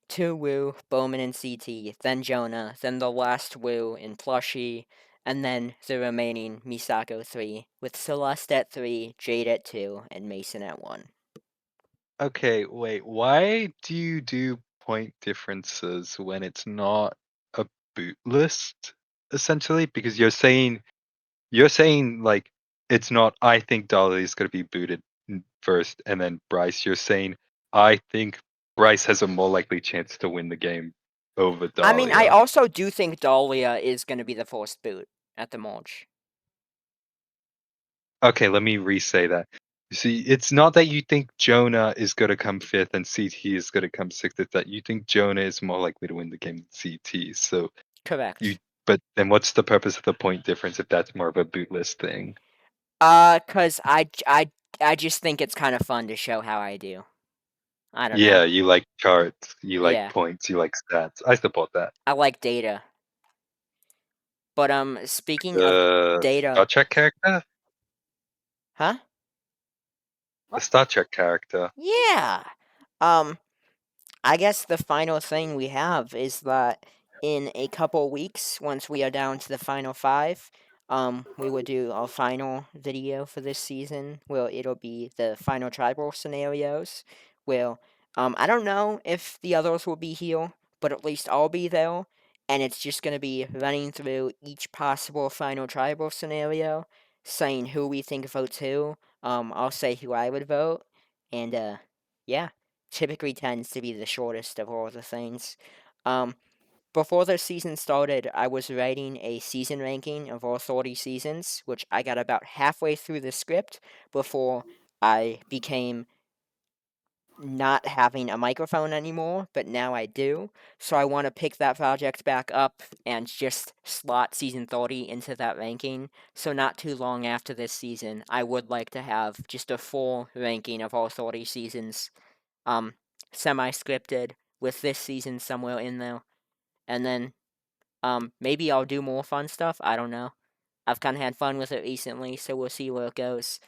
2 Woo, Bowman and CT, then Jonah, then the last Woo in Plushie, and then the remaining Misako 3, with Celeste at 3, Jade at 2, and Mason at 1. Okay, wait. Why do you do point differences when it's not a boot list, essentially? Because you're saying like it's not I think Dolly is gonna be booted first and then Bryce. You're saying I think Bryce has a more likely chance to win the game over I Dahlia. also do think Dahlia is going to be the first boot at the launch. Okay, let me re-say that. You see, it's not that you think Jonah is going to come fifth and CT is going to come sixth. It's that you think Jonah is more likely to win the game than CT. So you, Correct. but then what's the purpose of the point difference if that's more of a bootless thing? Cause I just think it's kind of fun to show how I do. I don't know. Yeah, you like charts, you like Yeah, points, you like stats. I support that. I like data. But speaking of The data, Star Trek character? huh? The Star Trek character. Yeah. Um, I guess the final thing we have is that in a couple weeks, once we are down to the final 5, we will do our final video for this season. Well, it'll be the final tribal scenarios. Well, I don't know if the others will be here, but at least I'll be there. And it's just going to be running through each possible final tribal scenario, saying who we think votes who. I'll say who I would vote. And, yeah, typically tends to be the shortest of all the things. Um, Before the season started, I was writing a season ranking of all 30 seasons, which I got about halfway through the script before I became not having a microphone anymore, but now I do. So I want to pick that project back up and just slot season 30 into that ranking. So not too long after this season, I would like to have just a full ranking of all 30 seasons, semi-scripted, with this season somewhere in there. And then maybe I'll do more fun stuff. I don't know. I've kind of had fun with it recently, so we'll see where it goes.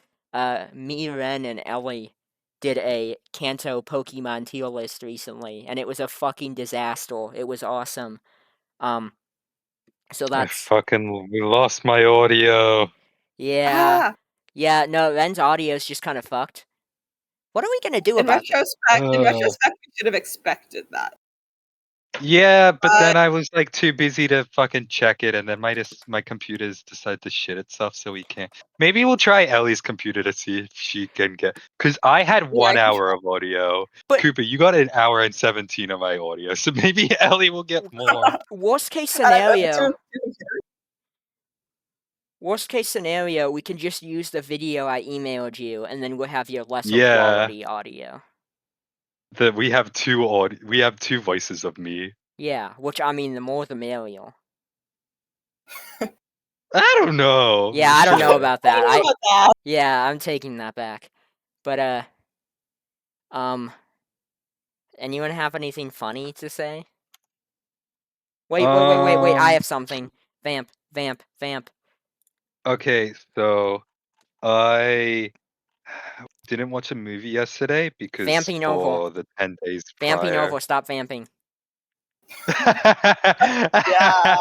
Me, Ren, and Ellie did a Kanto Pokemon tier list recently, and it was a fucking disaster. It was awesome. So that's We lost my audio. yeah, Ah, yeah. No, Ren's audio is just kind of fucked. What are we gonna do in about that? retrospect, we should have expected that. Yeah, but Uh, then I was like too busy to fucking check it, and then my computer's decided to shit itself, so we can't. Maybe we'll try Ellie's computer to see if she can get. Because I had Yeah, I 1 hour of audio. But- Cooper, you got 1 hour and 17 of my audio, so maybe Ellie will get more. Worst case and I got scenario. two computers. Worst case scenario, we can just use the video I emailed you, and then we'll have your lesser Yeah. quality audio. We have two voices of me. Yeah, which I mean, the more the merrier. I don't know. Yeah, I don't know about I that. don't know about that. Yeah, I'm taking that back. But anyone have anything funny to say? Wait, I have something. Vamp. Okay, so I didn't watch a movie yesterday because Vamping over. for the 10 days Vamping prior. over. Stop vamping. Yeah.